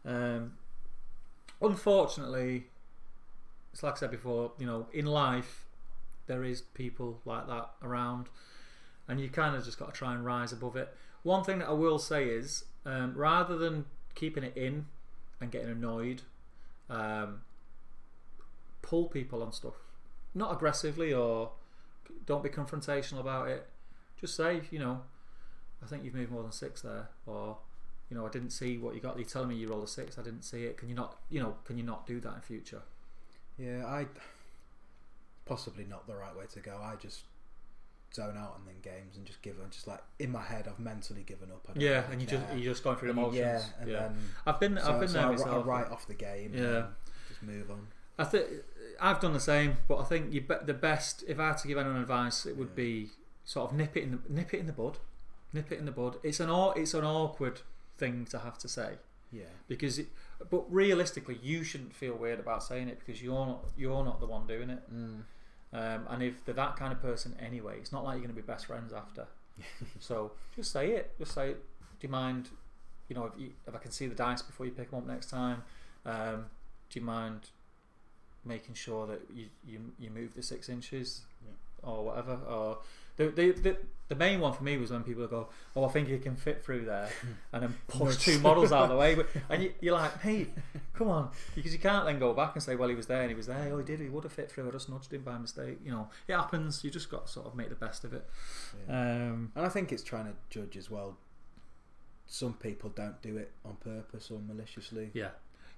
Ben. Unfortunately, it's like I said before, in life there is people like that around, and you kind of just got to try and rise above it. One thing that I will say is, rather than keeping it in and getting annoyed, pull people on stuff. Not aggressively, or don't be confrontational about it. Just say, I think you've moved more than 6 there, or I didn't see what you got. You're telling me you rolled a 6. I didn't see it. Can you not do that in future? Yeah, possibly not the right way to go. I just zone out on them games and just like in my head I've mentally given up. And you're just going through the motions. Yeah, and then I've been there myself. I write off the game. Yeah, and just move on. I think I've done the same, but I think the best, if I had to give anyone advice, it would be sort of nip it in the bud. Nip it in the bud. It's an awkward thing to have to say. Yeah. Because, but realistically, you shouldn't feel weird about saying it because you're not the one doing it. And if they're that kind of person anyway, it's not like you're going to be best friends after. So just say it. Just say, do you mind? You know, if I can see the dice before you pick them up next time, do you mind making sure that you move the 6 inches or whatever? Or the main one for me was when people go, oh, I think you can fit through there, and then push 2 models out of the way. And you're like, hey, come on, because you can't then go back and say, well, he was there and he was there. Oh, he would have fit through. I just nudged him by mistake. You know, it happens. You just got to sort of make the best of it. And I think it's trying to judge as well. Some people don't do it on purpose or maliciously. Yeah,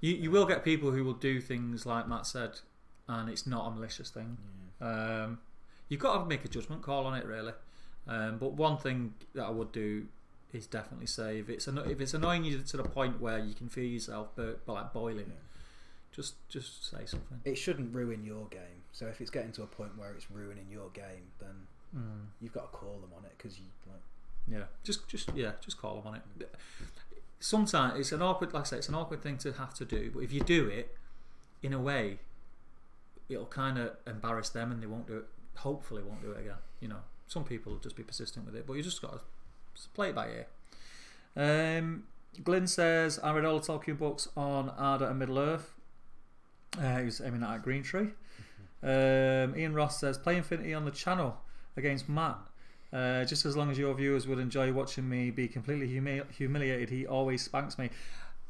you will get people who will do things like Matt said, and it's not a malicious thing. You've got to make a judgment call on it, really. But one thing that I would do is definitely say if it's annoying you to the point where you can feel yourself like boiling, just say something. It shouldn't ruin your game. So if it's getting to a point where it's ruining your game, then you've got to call them on it because you like. Just call them on it. Sometimes it's an awkward, like I say, it's an awkward thing to have to do. But if you do it, in a way, it'll kind of embarrass them, and they won't do it. Hopefully, won't do it again. You know, some people will just be persistent with it, but you just got to play it by ear. Glyn says, I read all the Tolkien books on Arda and Middle Earth. He was aiming that at Green Tree. Ian Ross says, play Infinity on the channel against Matt. Just as long as your viewers would enjoy watching me be completely humiliated, he always spanks me.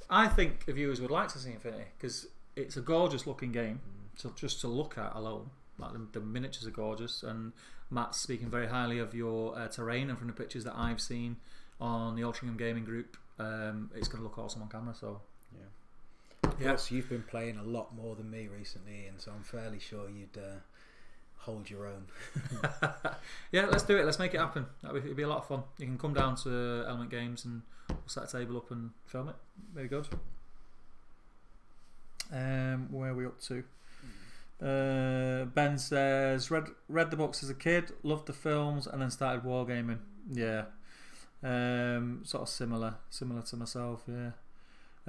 I think the viewers would like to see Infinity because it's a gorgeous looking game just to look at alone. Like the miniatures are gorgeous, and Matt's speaking very highly of your terrain, and from the pictures that I've seen on the Altrincham Gaming Group, it's going to look awesome on camera. So Plus, you've been playing a lot more than me recently, and so I'm fairly sure you'd hold your own. Yeah, let's do it. Let's make it happen. It'd be a lot of fun. You can come down to Element Games and we'll set a table up and film it. Very good. Where are we up to? Ben says read the books as a kid, loved the films, and then started wargaming. Yeah, sort of similar to myself. Yeah.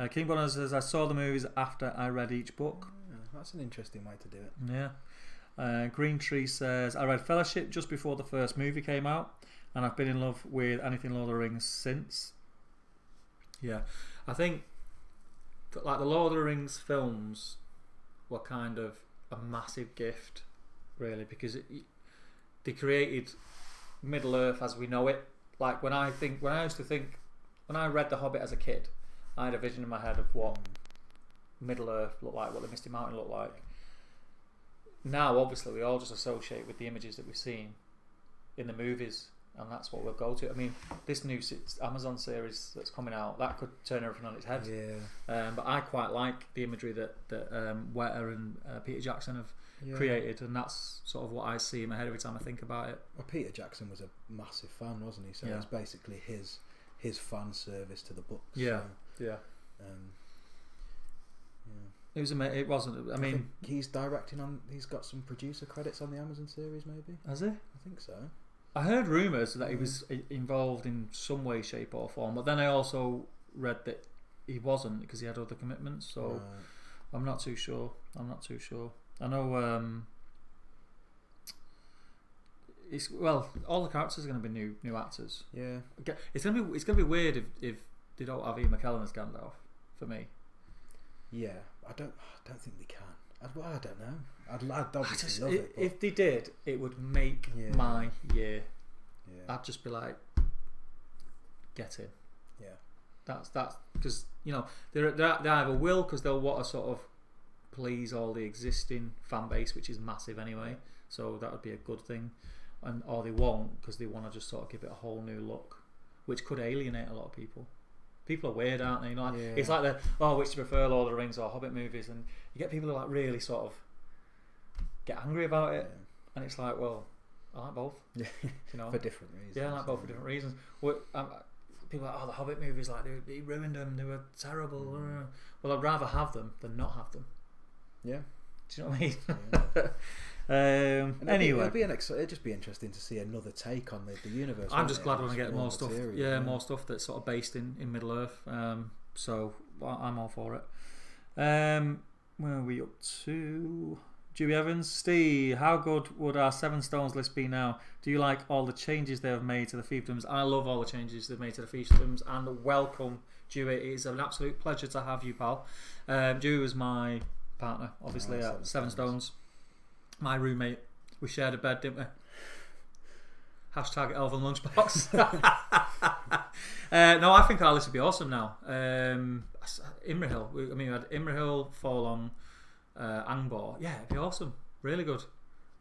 King Bonner says I saw the movies after I read each book. That's an interesting way to do it. Yeah. Green Tree says I read Fellowship just before the first movie came out, and I've been in love with anything Lord of the Rings since. Yeah, I think like the Lord of the Rings films were kind of a massive gift, really, because they created Middle Earth as we know it. Like when I read The Hobbit as a kid, I had a vision in my head of what Middle Earth looked like, what the Misty Mountain looked like. Now, obviously, we all just associate with the images that we've seen in the movies, and that's what we'll go to. I mean, this new Amazon series that's coming out, that could turn everything on its head. Yeah. But I quite like the imagery that Weta and Peter Jackson have created, and that's sort of what I see in my head every time I think about it. Well, Peter Jackson was a massive fan, wasn't he? So it's basically his fan service to the books. Yeah. So, yeah. It was amazing. It wasn't. I mean, he's directing on. He's got some producer credits on the Amazon series, maybe. Has he? I think so. I heard rumours that he was involved in some way, shape, or form, but then I also read that he wasn't because he had other commitments. So I'm not too sure. I know. All the characters are going to be new actors. Yeah. It's gonna be weird if they don't have Ian McKellen as Gandalf for me. Yeah, I don't think they can. I don't know. I'd obviously love it. If they did, it would make my year. Yeah. I'd just be like, get in. Yeah. That's because they either will because they'll want to sort of please all the existing fan base, which is massive anyway. So that would be a good thing, or they won't because they want to just sort of give it a whole new look, which could alienate a lot of people. People are weird, aren't they? It's like which do you prefer, Lord of the Rings or Hobbit movies? And you get people who like really sort of get angry about it, and it's like, well, I like both. For different reasons. Yeah, I like both for different reasons. People are like, the Hobbit movies, like they ruined them. They were terrible. Well, I'd rather have them than not have them. Yeah. Do you know what I mean? Anyway, it'd just be interesting to see another take on the universe. I'm just glad when I get more stuff. material, Yeah, more stuff that's sort of based in Middle Earth. So I'm all for it. Where are we up to? Dewey Evans, Steve, how good would our Seven Stones list be now? Do you like all the changes they have made to the fiefdoms? I love all the changes they've made to the fiefdoms, and welcome, Dewey. It is an absolute pleasure to have you, pal. Dewey was my partner, obviously, at Seven Stones. My roommate. We shared a bed, didn't we? Hashtag Elven Lunchbox. No, I think our list would be awesome now. Imrahil. We had Imrahil, Forlong, Angbor. Yeah, it'd be awesome. Really good.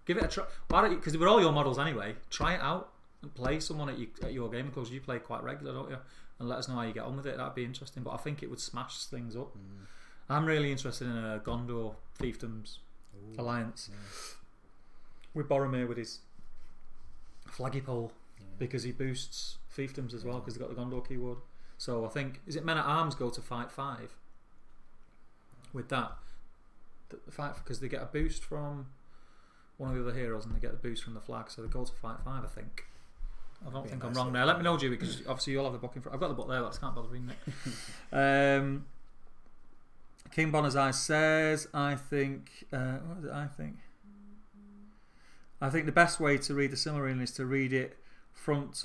Give it a try. Why don't you? Because we're all your models anyway. Try it out and play someone at your gaming clubs. You play quite regular, don't you? And let us know how you get on with it. That'd be interesting. But I think it would smash things up. I'm really interested in a Gondor Fiefdoms alliance with Boromir with his flaggy pole, because he boosts fiefdoms as well because they've got the Gondor keyword. So I think, is it Men at Arms go to fight 5 with that? The fight, because they get a boost from one of the other heroes and they get the boost from the flag, so they go to fight 5, I think. I don't think I'm wrong there. Let me know, Dewey, because obviously you'll have the book in front. I've got the book there, but I can't bother reading it. King Bonazai says, I think the best way to read the Silmarillion is to read it front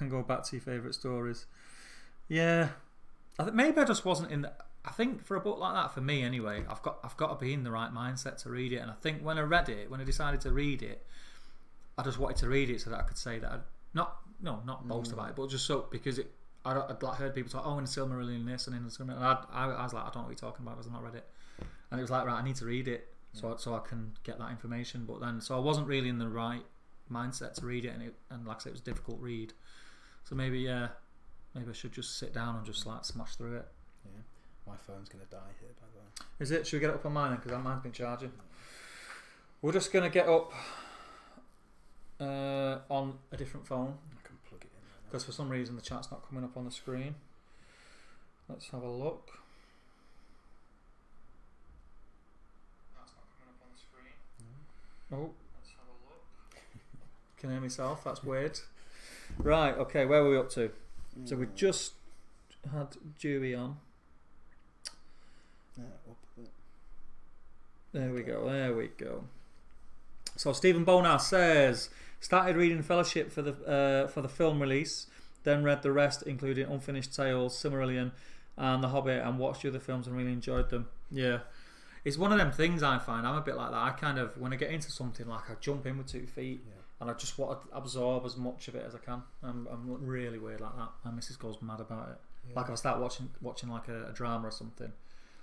and go back to your favourite stories. Yeah, I think maybe I just wasn't in. I think for a book like that, for me anyway, I've got to be in the right mindset to read it. And I think when I decided to read it, I just wanted to read it so that I could say that not boast about it, but just so, because I'd like heard people talk, oh, in the Silmarillion this and in the Silmarillion, and I was like, I don't know what you're talking about because I've not read it. And it was like, right, I need to read it so I can get that information. But then, so I wasn't really in the right mindset to read it, and like I said, it was a difficult read. So maybe I should just sit down and just like smash through it. Yeah, my phone's gonna die here, by the way. Is it? Should we get it up on mine then? Because mine's been charging. We're just gonna get up on a different phone. I can plug it in. Because for some reason the chat's not coming up on the screen. Let's have a look. That's not coming up on the screen. Oh, let's have a look. Can hear myself, that's weird. Right, okay, where were we up to? So we just had Dewey on. There we go. So Stephen Bonar says, started reading Fellowship for the film release, then read the rest, including Unfinished Tales, Silmarillion, and The Hobbit, and watched the other films and really enjoyed them. Yeah, it's one of them things I find. I'm a bit like that. I kind of, when I get into something, like I jump in with 2 feet, and I just want to absorb as much of it as I can. I'm really weird like that. My missus goes mad about it. Yeah. Like, if I start watching like a drama or something,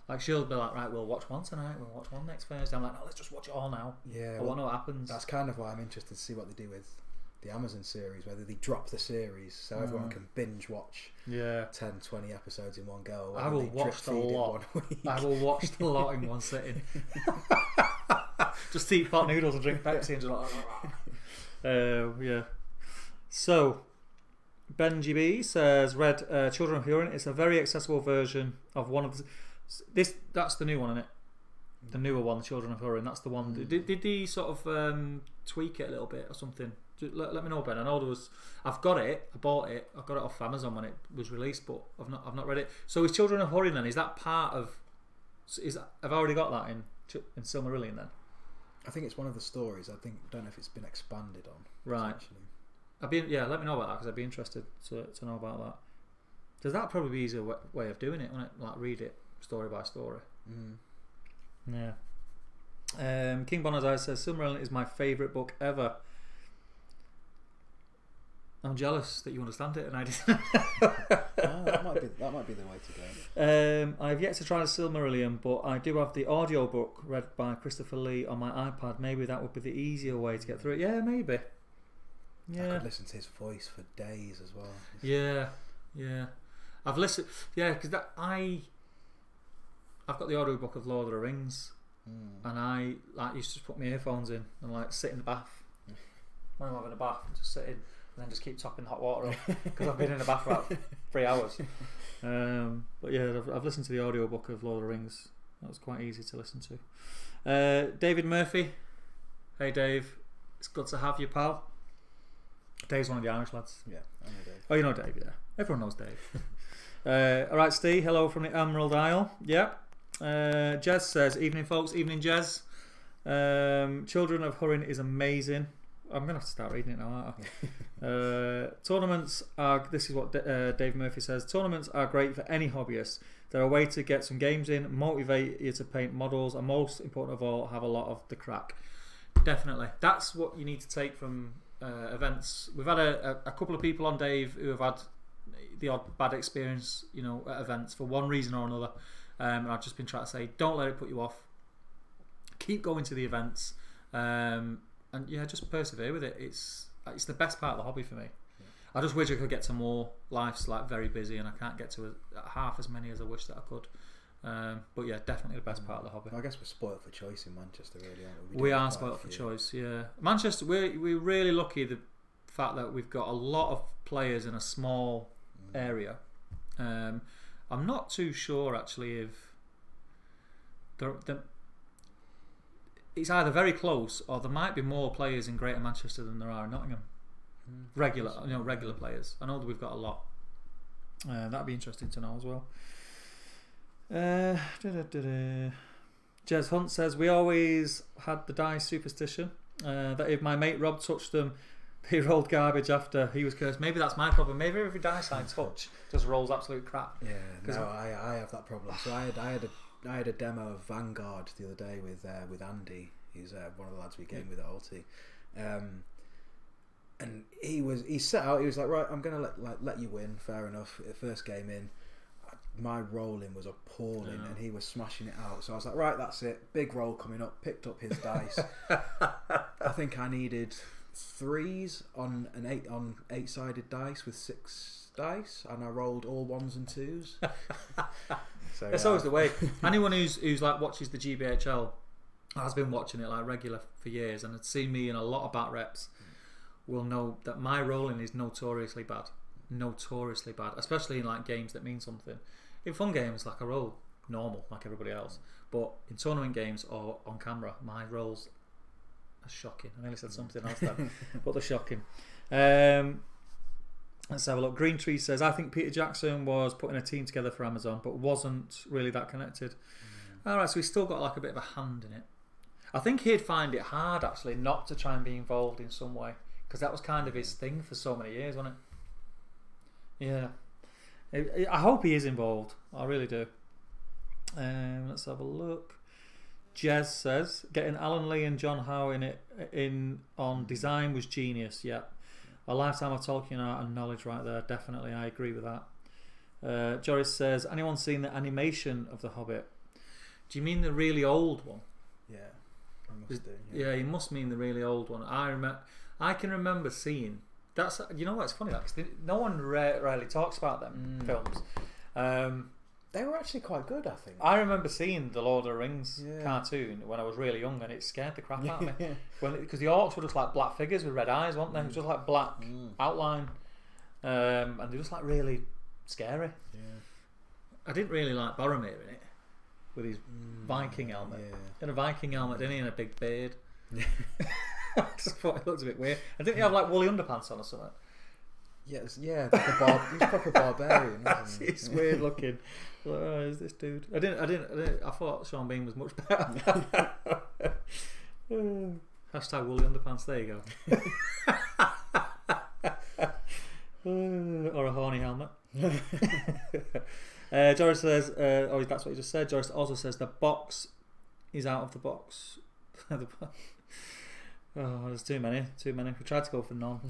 like she'll be like, right, we'll watch one tonight, we'll watch one next Thursday. I'm like, no, let's just watch it all now. Yeah, I want to know what happens. That's kind of why I'm interested to see what they do with the Amazon series, whether they drop the series so everyone can binge watch 10, 20 episodes in one go. I will watch a lot. I will watch a lot in one sitting. Just eat pot noodles and drink Pepsi and just like yeah. So Benji B says, read Children of Hurin. It's a very accessible version of one of the, that's the new one, isn't it? The newer one, the Children of Hurin. That's the one. Did he sort of tweak it a little bit or something? Let me know, Ben. I know there was. I've got it. I bought it. I got it off Amazon when it was released, but I've not read it. So is Children of Hurin then? Is that part of? I've already got that in Silmarillion then. I think it's one of the stories. Don't know if it's been expanded on. Right. Let me know about that because I'd be interested to know about that. Because that'd probably be an easier way of doing it, wouldn't it? Like read it story by story. Yeah. King Bonazai says Silmarillion is my favourite book ever. I'm jealous that you understand it and I didn't. That might be the way to go. I've yet to try the Silmarillion, but I do have the audio book read by Christopher Lee on my iPad. Maybe that would be the easier way to get through it. Yeah, maybe. Yeah. I could listen to his voice for days as well. Yeah. I've listened. Yeah, because I've got the audio book of Lord of the Rings, and I used to put my earphones in and like sit in the bath when I'm having a bath and just sit in. And then just keep topping hot water up because I've been in the bath for about 3 hours. But yeah, I've listened to the audiobook of Lord of the Rings. That was quite easy to listen to. David Murphy, Hey Dave, it's good to have you, pal. Dave's one of the Irish lads. Yeah, I know Dave. Oh, you know Dave, yeah. Everyone knows Dave. Alright, Steve, hello from the Emerald Isle. Yep. Jez says, evening folks, evening Jez. Children of Hurrin is amazing. I'm going to have to start reading it now, aren't I? Tournaments are, this is what Dave Murphy says, tournaments are great for any hobbyist. They're a way to get some games in, motivate you to paint models, and most important of all, have a lot of the crack. Definitely. That's what you need to take from events. We've had a couple of people on, Dave, who have had the odd bad experience, you know, at events for one reason or another. And I've just been trying to say, don't let it put you off. Keep going to the events. And yeah, just persevere with it. It's the best part of the hobby for me. Yeah. I just wish I could get to more. Life's like very busy, and I can't get to half as many as I wish that I could. But yeah, definitely the best part of the hobby. Well, I guess we're spoiled for choice in Manchester, really, aren't we? We are spoiled for choice. Yeah, Manchester. We're really lucky the fact that we've got a lot of players in a small area. I'm not too sure actually if it's either very close or there might be more players in Greater Manchester than there are in Nottingham. Regular players. I know that we've got a lot. That'd be interesting to know as well. Jez Hunt says, we always had the dice superstition that if my mate Rob touched them, he rolled garbage after he was cursed. Maybe that's my problem. Maybe every dice I touch just rolls absolute crap. Yeah, no, I have that problem. So I had a demo of Vanguard the other day with Andy. He's one of the lads we game with at Alti, and he set out. He was like, right, I'm gonna let you win. Fair enough. First game in, my rolling was appalling, and he was smashing it out. So I was like, right, that's it. Big roll coming up. Picked up his dice. I think I needed 3s on an 8-sided dice with 6 dice, and I rolled all 1s and 2s. So that's always the way. Anyone who's like watches the GBHL has been watching it like regular for years and had seen me in a lot of bat reps will know that my rolling is notoriously bad, especially in like games that mean something. In fun games, like I roll normal like everybody else, but in tournament games or on camera, my rolls are shocking. I nearly said something else then, but they're shocking. Let's have a look. Green Tree says, I think Peter Jackson was putting a team together for Amazon, but wasn't really that connected. Alright, so he's still got like a bit of a hand in it. I think he'd find it hard actually not to try and be involved in some way, because that was kind of his thing for so many years, wasn't it? Yeah. I hope he is involved. I really do. Let's have a look. Jez says, getting Alan Lee and John Howe on design was genius. Yeah. A lifetime of Tolkien art and knowledge right there. Definitely, I agree with that. Joris says, anyone seen the animation of The Hobbit? Do you mean the really old one? Yeah, I must do. Yeah, you must mean the really old one. I can remember seeing. That's, you know what? It's funny that cause no one rarely talks about them films. They were actually quite good, I think. I remember seeing the Lord of the Rings cartoon when I was really young, and it scared the crap out of me. Because the orcs were just like black figures with red eyes, weren't they? It was just like black outline, and they were just like really scary. Yeah. I didn't really like Boromir in it with his Viking helmet. Yeah. He had a Viking helmet, didn't he, and a big beard. I just thought it looked a bit weird. And didn't he have like woolly underpants on or something? Yes, yeah, like he's proper barbarian. It's weird looking. Like, oh, is this dude? I didn't. I thought Sean Bean was much better. Hashtag woolly underpants. There you go. Or a horny helmet. Joris says, oh, that's what he just said. Joris also says the box is out of the box. Oh, there's too many. We tried to go for none.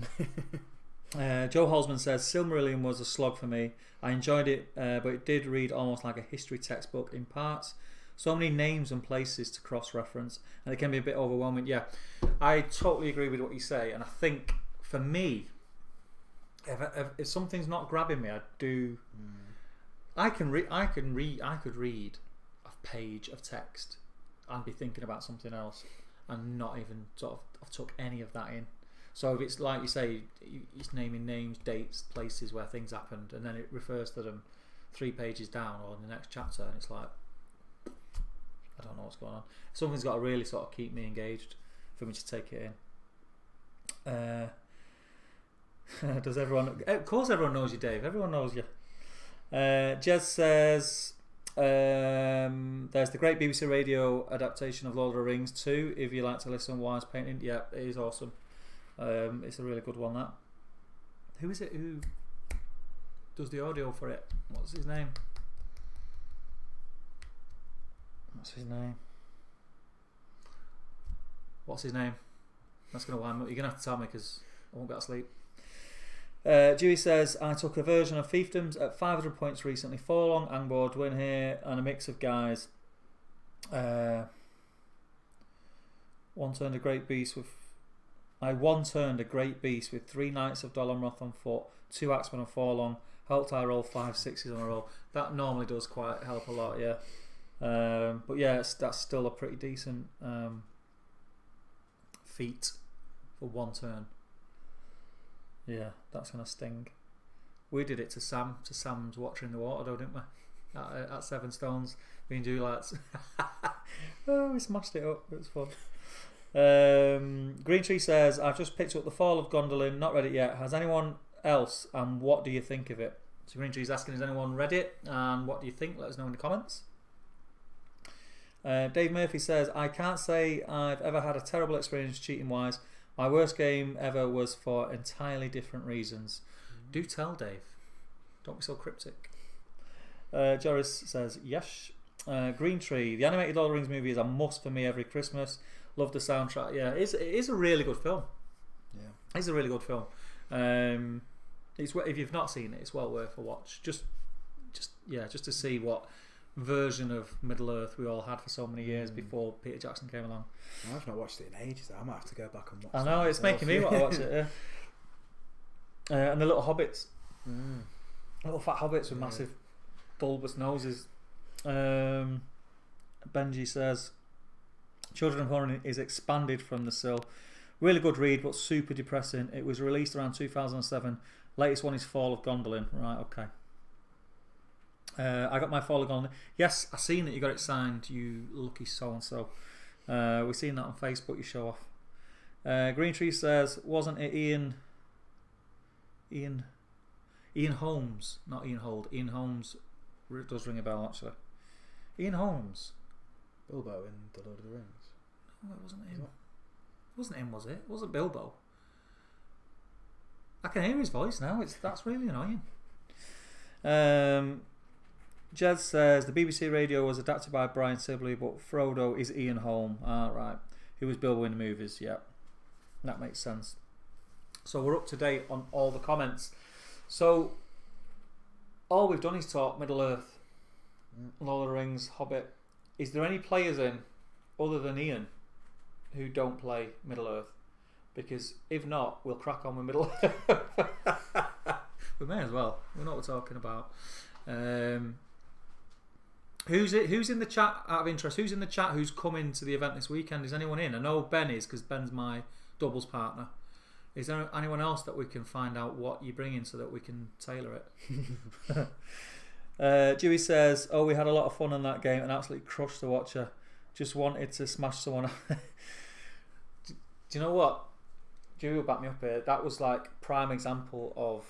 Joe Holzman says Silmarillion was a slog for me. I enjoyed it, but it did read almost like a history textbook in parts. So many names and places to cross-reference, and it can be a bit overwhelming. Yeah, I totally agree with what you say, and I think for me, if something's not grabbing me, I do. I could read a page of text and be thinking about something else, and not even sort of took any of that in. So if it's like you say, it's naming names, dates, places where things happened, and then it refers to them 3 pages down or in the next chapter, and it's like, I don't know what's going on. Something's got to really sort of keep me engaged for me to take it in. Does everyone? Of course, everyone knows you, Dave. Everyone knows you. Jez says there's the great BBC Radio adaptation of Lord of the Rings 2. If you like to listen while it's painting, yeah, it is awesome. It's a really good one. That. Who is it? Who does the audio for it? What's his name? What's his name? That's going to wind me up. You're going to have to tell me because I won't get to sleep. Dewey says, I took a version of Fiefdoms at 500 points recently. 4 long Angboard win here and a mix of guys. One-turned a great beast with 3 Knights of Dolomroth on foot, 2 Axemen and 4 long. Helped I roll 5 6s on a roll. That normally does quite help a lot, yeah. But yeah, that's still a pretty decent feat for 1 turn. Yeah, that's gonna sting. We did it to Sam's Watcher in the Water, though, didn't we? At 7 stones, me and Juliets. Oh, we smashed it up. It was fun. Green Tree says, I've just picked up The Fall of Gondolin, not read it yet. Has anyone else, and what do you think of it? So Green Tree's asking, has anyone read it, and what do you think? Let us know in the comments. Dave Murphy says, I can't say I've ever had a terrible experience cheating wise. My worst game ever was for entirely different reasons. Do tell, Dave. Don't be so cryptic. Joris says, yes. Green Tree, the animated Lord of the Rings movie is a must for me every Christmas. Love the soundtrack. Yeah, it is a really good film. Yeah, it's a really good film. It's, if you've not seen it, it's well worth a watch. Just to see what version of Middle Earth we all had for so many years before Peter Jackson came along. I've not watched it in ages. I might have to go back and watch it. I know, it's making me want to watch it. Yeah. And the little hobbits, little fat hobbits with massive bulbous noses. Benji says, Children of Horn is expanded from the Sill. Really good read, but super depressing. It was released around 2007. Latest one is Fall of Gondolin. Right, okay. I got my Fall of Gondolin. Yes, I seen that you got it signed, you lucky so-and-so. We've seen that on Facebook, you show off. Green Tree says, wasn't it Ian Holmes, not Ian Hold. Ian Holmes does ring a bell, actually. Ian Holmes. Bilbo in The Lord of the Rings. No, it wasn't him. It wasn't him, was it? It wasn't Bilbo. I can hear his voice now. That's really annoying. Jez says the BBC Radio was adapted by Brian Sibley, but Frodo is Ian Holm. Right. Who was Bilbo in the movies? Yeah, that makes sense. So we're up to date on all the comments. So all we've done is talk Middle Earth, Lord of the Rings, Hobbit. Is there any players in other than Ian who don't play Middle Earth? Because if not, we'll crack on with Middle Earth. We may as well. We know what we're talking about. Who's in the chat, out of interest? Who's in the chat who's coming to the event this weekend? Is anyone in? I know Ben is, because Ben's my doubles partner. Is there anyone else that we can find out what you're bringing so that we can tailor it? Dewey says, oh, we had a lot of fun in that game and absolutely crushed the watcher. Just wanted to smash someone. Do you know what? Dewey will back me up here. That was like prime example of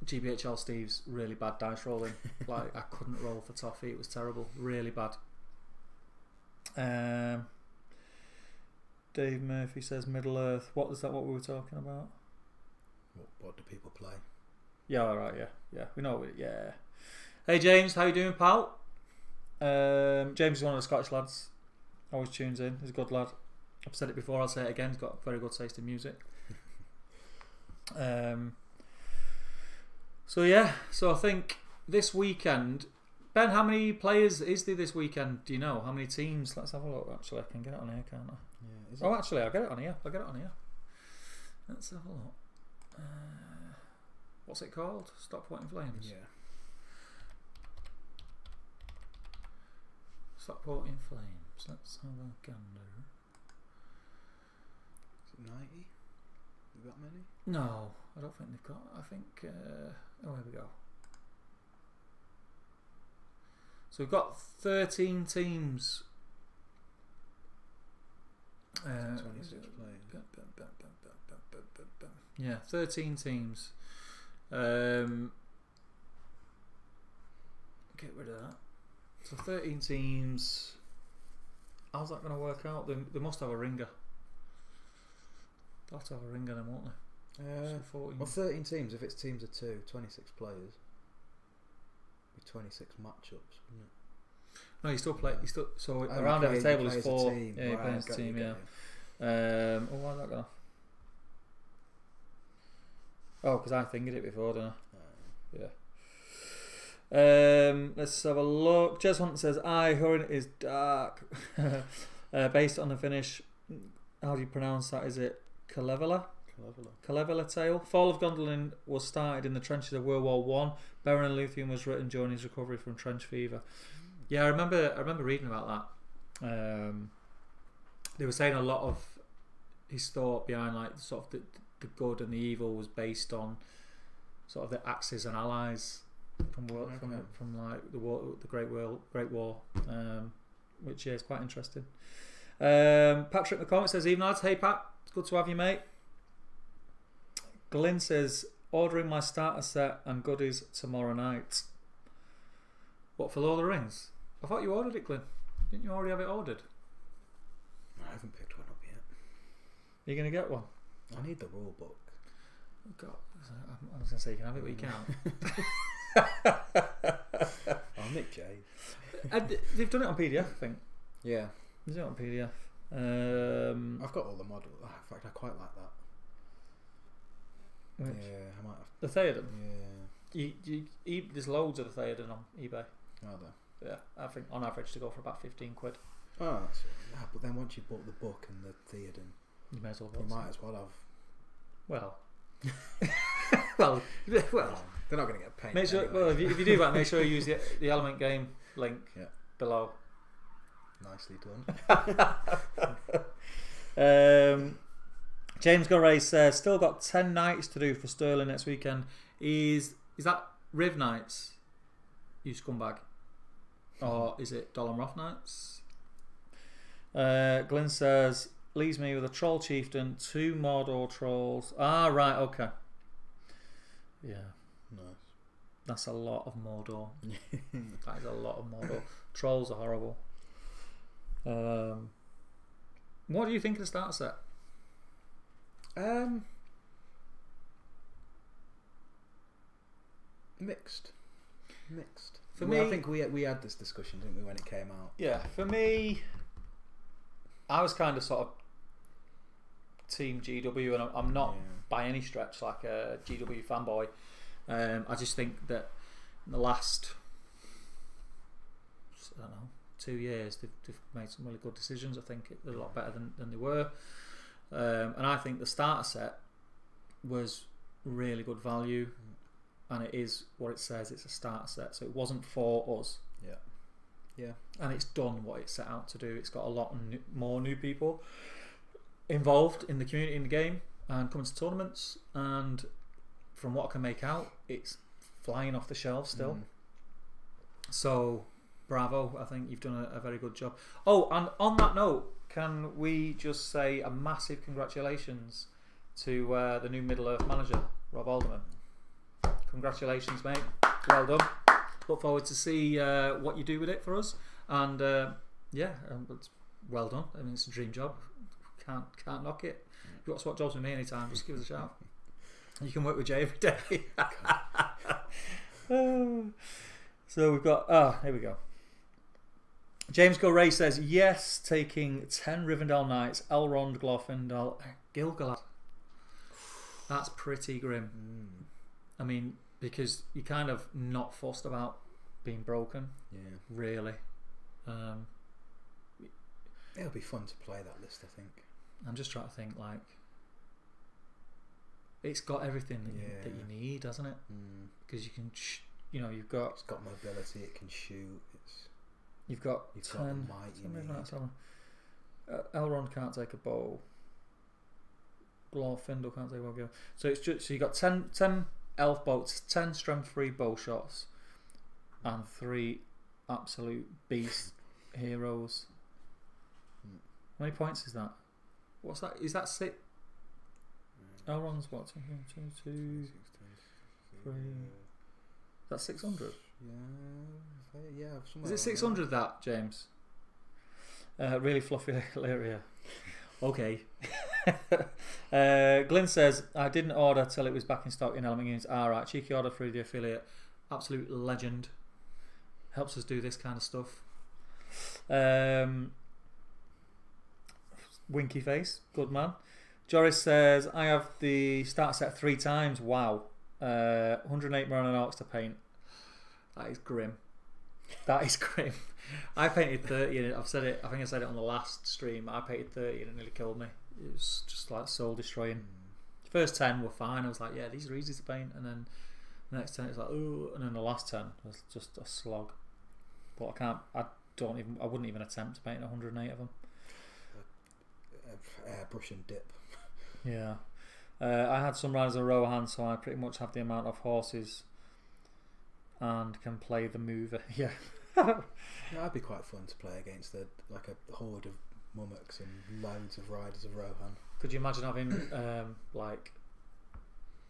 GBHL Steve's really bad dice rolling. Like, I couldn't roll for toffee. It was terrible. Really bad. Dave Murphy says Middle Earth. What was that? What we were talking about? What do people play? Yeah, all right. Yeah. We know it. Yeah. Hey James, how you doing, pal? James is one of the Scottish lads. Always tunes in. He's a good lad. I've said it before. I'll say it again. He's got very good taste in music. So yeah. So I think this weekend, Ben, how many players is there this weekend? Do you know how many teams? Let's have a look. Actually, I can get it on here, can't I? Yeah. Oh, actually, I'll get it on here. Let's have a look. What's it called? Stop Pointing Flames. Yeah. Stop Pointing Flames. Let's have a gander. Is it 90? Have you got many? No, I don't think they've got. I think. Oh, here we go. So we've got 13 teams 26 players. Yeah, 13 teams. Get rid of that. So 13 teams. How's that going to work out? They must have a ringer. They'll have to have a ringer then, won't they? So 14. Well, 13 teams. If it's teams of 2, 26 players. With 26 matchups, wouldn't it? No, you still play. You still so Oh, around every table play is as a 4. team. Yeah, you Right, play as a got team. you, Yeah. got Oh, why'd that go? Oh, because I fingered it before, didn't I? Yeah. Let's have a look. Jez Hunt says, "Aye, Hurin is dark." Based on the finish, how do you pronounce that? Is it Kalevala? Kalevala tale. Fall of Gondolin was started in the trenches of World War One. Beren and Luthien was written during his recovery from trench fever. Yeah, I remember reading about that. They were saying a lot of his thought behind like sort of the good and the evil was based on sort of the Axis and Allies from like the Great War, which is quite interesting. Patrick McCormick says, "Evening lads, hey Pat, it's good to have you, mate." Glyn says, "Ordering my starter set and goodies tomorrow night." What, for Lord of the Rings? I thought you ordered it, Glyn. Didn't you already have it ordered? I haven't picked one up yet. Are you going to get one? I need the rule book. Oh, God, I was going to say you can have it, but you can't. I'll nick Jay. They've done it on PDF, I think. Yeah. They've done it on PDF. I've got all the models. In fact, I quite like that. Which? Yeah, I might have. The Theoden? Yeah. There's loads of the Theoden on eBay. Are there? Yeah, I think on average to go for about 15 quid. Oh, that's it. Yeah, but then once you bought the book and the Theoden, You may as well. you might as well have. Well. well. They're not going to get paid. Make sure. Anyway. Well, if you do that, make sure you use the Element Game link below. Nicely done. James Gorray says, "Still got 10 nights to do for Sterling next weekend." Is that Riv nights? You scumbag, or is it Dolan Roth nights? Glenn says, "Leaves me with a troll chieftain, 2 Mordor trolls." Ah, right, okay. Yeah, Nice. that's a lot of Mordor. That is a lot of Mordor. Trolls are horrible. What do you think of the starter set? Mixed. For me, me, I think we had this discussion, didn't we, when it came out? Yeah, for me, I was kind of sort of team GW, and I'm not by any stretch like a GW fanboy. I just think that in the last, I don't know, 2 years they've made some really good decisions. I think they're a lot better than they were, and I think the starter set was really good value, and it is what it says. It's a starter set, so it wasn't for us. Yeah, and it's done what it set out to do. It's got a lot more new people involved in the community, in the game, and coming to tournaments. And from what I can make out, it's flying off the shelf still. So bravo, I think you've done a very good job. Oh, and on that note, can we just say a massive congratulations to the new Middle-earth manager, Rob Alderman. Congratulations, mate. Well done. Look forward to see what you do with it for us. And it's well done. I mean, it's a dream job. Can't knock it. If you want to swap jobs with me anytime, just give us a shout. You can work with Jay every day. So we've got... here we go. James Gorray says, yes, taking 10 Rivendell Knights, Elrond, Glorfindel, Gilgalad. That's pretty grim. I mean, because you're kind of not fussed about being broken. Yeah. Really. It'll be fun to play that list, I think. I'm just trying to think, like... It's got everything that you need, hasn't it? Because you can... you've got... It's got mobility, it can shoot, You've got 10... Elrond can't take a bow. Glorfindel can't take a bow. So it's just... So you've got 10 elf bolts, 10 strength 3 bow shots, and 3 absolute beast heroes. How many points is that? What's that? Is that six? Elrond's what? 2, 3. That's 600. Yeah. Is it 600 that, James? Really fluffy area. Okay. Glyn says, I didn't order till it was back in stock in Element Units. Alright, cheeky order through the affiliate. Absolute legend. Helps us do this kind of stuff. Winky face, good man. Joris says, I have the starter set 3 times. Wow. 108 Mariner Orcs to paint. That is grim. That is grim. I painted 30 and I've said it, I think I said it on the last stream. I painted 30 and it nearly killed me. It was just like soul destroying. The first 10 were fine. I was like, yeah, these are easy to paint. And then the next 10 it's like, ooh. And then the last 10 was just a slog. But I wouldn't even attempt to paint 108 of them. Airbrush and dip. Yeah. I had some riders of Rohan, so I pretty much have the amount of horses and can play the mover. Yeah. Yeah, that'd be quite fun to play against a horde of mummoks and loads of riders of Rohan. Could you imagine having like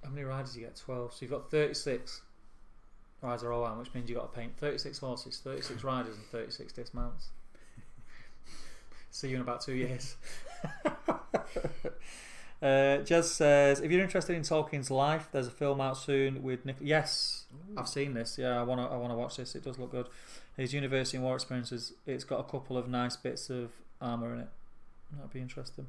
how many riders you get? 12. So you've got 36 riders of Rohan, which means you've got to paint 36 horses, 36 riders, and 36 dismounts. See you in about 2 years. Jez says, if you're interested in Tolkien's life, there's a film out soon with Nick. Yes, ooh. I've seen this. Yeah, I wanna watch this. It does look good. His university and war experiences. It's got a couple of nice bits of armor in it. That'd be interesting.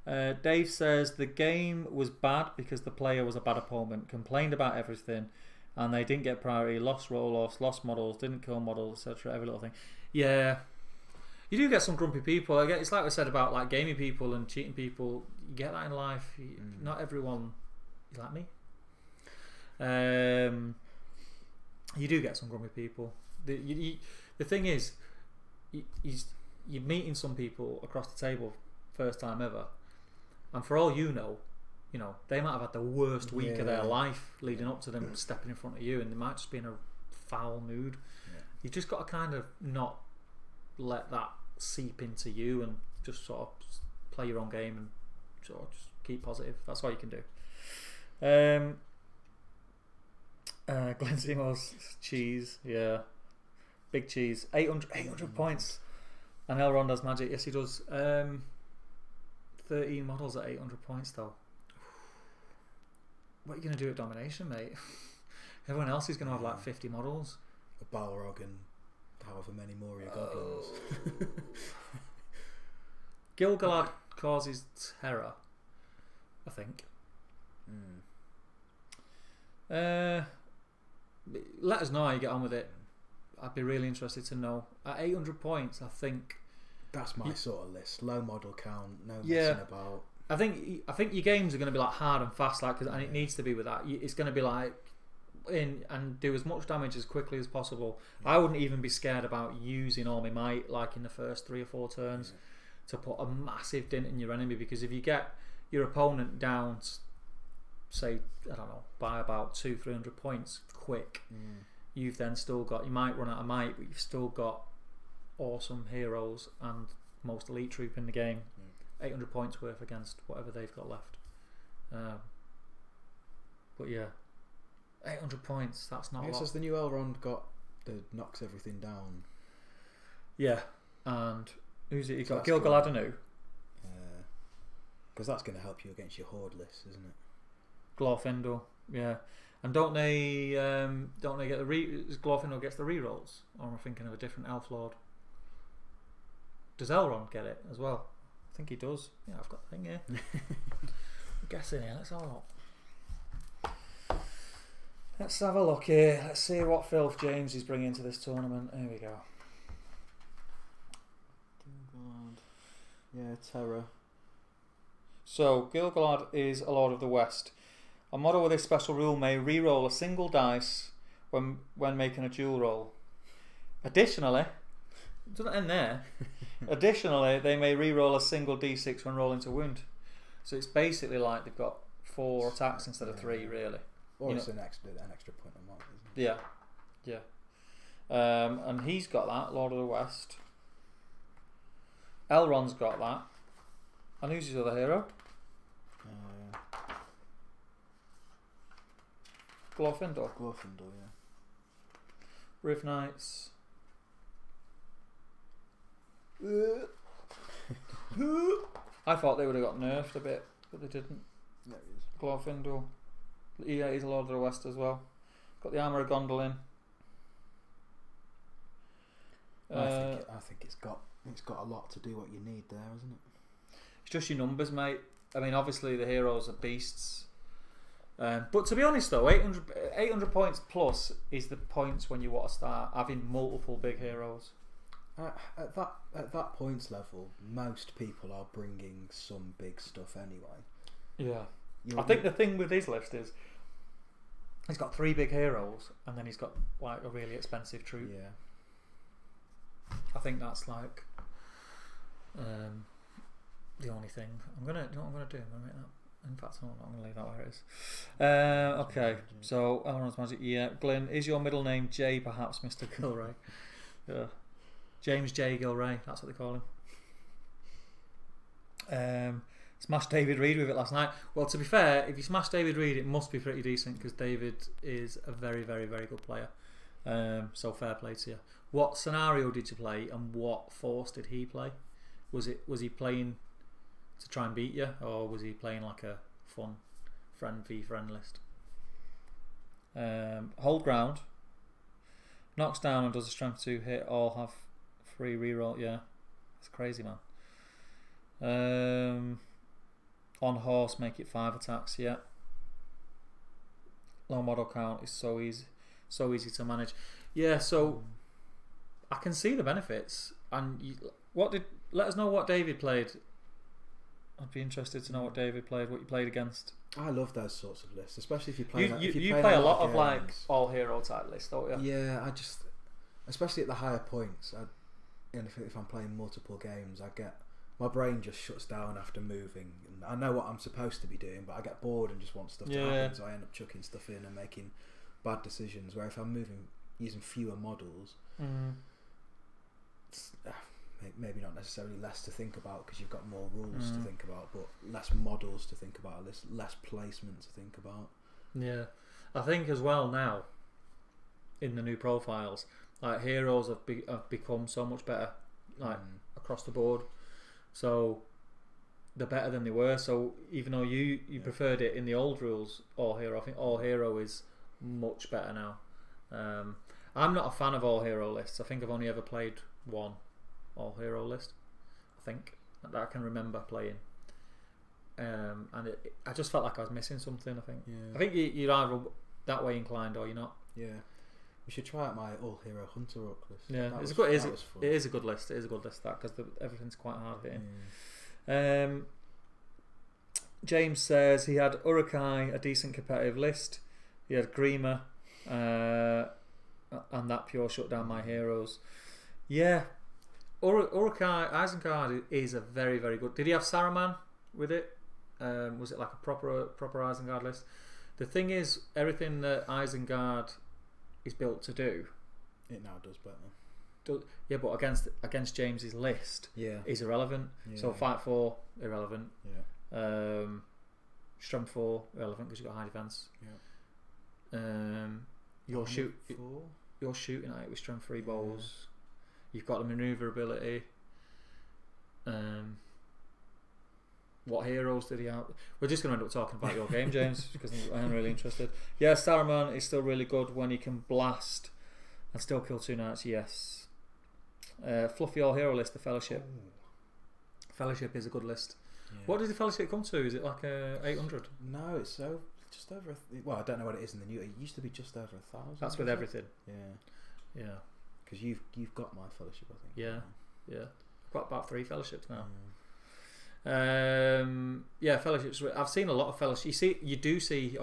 Dave says the game was bad because the player was a bad opponent, complained about everything, and they didn't get priority, lost roll-offs, lost models, didn't kill models, etc. Every little thing. Yeah. You do get some grumpy people. It's like I said about like gaming people and cheating people. You get that in life. Not everyone is like me. You do get some grumpy people. The thing is, you're meeting some people across the table first time ever, and for all you know, they might have had the worst week of their life leading up to them stepping in front of you, and they might just be in a foul mood. Yeah. You've just got to kind of not let that seep into you and just sort of play your own game and sort of just keep positive. That's all you can do. Glenn Seymour's cheese, yeah, big cheese. 800 points. And Elrond does magic. Yes, he does. 13 models at 800 points though. What are you going to do at domination, mate? Everyone else is going to have like 50 models. A Balrog and however many Moria goblins. Gil-galad causes terror, I think. Let us know how you get on with it. I'd be really interested to know. At 800 points, I think that's my sort of list. Low model count, no messing about. I think your games are going to be like hard and fast, and it needs to be with that. It's going to be like in and do as much damage as quickly as possible. I wouldn't even be scared about using all my might like in the first 3 or 4 turns to put a massive dent in your enemy, because if you get your opponent down, say, I don't know, by about 200-300 points quick, you've then still got, you might run out of might, but you've still got awesome heroes and most elite troop in the game. 800 points worth against whatever they've got left. But yeah, 800 points, that's not a lot. Has the new Elrond got the knocks everything down? Yeah, and who's it? You got Gil-galad and who? Because that's going to help you against your horde list, isn't it? Glorfindel, yeah. And don't they get the Glorfindel gets the rerolls? Or am I thinking of a different elf lord? Does Elrond get it as well? I think he does. Yeah, I've got the thing here. I'm guessing here. Let's have a look. Let's have a look here. Let's see what filth James is bringing to this tournament. Here we go. Gil-galad. Yeah, terror. So Gil-galad is a Lord of the West. A model with this special rule may re-roll a single dice when making a dual roll. Additionally, it doesn't end there. Additionally, they may re-roll a single d6 when rolling to wound. So it's basically like they've got 4 attacks instead of 3, really. Or it's an extra point on that, isn't it? Yeah, yeah. And he's got that, Lord of the West. Elrond's got that. And who's his other hero? Glorfindor. Glorfindor, yeah. Rift Knights. I thought they would have got nerfed a bit, but they didn't. There he is. Glorfindor. Yeah, he's a Lord of the West as well. Got the armour of Gondolin. I think it's got a lot to do what you need there, hasn't it? It's just your numbers, mate. I mean, obviously the heroes are beasts. But to be honest though, 800 points plus is the points when you want to start having multiple big heroes. At that points level, most people are bringing some big stuff anyway. Yeah. I think the thing with his list is he's got 3 big heroes and then he's got like a really expensive troop. Yeah. I think that's like the only thing. You know what I'm gonna do? I'm gonna make that. In fact, I'm not gonna leave that where it is. Okay, so Elrond's Magic. Yeah, Glyn, is your middle name J? Perhaps, Mr. Gilray. Yeah. James J. Gilray. That's what they call him. Smashed David Reed with it last night. Well, to be fair, if you smash David Reed, it must be pretty decent because David is a very, very, very good player. So fair play to you. What scenario did you play, and what force did he play? Was he playing to try and beat you, or was he playing like a fun friend v friend list? Hold ground. Knocks down and does a strength 2 hit. All have free reroll. Yeah, that's crazy, man. On horse, make it 5 attacks. Yeah. Low model count is so easy to manage. Yeah, so I can see the benefits. And let us know what David played. I'd be interested to know what David played, what you played against. I love those sorts of lists, especially if you play. You play a lot of like all hero type lists, don't you? Yeah, especially at the higher points. If I'm playing multiple games, my brain just shuts down after moving. And I know what I'm supposed to be doing, but I get bored and just want stuff to happen, so I end up chucking stuff in and making bad decisions. Where if I'm using fewer models, maybe not necessarily less to think about because you've got more rules to think about, but less models to think about, less placement to think about. Yeah, I think as well now in the new profiles, like heroes have become so much better, like across the board. So they're better than they were. So even though you preferred it in the old rules, all hero, I think all hero is much better now. I'm not a fan of all hero lists. I think I've only ever played one all hero list, I think, that I can remember playing, and I just felt like I was missing something. I think you're either that way inclined or you're not. Yeah, we should try out my all hero hunter rock list. Yeah, it is a good list. It is a good list, that, because everything's quite hard hitting. James says he had Urukai, a decent competitive list. He had Grima, and that pure shut down my heroes. Yeah. Urukai Isengard is a very, very good. Did he have Saruman with it? Was it like a proper Isengard list? The thing is, everything that Isengard is built to do, it now does better. Yeah, but against James's list, is irrelevant. Yeah. So fight 4, irrelevant. Yeah. Strength 4, irrelevant because you've got high defense. Yeah. You're shooting at it with strength 3 bows. You've got the maneuverability. What heroes did he have? We're just going to end up talking about your game, James, because I'm really interested. Yeah, Saruman is still really good when he can blast and still kill 2 knights. Yes. Fluffy all hero list, the Fellowship. Ooh. Fellowship is a good list. Yeah. What did the Fellowship come to? Is it like 800? No, it's just over. Well, I don't know what it is in the new. It used to be just over 1,000. That's with everything. Yeah. Because you've got my Fellowship, I think. Yeah. I've got about 3 Fellowships now. Fellowships. I've seen a lot of Fellowship. You did see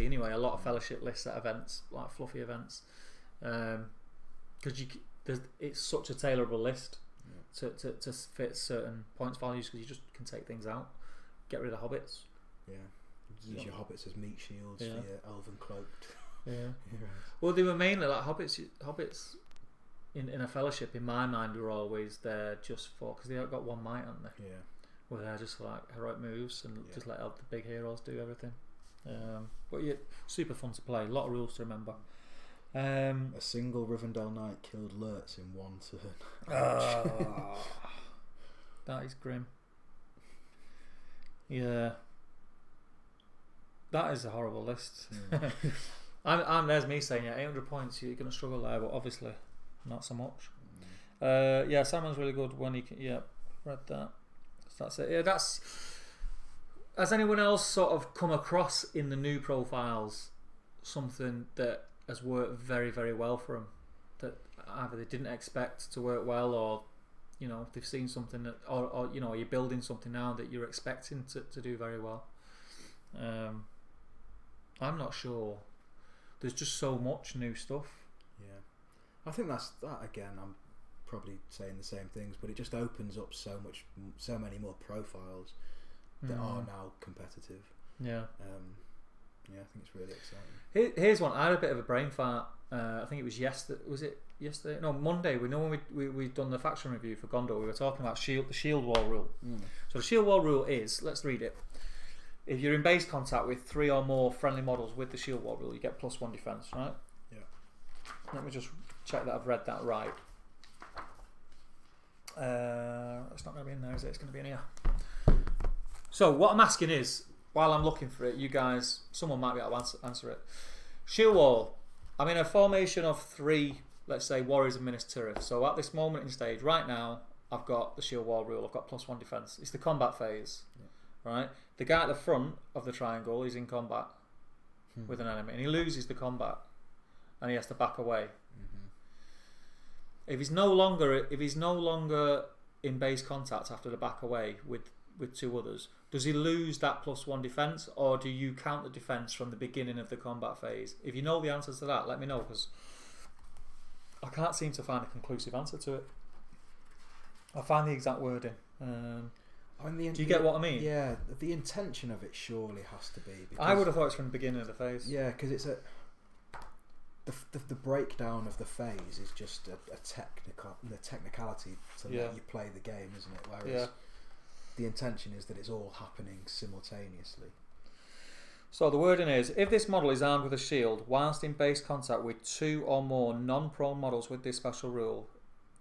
anyway, a lot of Fellowship lists at events, like fluffy events, because it's such a tailorable list to fit certain points values, because you just can take things out, get rid of hobbits. Yeah. Use your hobbits as meat shields for your elven cloaked. Yeah. Well, they were mainly like hobbits. In a Fellowship, in my mind, were always there just for, because they got 1 might, haven't they? Yeah. Well, they're just like heroic moves and just let the big heroes do everything. But yeah, super fun to play. A lot of rules to remember. A single Rivendell knight killed Lurtz in one turn. That is grim. Yeah, that is a horrible list. There's me saying 800 points. You're going to struggle there, but obviously not so much. Yeah, Salmon's really good when he can. Yeah, read that. So that's it. Yeah, has anyone else sort of come across in the new profiles something that has worked very, very well for them, that either they didn't expect to work well, or they've seen something that, or you're building something now that you're expecting to do very well? I'm not sure. There's just so much new stuff. Yeah, I think that again. I'm probably saying the same things, but it just opens up so many more profiles that are now competitive. Yeah. Yeah, I think it's really exciting. Here's one. I had a bit of a brain fart. I think it was yesterday. Was it yesterday? No, Monday. We know when we'd done the faction review for Gondor, we were talking about the shield wall rule. So the shield wall rule is, let's read it. If you're in base contact with 3 or more friendly models with the shield wall rule, you get +1 defense, right? Yeah. Let me just check that I've read that right. It's not going to be in there, is it? It's going to be in here. So what I'm asking is, while I'm looking for it, you guys, someone might be able to answer it. Shield wall. I'm in a formation of 3, let's say, warriors and Minas Tirith. So at this moment in stage, right now, I've got the shield wall rule. I've got +1 defense. It's the combat phase, right? The guy at the front of the triangle is in combat with an enemy, and he loses the combat, and he has to back away. If he's no longer in base contact after the back away with 2 others, does he lose that +1 defense, or do you count the defense from the beginning of the combat phase? If you know the answers to that, let me know, because I can't seem to find a conclusive answer to it. I'll find the exact wording. Do you get what I mean? Yeah, the intention of it surely has to be. I would have thought it's from the beginning of the phase. Yeah, because it's the breakdown of the phase is just the technicality to let you play the game, isn't it? Whereas the intention is that it's all happening simultaneously. So the wording is, if this model is armed with a shield whilst in base contact with 2 or more non-prone models with this special rule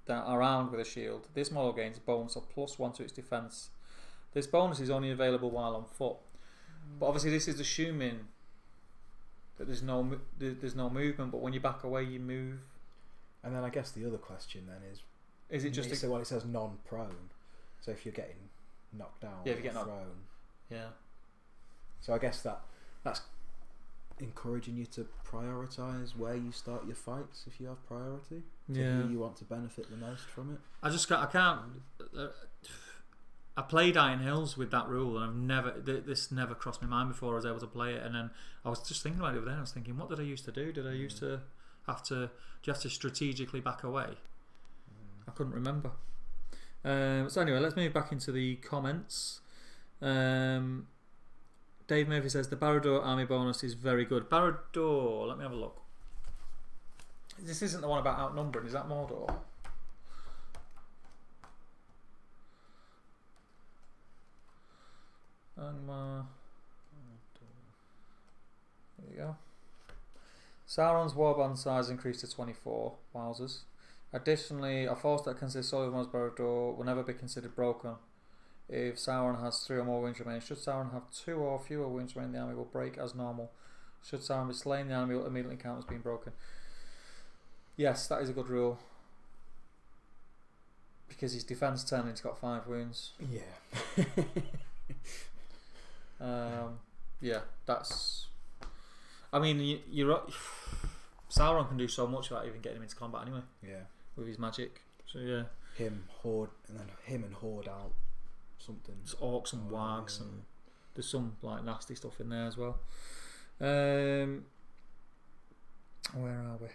that are armed with a shield, this model gains a bonus of +1 to its defense. This bonus is only available while on foot. But obviously this is assuming that there's no movement, but when you back away you move. And then I guess the other question then is it just it says non-prone, so if you're getting knocked down, if you get thrown, yeah. So I guess that's encouraging you to prioritise where you start your fights if you have priority. Who you want to benefit the most from it. I can't. I played Iron Hills with that rule, and this never crossed my mind before I was able to play it. And then I was just thinking about it over there. I was thinking, what did I used to do? Did I used to have to? Do you have to strategically back away? I couldn't remember. So anyway, let's move back into the comments. Dave Murphy says the Barad-dûr army bonus is very good. Barad-dûr, let me have a look. This isn't the one about outnumbering, is that Mordor? Angmar. There you go. Sauron's warband size increased to 24. Wowzers. Additionally, a force that consists solely of most Barad-dûr will never be considered broken. If Sauron has 3 or more wounds remaining, should Sauron have 2 or fewer wounds remaining, the army will break as normal. Should Sauron be slain, the army will immediately count as being broken. Yes, that is a good rule. Because his defense 10 and he's got 5 wounds. Yeah. Yeah, that's... I mean, you're... Sauron can do so much without even getting him into combat anyway. Yeah. With his magic. So yeah. Him and Horde out something. It's orcs and wargs and there's some like nasty stuff in there as well. Where are we?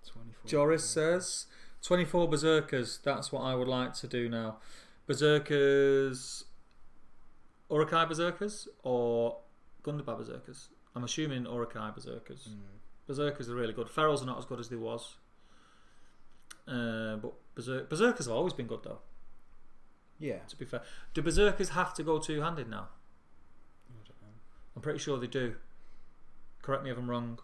24. Joris says 24 berserkers. That's what I would like to do now. Berserkers, Uruk-hai berserkers or Gundabad berserkers? I'm assuming Uruk-hai berserkers. Berserkers are really good. Ferals are not as good as they was. But berserkers have always been good though. Yeah. To be fair, do berserkers have to go two-handed now? I don't know. I'm pretty sure they do. Correct me if I'm wrong.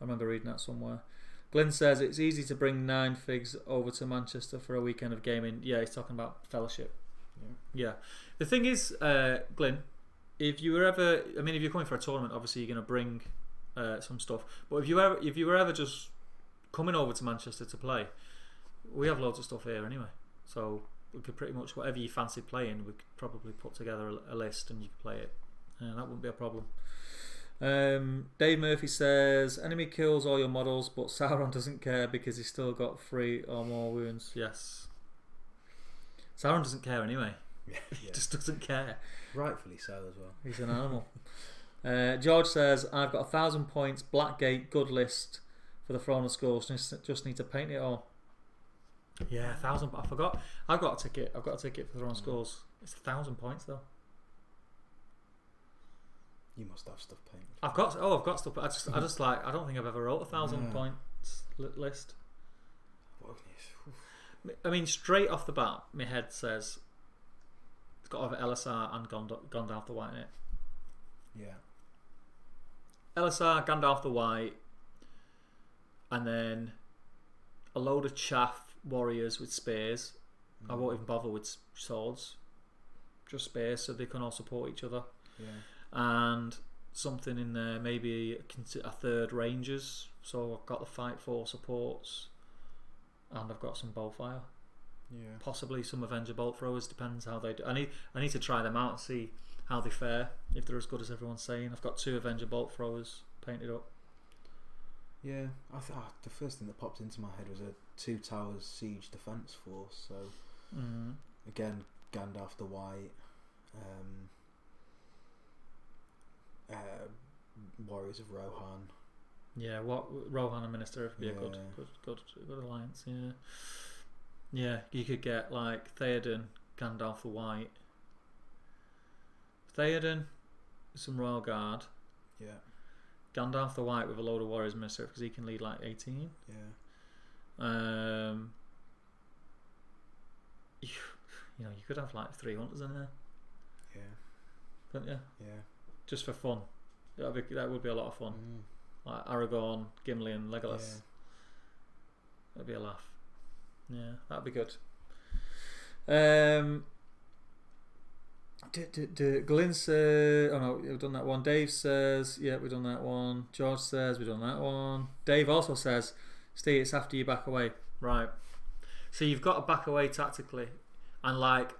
I remember reading that somewhere. Glyn says it's easy to bring 9 figs over to Manchester for a weekend of gaming. Yeah, he's talking about Fellowship. Yeah. The thing is, Glyn, if you were ever, I mean, if you're coming for a tournament, obviously you're going to bring some stuff. But if you were ever just coming over to Manchester to play, we have loads of stuff here anyway. So we could pretty much, whatever you fancy playing, we could probably put together a list and you could play it. That wouldn't be a problem. Dave Murphy says enemy kills all your models, but Sauron doesn't care because he's still got 3 or more wounds. Yes, Sauron doesn't care anyway. He just doesn't care. Rightfully so as well. He's an animal. George says I've got 1,000 points Blackgate good list for the Throne of Skulls. Just need to paint it all. Yeah, 1,000. I forgot. I've got a ticket. I've got a ticket for Throne of Skulls. It's 1,000 points though. You must have stuff painted. I've got stuff. But I just like. I don't think I've ever wrote 1,000 points list. I mean, straight off the bat, my head says it's got either LSR and Gandalf the White in it. Yeah. LSR, Gandalf the White, and then a load of chaff warriors with spears. I won't even bother with swords. Just spears, so they can all support each other. Yeah. And something in there, maybe a third rangers. So I've got the fight 4 supports, and I've got some bowfire. Yeah. Possibly some Avenger bolt throwers. Depends how they do. I need to try them out and see how they fare. If they're as good as everyone's saying. I've got 2 Avenger bolt throwers painted up. Yeah, I thought the first thing that popped into my head was a 2 towers siege defense force. So again, Gandalf the White. Warriors of Rohan. Yeah, what Rohan and Minister would be a good alliance. Yeah, you could get like Theoden, Gandalf the White. Theoden, some Royal Guard. Yeah. Gandalf the White with a load of Warriors Minister because he can lead like 18. Yeah. You could have like 3 hunters in there. Yeah. Couldn't you? Yeah. Just for fun. That would be a lot of fun. Like Aragorn, Gimli and Legolas. Yeah. That'd be a laugh. Yeah, that'd be good. Glyn says, oh no, we've done that one. Dave says, yeah, we've done that one. George says, we've done that one. Dave also says, Steve, it's after you back away. Right. So you've got to back away tactically, and like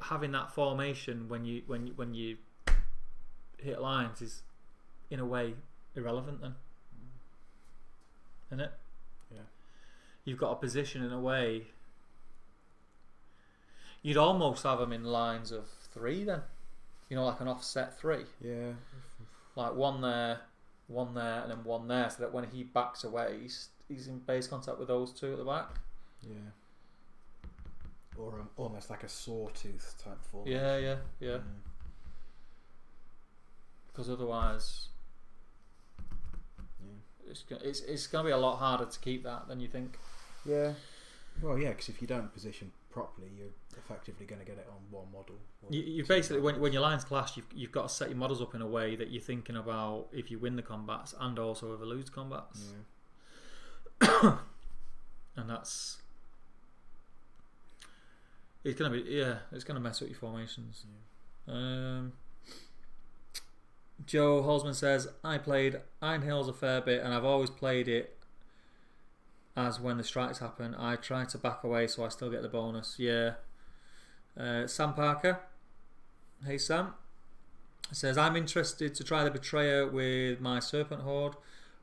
having that formation when you hit lines is in a way irrelevant then, isn't it? Yeah. You've got a position in a way. You'd almost have them in lines of 3 then, like an offset 3. Yeah. Like one there, and then one there, so that when he backs away, he's in base contact with those 2 at the back. Yeah. Or almost like a sawtooth type formation. Yeah. Because otherwise, it's going to be a lot harder to keep that than you think. Yeah. Well, yeah, because if you don't position properly, you're effectively going to get it on one model. You basically, when your lines clash, you've got to set your models up in a way that you're thinking about if you win the combats and also if you lose combats. Yeah. And that's... It's going to mess up your formations. Yeah. Joe Holzman says, I played Iron Hills a fair bit and I've always played it as when the strikes happen. I try to back away so I still get the bonus. Yeah. Sam Parker. Hey Sam. Says, I'm interested to try the Betrayer with my Serpent Horde.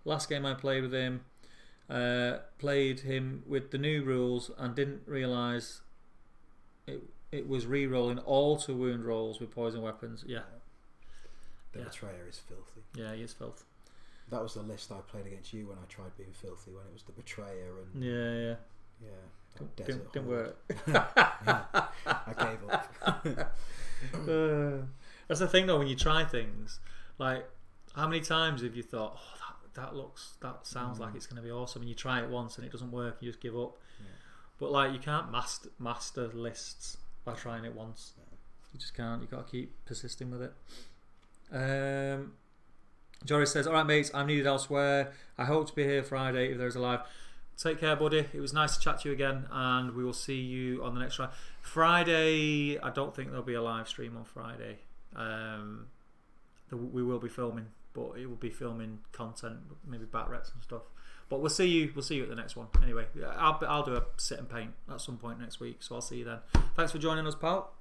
Last game I played with him, played him with the new rules and didn't realise it was re-rolling all 2 wound rolls with poison weapons. Yeah. The Betrayer is filthy. Yeah, he is filth. That was the list I played against you when I tried being filthy, when it was the Betrayer and... Yeah. Didn't work. I gave up. That's the thing though, when you try things, like how many times have you thought, oh, that sounds like it's going to be awesome, and you try it once and it doesn't work, you just give up. Yeah. But like you can't master lists by trying it once. You just can't. You got to keep persisting with it. Joris says, "Alright mates, I'm needed elsewhere. I hope to be here Friday if there's a live." Take care, buddy. It was nice to chat to you again, and we will see you on the next Friday. I don't think there'll be a live stream on Friday. We will be filming, but it will be filming content, maybe back reps and stuff. But we'll see you. We'll see you at the next one. Anyway, I'll do a sit and paint at some point next week, so I'll see you then. Thanks for joining us, pal.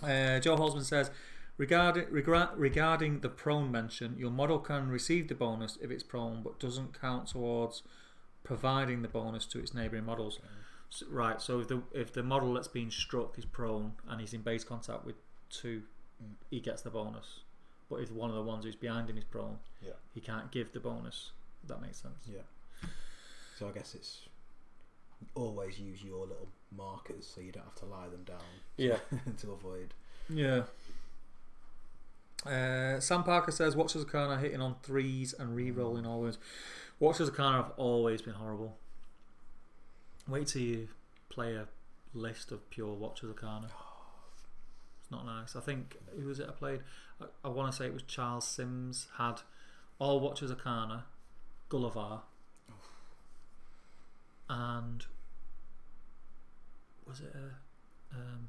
Joe Holzman says, regarding the prone mention, your model can receive the bonus if it's prone, but doesn't count towards providing the bonus to its neighbouring models. So, right, so if the model that's been struck is prone and he's in base contact with 2, he gets the bonus. But if one of the ones who's behind him is prone, he can't give the bonus. If that makes sense. Yeah. So I guess it's always use your little markers so you don't have to lie them down. Yeah. To avoid. Yeah. Sam Parker says, Watchers of Karna hitting on 3s and re-rolling all wounds. Watchers of Karna have always been horrible. Wait till you play a list of pure Watchers of Karna. It's not nice. I think, who was it I played? I want to say it was Charles Sims, had all Watchers of Karna, Gullivar, and was it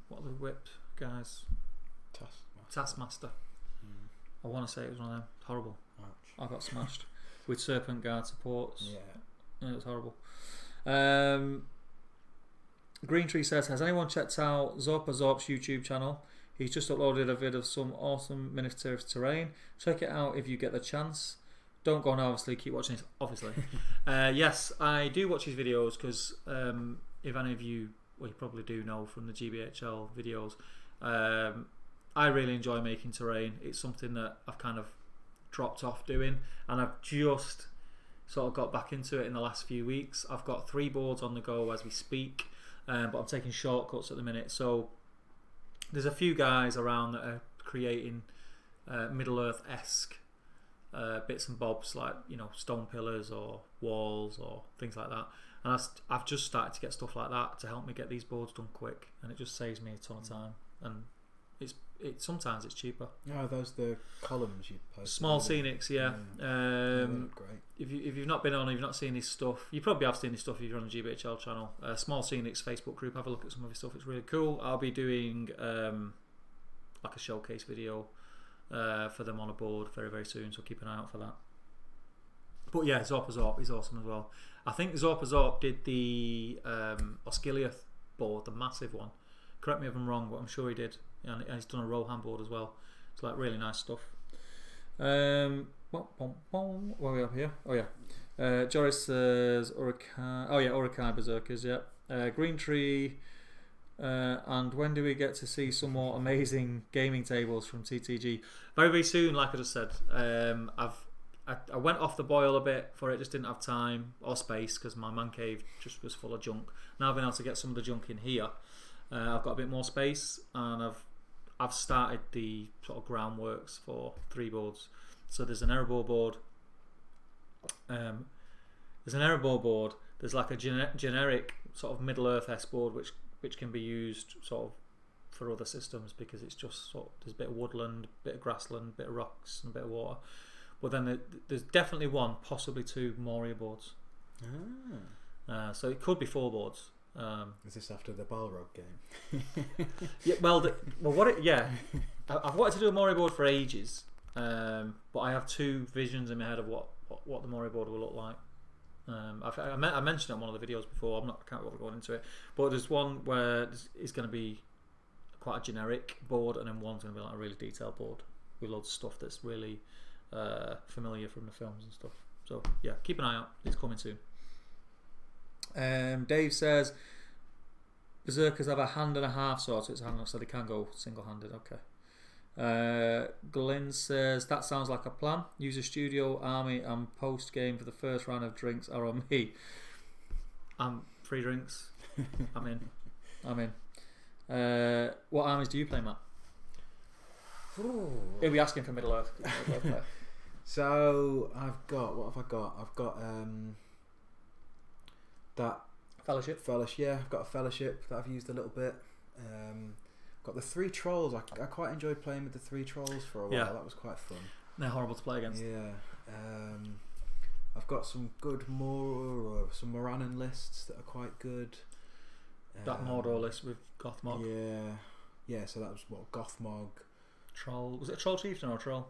what are the whipped guys? Taskmaster. I want to say it was one of them. Horrible. I got smashed with Serpent Guard supports. Yeah, it was horrible. Green Tree says, has anyone checked out Zorpa Zorp's YouTube channel? He's just uploaded a vid of some awesome miniature terrain. Check it out if you get the chance. Don't go on, obviously, keep watching it, obviously. Yes, I do watch his videos because if any of you, well, you probably do know from the GBHL videos, I really enjoy making terrain. It's something that I've kind of dropped off doing, and I've just sort of got back into it in the last few weeks. I've got 3 boards on the go as we speak, but I'm taking shortcuts at the minute. So there's a few guys around that are creating Middle-earth-esque bits and bobs, like, you know, stone pillars or walls or things like that. And I've just started to get stuff like that to help me get these boards done quick, and it just saves me a ton of time. And sometimes it's cheaper. Oh, those the columns you post. Small Scenics, yeah. Great. If you've not been on, if you've not seen his stuff, you probably have seen his stuff if you're on the GBHL channel. Small Scenics Facebook group, have a look at some of his stuff. It's really cool. I'll be doing like a showcase video for them on a board very, very soon, so keep an eye out for that. But yeah, Zorpa Zorp is awesome as well. I think Zorpa Zorp did the Osgiliath board, the massive one. Correct me if I'm wrong, but I'm sure he did. And he's done a Rohan board as well. It's like really nice stuff. What are we up here? Oh yeah. Joris says Urakai. Oh yeah, Urakai Berserkers. Yeah. Green Tree. And when do we get to see some more amazing gaming tables from TTG? Very, very soon. Like I just said, I went off the boil a bit for it. Just didn't have time or space because my man cave just was full of junk. Now I've been able to get some of the junk in here. I've got a bit more space, and I've started the sort of groundworks for 3 boards. So there's an Erebor board. There's like a generic sort of Middle Earth-esque board which can be used sort of for other systems because it's just sort of, there's a bit of woodland, bit of grassland, bit of rocks, and a bit of water. But then there's definitely 1, possibly 2 Moria boards. So it could be 4 boards. Is this after the Balrog game? Yeah, I've wanted to do a Moria board for ages, but I have 2 visions in my head of what the Moria board will look like. I mentioned it in one of the videos before. I can't bother going into it, but there's one where it's going to be quite a generic board, and then one's going to be like a really detailed board with loads of stuff that's really familiar from the films and stuff. So yeah, keep an eye out. It's coming soon. Dave says Berserkers have a hand and a half sword, so it's a hand, so they can go single-handed. Okay. Glenn says that sounds like a plan. Use a studio, army, and post game for the first round of drinks are on me. Free drinks. I'm in. What armies do you play, Matt? He'll be asking for Middle Earth. So I've got, what have I got? I've got that Fellowship. Yeah, I've got a Fellowship that I've used a little bit. Got the 3 trolls. I quite enjoyed playing with the 3 trolls for a while. Yeah. That was quite fun. They're horrible to play against. Yeah. I've got some good some Morannon lists that are quite good. That Mordor list with Gothmog. Yeah. So that was what Gothmog. Troll. Was it a Troll Chieftain or a Troll?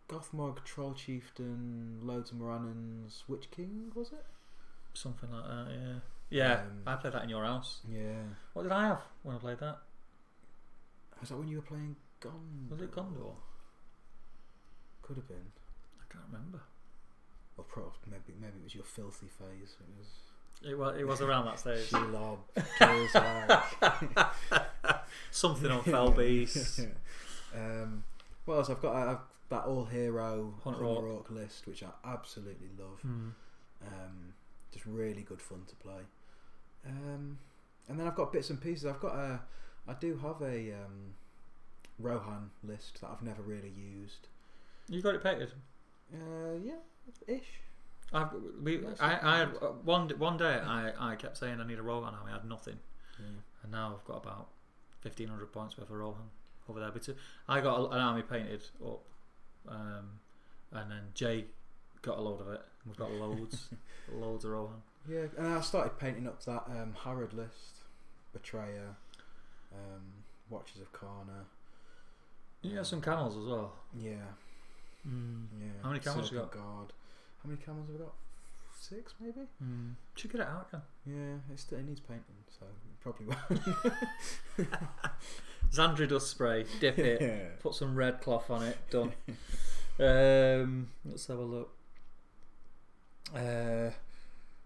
Gothmog, Troll Chieftain, loads of Morannons, Witch King, was it? Something like that. Yeah. I played that in your house. Yeah. What did I have when I played that? Was that when you were playing Gondor? Was it Gondor? Could have been. I can't remember. Or maybe it was your filthy phase. It was around that stage. Shelob, Gilzag. Something on Fell Beast. What else? I've got that all hero Hunter Orc list, which I absolutely love. Just really good fun to play. And then I've got bits and pieces. I do have a Rohan list that I've never really used. You got it painted? Yeah, ish. I had one day I kept saying I need a Rohan. I had nothing, and now I've got about 1,500 points worth of Rohan over there. But I got an army painted up, and then Jay got a load of it. We've got loads of Rohan. Yeah, and I started painting up that Harrod list, Betrayer, Watchers of Karna. You got some camels as well. Yeah. Yeah. How many camels you got? Guard. How many camels have we got? 6 maybe? Should get it out again. Yeah, it needs painting, so it probably won't. Xandri dust spray, dip it, put some red cloth on it, done. Let's have a look.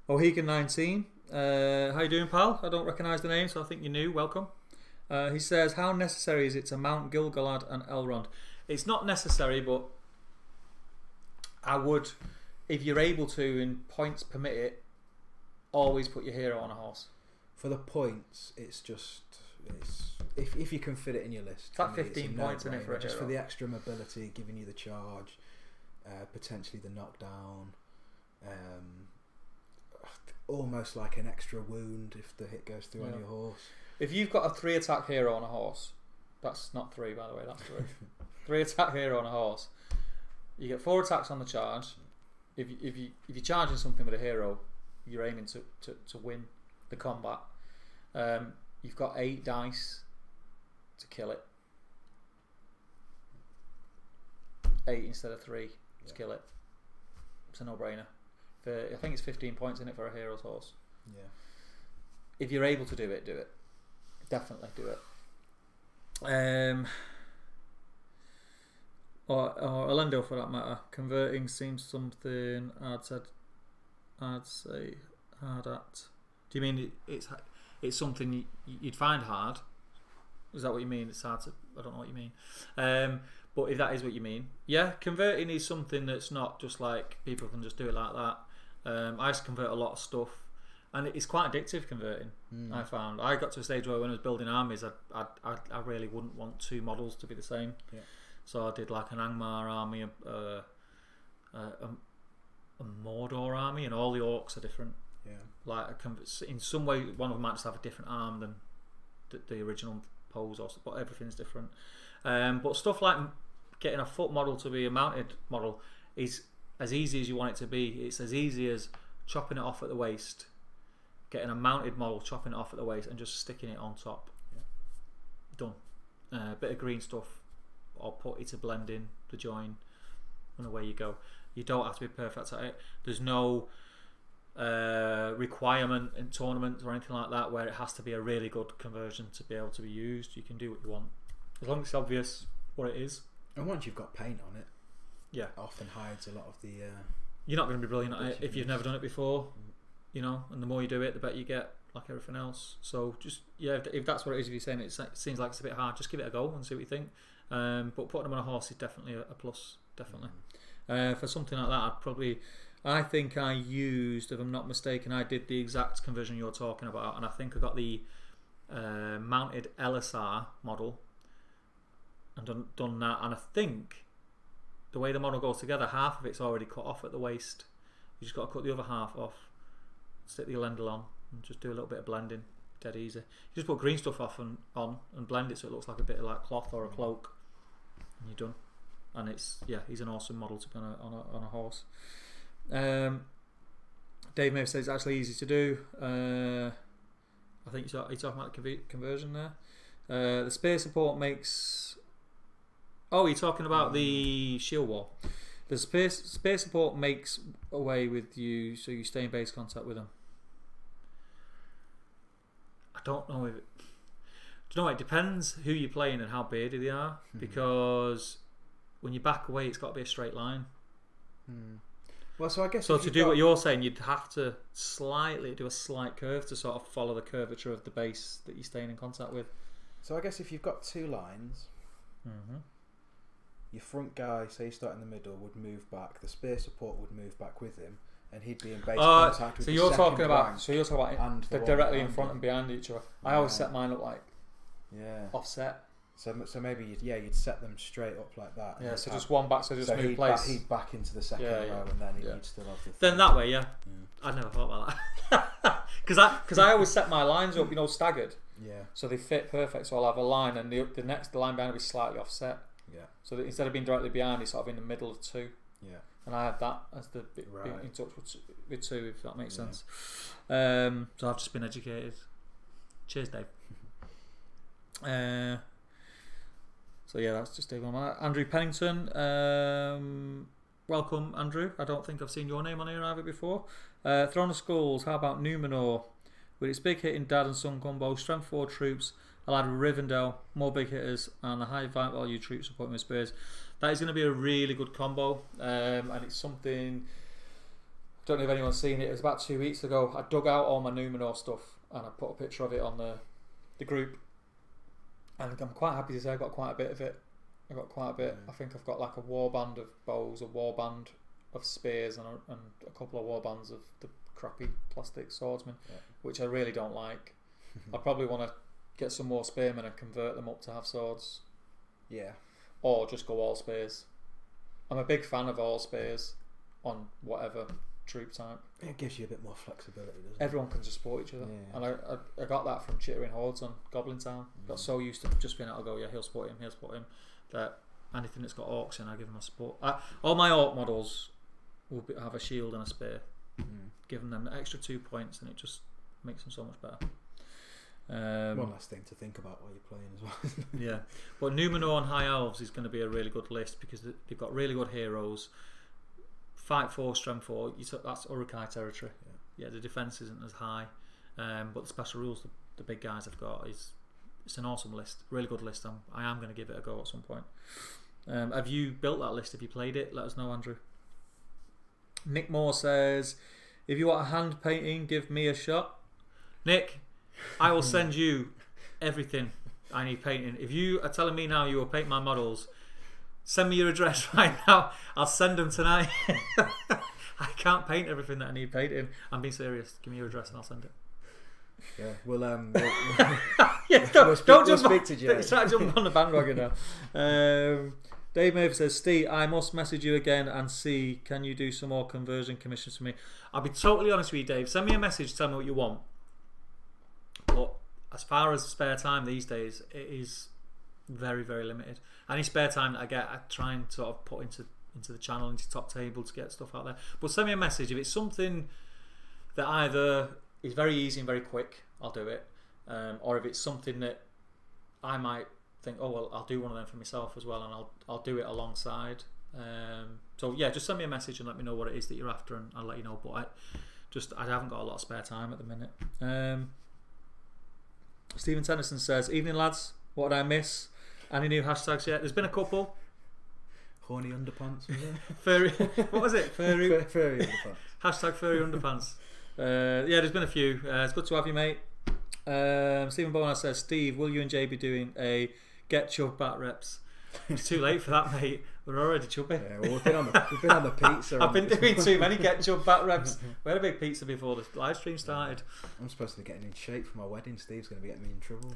Ohegan 19. How you doing, pal? I don't recognise the name, so I think you're new. Welcome. He says, how necessary is it to mount Gil-galad and Elrond? It's not necessary, but I would, if you're able to and points permit it, always put your hero on a horse. For the points, it's if you can fit it in your list. It's like 15 points in it for a just hero. For the extra mobility, giving you the charge, potentially the knockdown, almost like an extra wound if the hit goes through on your horse. If you've got a 3 attack hero on a horse, that's not 3 by the way, that's 3. 3 attack hero on a horse, you get 4 attacks on the charge. If you're charging something with a hero, you're aiming to win the combat. You've got 8 dice to kill it. 8 instead of 3 to kill it. It's a no-brainer. I think it's 15 points in it for a hero's horse. Yeah. If you're able to do it, do it. Definitely do it. Or Orlando for that matter. Converting seems something I'd say hard at. Do you mean it's something you'd find hard? Is that what you mean? It's hard to. I don't know what you mean. But if that is what you mean, yeah, converting is something that's not just like people can just do it like that. I used to convert a lot of stuff, and it's quite addictive converting. I found I got to a stage where when I was building armies, I really wouldn't want 2 models to be the same. Yeah. So I did like an Angmar army, a Mordor army, and all the orcs are different. Yeah. Like in some way, one of them might just have a different arm than the original pose, but everything's different. But stuff like getting a foot model to be a mounted model is as easy as you want it to be. It's as easy as chopping it off at the waist, getting a mounted model, chopping it off at the waist, and just sticking it on top. Yeah. Done. Bit of green stuff, or put it to blend in the join, and away you go. You don't have to be perfect at it. There's no requirement in tournaments or anything like that where it has to be a really good conversion to be able to be used. You can do what you want as long as it's obvious what it is. And once you've got paint on it, yeah, often hides a lot of the. You're not going to be brilliant at it if you've never done it before, you know. And the more you do it, the better you get, like everything else. So just if that's what it is, if you're saying it seems like it's a bit hard, just give it a go and see what you think. But putting them on a horse is definitely a plus, definitely. For something like that, I think I used, if I'm not mistaken, I did the exact conversion you're talking about, and I think I got the mounted LSR model and done that, and I think the way the model goes together, half of it's already cut off at the waist. You just got to cut the other half off, stick the Elendil on, and just do a little bit of blending. dead easy. You just put green stuff off and on and blend it so it looks like a bit of like cloth or a cloak, and you're done. And it's he's an awesome model to be on a horse. Dave Mayer says it's actually easy to do. I think you're talking about the conversion there. The spear support makes. Oh, you're talking about the shield wall. The spear support makes away with you, so you stay in base contact with them. I don't know if. Do you know what? It depends who you're playing and how bearded they are, because when you back away, it's got to be a straight line. Well, so I guess to do what you're saying, you'd have to do a slight curve to sort of follow the curvature of the base that you're staying in contact with. So I guess if you've got 2 lines, your front guy, say you start in the middle, would move back. The spear support would move back with him, and he'd be in base contact with the second rank. So you're talking about they're directly in front and behind each other. I always set mine up like offset. So maybe you'd set them straight up like that. Yeah, so just one back, so just move place. He'd back into the second row, and then he'd still have the. Then that way, I'd never thought about that. Because I always set my lines up, staggered. Yeah. So they fit perfect. So I'll have a line, and the line behind will be slightly offset. Yeah. So that instead of being directly behind, it's sort of in the middle of 2. Yeah. And I had that as the being in touch with 2, if that makes sense. So I've just been educated. Cheers, Dave. So that's just Dave on that. Andrew Pennington, welcome Andrew. I don't think I've seen your name on here either before. Throne of Skulls, how about Numenor? With its big hitting dad and son combo, strength 4 troops, I'll add Rivendell, more big hitters, and the high value troops supporting with spears. That is going to be a really good combo, and it's something. I don't know if anyone's seen it. It was about 2 weeks ago. I dug out all my Numenor stuff and I put a picture of it on the group. And I'm quite happy to say I got quite a bit of it. I got quite a bit. I think I've got like a warband of bows, a warband of spears, and a couple of warbands of the crappy plastic swordsmen, which I really don't like. I probably want to get some more spearmen and convert them up to have swords. Yeah. Or just go all spears. I'm a big fan of all spears on whatever troop type. It gives you a bit more flexibility, doesn't it? Everyone can just support each other. Yeah. And I got that from Chittering Hordes on Goblin Town. Got so used to just being able to go, he'll support him, that anything that's got orcs in, I give them a support. All my orc models will have a shield and a spear. Giving them an extra 2 points, and it just makes them so much better. One last thing to think about while you're playing as well. Yeah, but Numenor and High Elves is going to be a really good list because they've got really good heroes. Fight 4, strength 4. That's Uruk-hai territory. Yeah, the defense isn't as high, but the special rules the big guys have got it's an awesome list, really good list. I am going to give it a go at some point. Have you built that list? Have you played it? Let us know, Andrew. Nick Moore says, if you want a hand painting, give me a shot. Nick, I will send you everything I need painting. If you are telling me now you will paint my models, send me your address right now. I'll send them tonight. I can't paint everything that I need painting. I'm being serious. Give me your address and I'll send it. Yeah, we'll don't speak to Jay. Try to jump on the bandwagon now. Dave Murphy says, Steve, I must message you again and see, can you do some more conversion commissions for me? I'll be totally honest with you, Dave. Send me a message, tell me what you want. But as far as spare time these days, it is very, very limited. Any spare time that I get, I try and sort of put into the channel, into Top Table to get stuff out there. But send me a message. If it's something that either is very easy and very quick, I'll do it. Or if it's something that I might think, oh well, I'll do one of them for myself as well, and I'll do it alongside. So yeah, just send me a message and let me know what it is that you're after, and I'll let you know. But I haven't got a lot of spare time at the minute. Stephen Tennyson says, evening lads, what did I miss? Any new hashtags yet? There's been a couple. Horny underpants, was it? Furry, what was it? Furry underpants. Hashtag furry underpants. Yeah, there's been a few. It's good to have you, mate. Stephen Bonar says, Steve, will you and Jay be doing a get chub bat reps? It's too late for that, mate. We're already chubby. Yeah, well, we've been on the pizza. I've been doing too many get chub bat reps. We had a big pizza before the live stream started. I'm supposed to be getting in shape for my wedding. Steve's going to be getting me in trouble.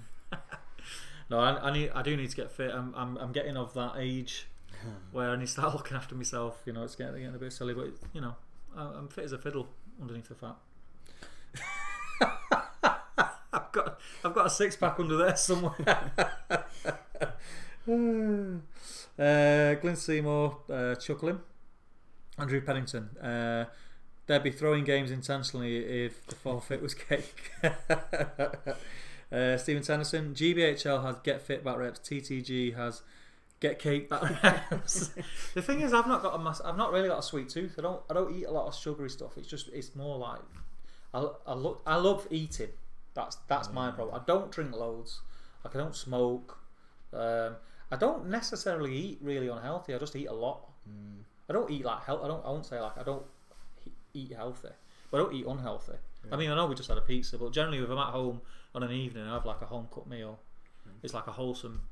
No, I do need to get fit. I'm getting of that age where I need to start looking after myself. You know, it's getting a bit silly, but you know, I'm fit as a fiddle underneath the fat. I've got a 6-pack under there somewhere. Glyn Seymour chuckling. Andrew Pennington. They'd be throwing games intentionally if the forfeit was cake. Stephen Tennyson. GBHL has get fit back reps. TTG has get cake back reps. The thing is, I've not really got a sweet tooth. I don't eat a lot of sugary stuff. It's more like I love eating. That's my problem. I don't drink loads. Like I don't smoke. I don't necessarily eat really unhealthy. I just eat a lot. I don't eat like health. I won't say like I don't eat healthy, but I don't eat unhealthy. Yeah. I mean, I know we just had a pizza, but generally if I'm at home on an evening, I have like a home cooked meal. It's like a wholesome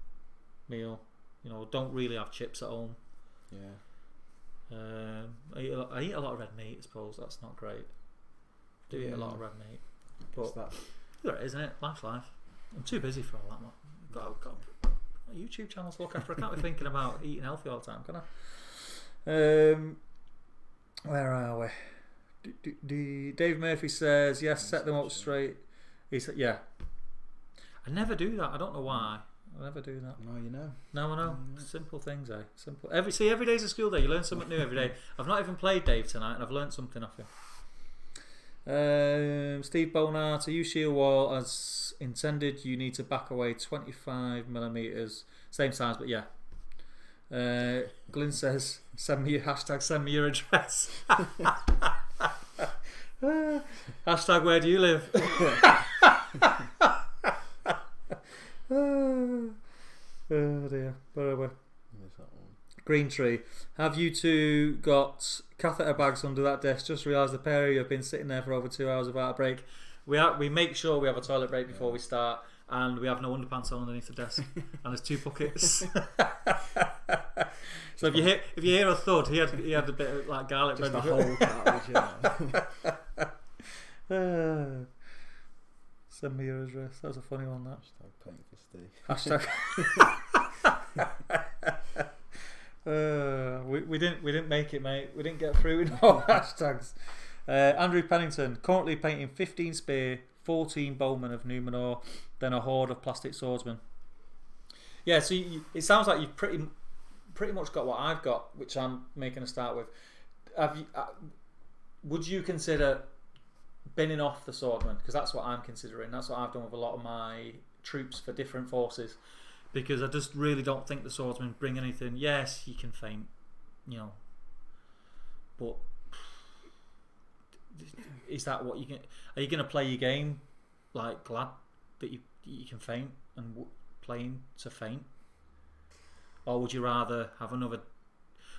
meal. You know, don't really have chips at home. Yeah. I eat a lot of red meat. I suppose that's not great. Do eat a lot of red meat, but there it is, isn't it? Life's life. I'm too busy for all that. Got a YouTube channel to look after. I can't be thinking about eating healthy all the time, can I? Where are we? Dave Murphy says yes. Set them up straight. He said, yeah. I never do that. I don't know why. I never do that. No, you know. No, I know. Simple things, eh? Simple. Every day's a school day. You learn something new every day. I've not even played Dave tonight, and I've learned something off him. Steve Bonart, to use shield wall as intended, you need to back away 25mm, same size, but yeah. Glyn says, send me your address. Hashtag where do you live? Oh dear, where are we? Green Tree, have you two got catheter bags under that desk? Just realised the pair of you have been sitting there for over 2 hours without a break. We make sure we have a toilet break before we start, and we have no underpants on underneath the desk, and there's 2 buckets. So if you hear a thud, he had a bit of like garlic bread. Just a whole cartridge, yeah. Send me your address. That was a funny one. That Hashtag paying for Steve. we didn't make it, mate. We didn't get through with no hashtags. Andrew Pennington, currently painting 15 spear, 14 bowmen of Numenor, then a horde of plastic swordsmen. Yeah, so it sounds like you've pretty much got what I've got, which I'm making a start with. Would you consider binning off the swordman? Because that's what I'm considering. That's what I've done with a lot of my troops for different forces, because I just really don't think the swordsmen bring anything. Yes, you can feint, you know, but is that what you can? Are you going to play your game like glad that you can feint and playing to feint, or would you rather have another?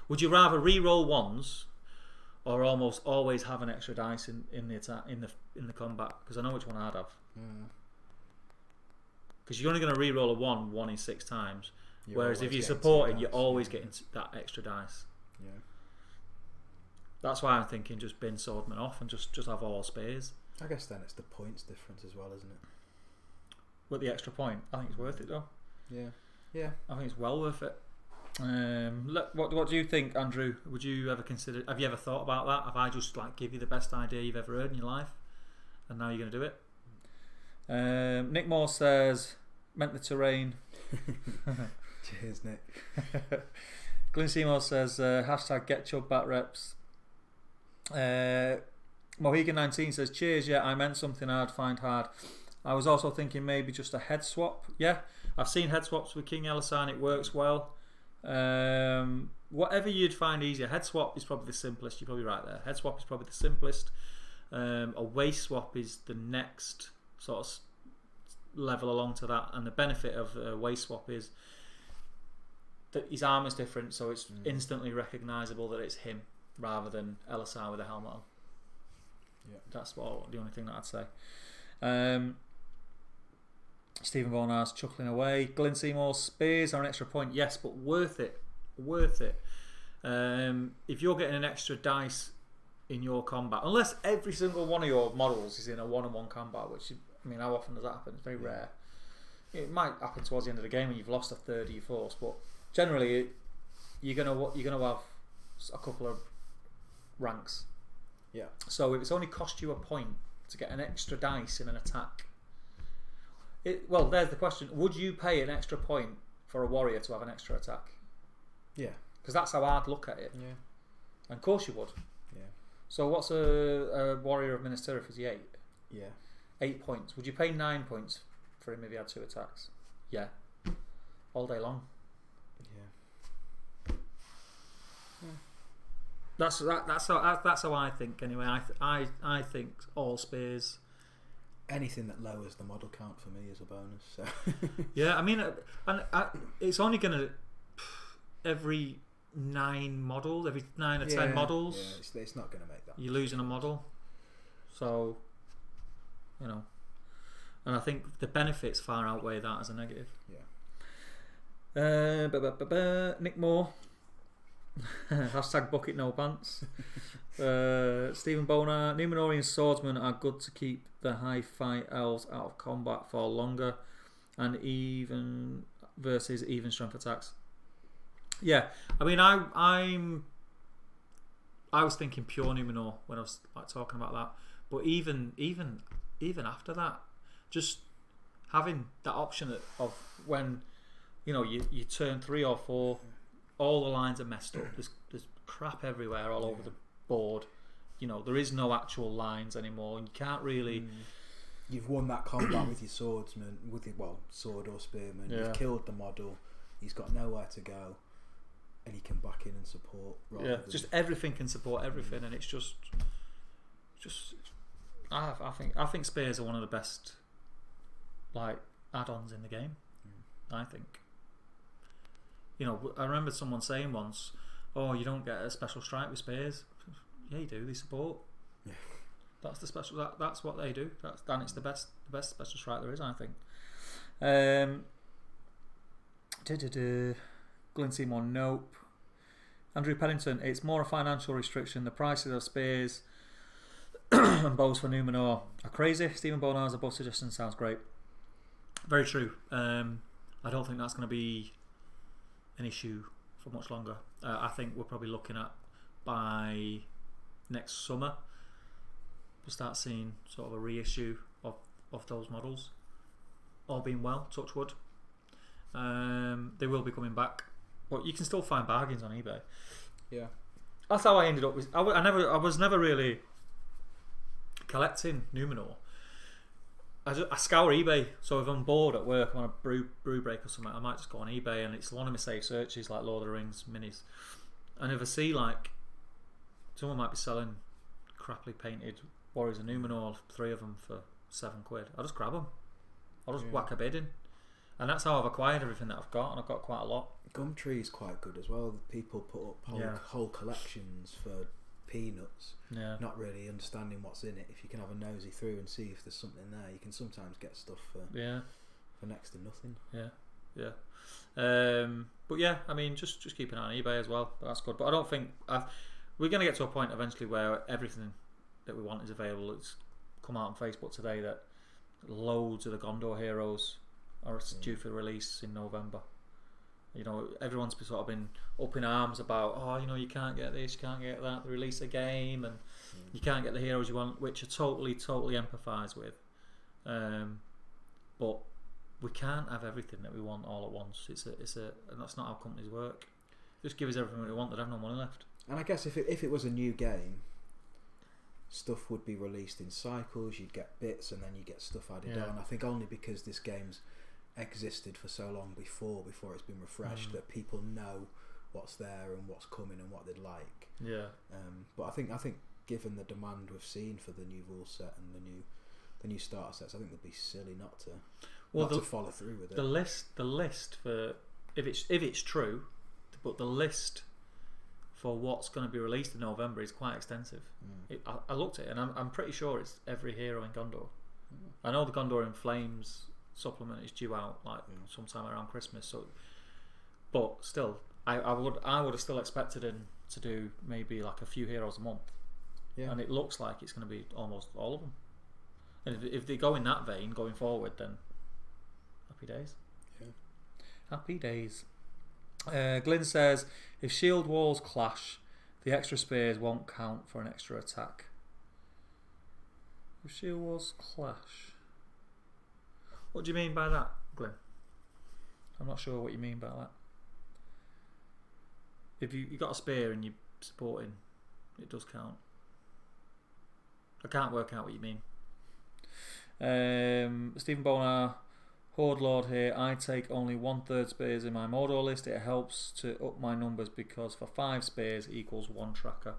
Would you rather re-roll ones, or almost always have an extra dice in the attack in the combat? Because I know which one I'd have. Because you're only going to re-roll a 1 in 6 times, whereas if you're supporting, you're always getting that extra dice. Yeah. That's why I'm thinking just bin swordman off and just have all spears. I guess then it's the points difference as well, isn't it? With the extra point, I think it's worth it though. Yeah. Yeah. I think it's well worth it. What do you think, Andrew? Would you ever consider? Have you ever thought about that? Have I just like give you the best idea you've ever heard in your life, and now you're going to do it? Nick Moore says, meant the terrain. Cheers, Nick. Glyn Seymour says, hashtag get chub back reps. Mohegan19 says, cheers, yeah, I meant something I'd find hard. I was also thinking maybe just a head swap. Yeah, I've seen head swaps with King Elisar, it works well. Whatever you'd find easier. Head swap is probably the simplest. You're probably right there. Head swap is probably the simplest. A waist swap is the next sort of level along to that, and the benefit of a waist swap is that his arm is different, so it's instantly recognisable that it's him rather than Elisar with a helmet on. Yeah, that's the only thing that I'd say. Stephen Bonar's chuckling away. Glyn Seymour's spears are an extra point, yes, but worth it. Worth it. If you're getting an extra dice in your combat, unless every single one of your models is in a 1-on-1 combat, which, I mean, how often does that happen? It's very rare. It might happen towards the end of the game when you've lost a third of your force, but generally you're gonna have a couple of ranks. Yeah. So if it's only cost you a point to get an extra dice in an attack, Well, there's the question. Would you pay an extra point for a warrior to have an extra attack? Yeah. Because that's how I'd look at it. Yeah. And of course you would. Yeah. So what's a warrior of Minas Tirith? Is he 8? Yeah. 8 points. Would you pay 9 points for him if he had 2 attacks? Yeah. All day long. Yeah. That's how I think anyway. I think all spears. Anything that lowers the model count for me is a bonus. So. Yeah, I mean, it's only gonna every 9 models, every 9 or 10 models. Yeah, it's not gonna make that. You're losing a model, so you know. And I think the benefits far outweigh that as a negative. Yeah. Nick Moore. Hashtag bucket no pants. Stephen Bonar. Numenorian swordsmen are good to keep the high fight elves out of combat for longer, and even versus even strength attacks. Yeah, I mean, I was thinking pure Numenor when I was like talking about that, but even after that, just having that option of when you turn 3 or 4. All the lines are messed up. There's crap everywhere all over the board. There is no actual lines anymore. You can't really. You've won that combat with your swordsman, sword or spearman. Yeah. You've killed the model. He's got nowhere to go, and he can back in and support. Just everything can support everything, and it's just. I think spears are one of the best, like, add-ons in the game. I think. I remember someone saying once, "Oh, you don't get a special strike with spears." Yeah, you do. They support. Yeah. That's the special. That's what they do. It's the best special strike there is, I think. Glyn Seymour, nope. Andrew Pennington, it's more a financial restriction. The prices of spears and bows for Numenor are crazy. Stephen Bonar's above suggestion sounds great. Very true. I don't think that's going to be an issue for much longer. I think we're probably looking at by next summer we'll start seeing sort of a reissue of those models. All being well, touch wood. They will be coming back, but you can still find bargains on eBay. Yeah, that's how I ended up with. I was never really collecting Numenor. I scour eBay, so if I'm bored at work, I want a brew break or something, I might just go on eBay, and it's one of my safe searches, like Lord of the Rings minis. And if I see like someone might be selling crappily painted Warriors of Numenor, 3 of them for £7, I'll just grab them. I'll just whack a bid in, and that's how I've acquired everything that I've got, and I've got quite a lot. Gumtree is quite good as well. People put up whole collections for peanuts, not really understanding what's in it. If you can have a nosy through and see if there's something there, you can sometimes get stuff for next to nothing. But yeah, I mean, just keep an eye on eBay as well. But that's good. But I don't think we're going to get to a point eventually where everything that we want is available. It's come out on Facebook today that loads of the Gondor heroes are due for release in November. Everyone's sort of been up in arms about, you can't get this, you can't get that, they release a game and you can't get the heroes you want, which I totally empathise with. But we can't have everything that we want all at once. And that's not how companies work. Just give us everything we want, they'd have no money left. And I guess if it was a new game, stuff would be released in cycles, you'd get bits and then you get stuff added on. I think only because this game's existed for so long before it's been refreshed that people know what's there and what's coming and what they'd like. But I think given the demand we've seen for the new rule set and the new starter sets, I think they'd be silly not to follow through with it. The list for if it's true, but the list for what's going to be released in November is quite extensive. I looked at it and I'm pretty sure it's every hero in Gondor. I know the Gondor in Flames supplement is due out sometime around Christmas. So, but still, I would have still expected him to do maybe like a few heroes a month. And it looks like it's going to be almost all of them. And if they go in that vein going forward, then happy days. Happy days. Glyn says, if shield walls clash, the extra spears won't count for an extra attack. If shield walls clash. What do you mean by that, Glenn? I'm not sure what you mean by that. If you got a spear and you're supporting, it does count. I can't work out what you mean. Stephen Bonar, Horde Lord here. I take only 1/3 spears in my Mordor list. It helps to up my numbers because for 5 spears equals 1 tracker.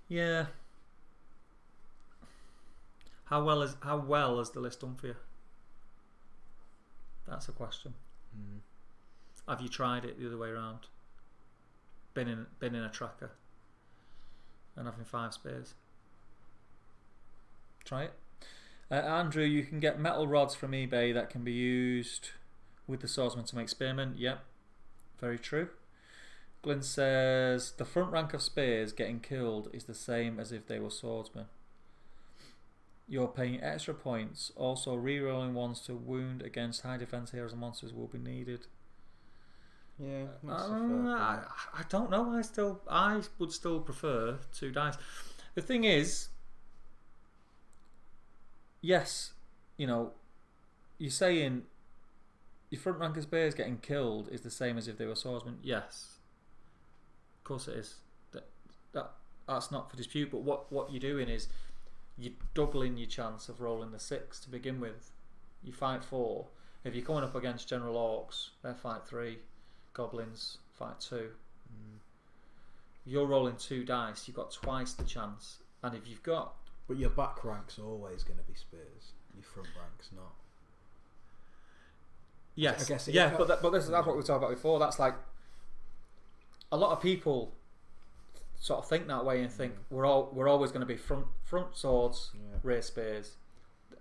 Yeah. How well has the list done for you? That's a question. Have you tried it the other way around? Been in a tracker and having 5 spears. Try it. Andrew, you can get metal rods from eBay that can be used with the swordsman to make spearmen. Yep, very true. Glyn says the front rank of spears getting killed is the same as if they were swordsmen. You're paying extra points. Also, re-rolling ones to wound against high defense heroes and monsters will be needed. Yeah, I don't know. I would still prefer 2 dice. The thing is, yes, you know, you're saying your front rank of spears getting killed is the same as if they were swordsmen. Yes, of course it is. That's not for dispute. But what you're doing is you're doubling your chance of rolling the 6 to begin with. You fight 4. If you're coming up against general orcs, they fight 3. Goblins fight 2. You're rolling 2 dice. You've got twice the chance. And if you've got, but your back rank's always going to be spears. Your front rank's not. Yes, I guess yeah, but that's what we were talking about before. That's like a lot of people sort of think that way and think we're always going to be front swords, rear spears.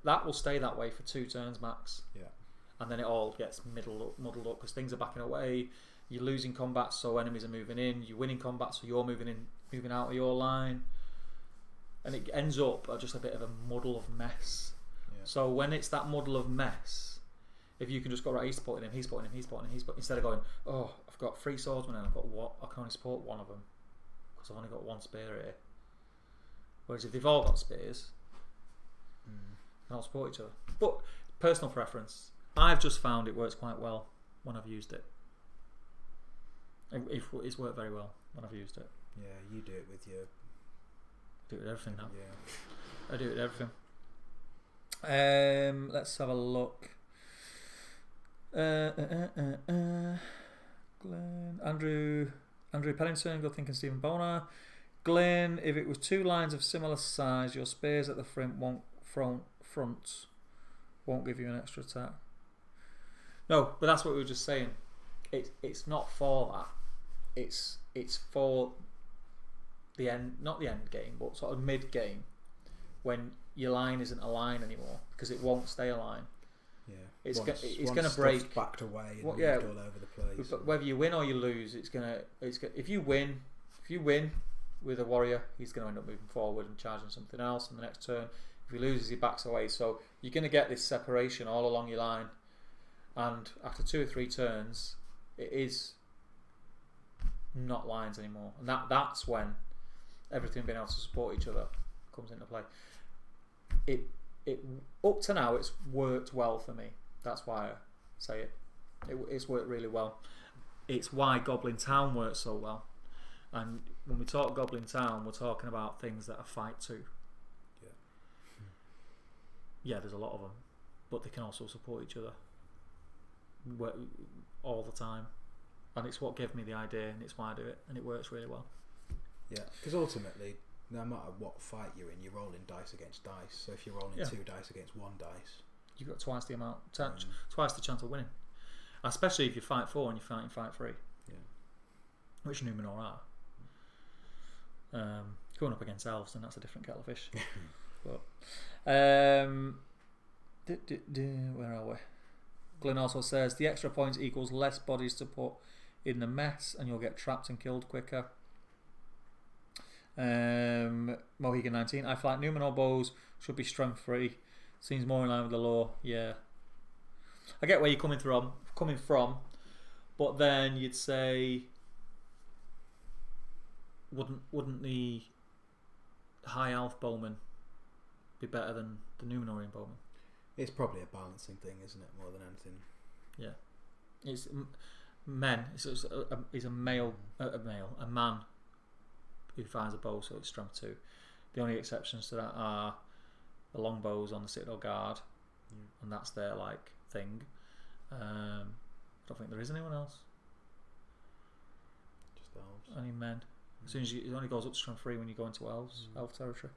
That will stay that way for 2 turns max. Yeah, and then it all gets muddled up because things are backing away. You're losing combat, so enemies are moving in. You're winning combat, so you're moving out of your line, and it ends up just a bit of a muddle of mess. Yeah. So when it's that muddle of mess, if you can just go, right, he's supporting him, instead of going, oh, I've got 3 swordsmen and I've got what, I can only support 1 of them because I've only got 1 spear here. Whereas if they've all got spears, they all support each other. But personal preference, I've just found it works quite well when I've used it. It's worked very well when I've used it. Yeah, you do it with your... Do it with everything now. Yeah. I do it with everything. Let's have a look. Glenn, Andrew Pennington, good thinking. Stephen Bonar. Glenn, if it was 2 lines of similar size, your spears at the front won't give you an extra attack. No, but that's what we were just saying. It's not for that. It's for the end, not the end game, but sort of mid game, when your line isn't a line anymore because it won't stay a line. Yeah, it's going to break, backed away and moved all over the place. But whether you win or you lose, if you win with a warrior, he's going to end up moving forward and charging something else in the next turn. If he loses, he backs away. So you're going to get this separation all along your line, and after 2 or 3 turns, it is not lines anymore, and that's when everything being able to support each other comes into play. It up to now it's worked well for me. That's why I say it's worked really well. It's why Goblin Town works so well. And when we talk Goblin Town, we're talking about things that are fight 2. Yeah, there's a lot of them, but they can also support each other all the time. And it's what gave me the idea, and it's why I do it, and it works really well. Yeah, because ultimately, no matter what fight you're in, you're rolling dice against dice. So if you're rolling 2 dice against 1 dice, you've got twice the amount, twice the chance of winning. Especially if you fight 4 and you're fighting fight 3, which Numenor are. Going up against elves, and that's a different kettle of fish. But where are we? Glenn also says the extra points equals less bodies to put in the mess, and you'll get trapped and killed quicker. Mohegan 19. I feel like Numenor bows should be strength 3. Seems more in line with the law. Yeah, I get where you're coming from, but then you'd say, wouldn't the High Elf bowman be better than the Numenorian bowman? It's probably a balancing thing, isn't it, more than anything? Yeah, it's men. He's a male, a man who finds a bow, so it's strength 2. The only exceptions to that are the long bows on the Citadel Guard, and that's their like thing. I don't think there is anyone else. Just elves. Any men. As soon as it only goes up to strength 3 when you go into elf territory.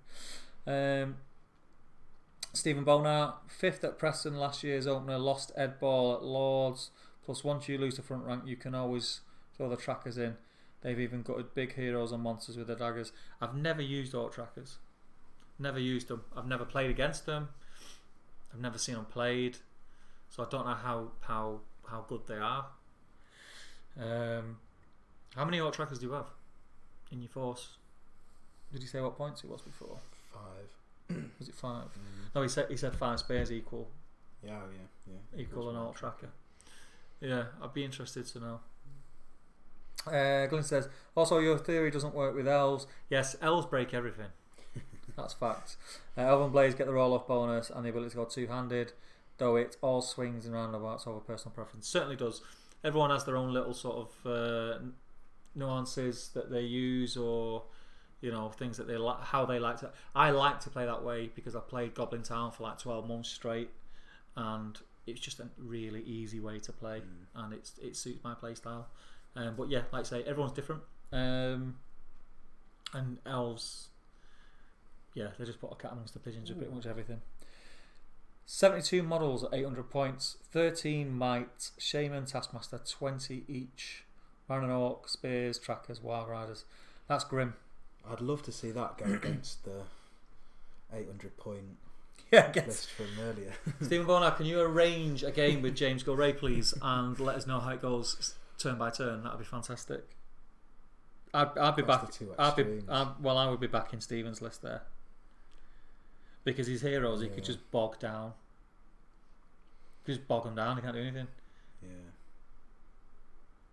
Stephen Bonar, 5th at Preston last year's opener, lost Ed Ball at Lords. Plus, once you lose the front rank, you can always throw the trackers in. They've even gutted big heroes and monsters with the daggers. I've never used orc trackers. Never used them. I've never played against them. I've never seen them played, so I don't know how good they are. How many orc trackers do you have in your force? Did you say what points it was before? 5. Was it 5? No, he said 5 spares equal. Yeah, Equal an alt tracker. Yeah, I'd be interested to know. Glyn says, also your theory doesn't work with elves. Yes, elves break everything. That's fact. Elven Blades get the roll-off bonus and the ability to go two-handed, though it all swings and roundabouts over personal preference. Certainly does. Everyone has their own little sort of nuances that they use, or things that they how they like to. I like to play that way because I played Goblin Town for like 12 months straight, and it's just a really easy way to play, and it suits my play style. But yeah, like I say, everyone's different, and elves, yeah, they just put a cat amongst the pigeons with pretty much everything. 72 models at 800 points, 13 might, Shaman, Taskmaster, 20 each, Baron and Orc, Spears, Trackers, Wild Riders. That's grim. I'd love to see that go against the 800 point list from earlier. Stephen Bonar, can you arrange a game with James Gilray, please, and let us know how it goes turn by turn? That'd be fantastic. I'd be back. I would be back in Stephen's list there, because his heroes he could just bog down. Just bog them down. He can't do anything. Yeah.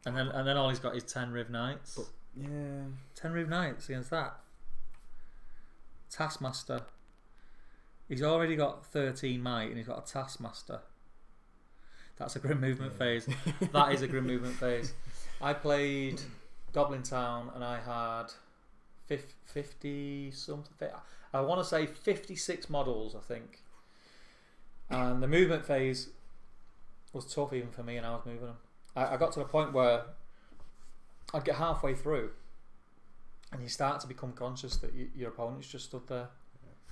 And then all he's got is 10 Riv Knights. But, 10 Riv Knights against that. Taskmaster. He's already got 13 might and he's got a Taskmaster. That's a grim movement phase. That is a grim movement phase. I played Goblin Town and I had 50 something. I want to say 56 models, I think. And the movement phase was tough even for me, and I was moving them. I got to the point where I'd get halfway through and you start to become conscious that your opponent's just stood there.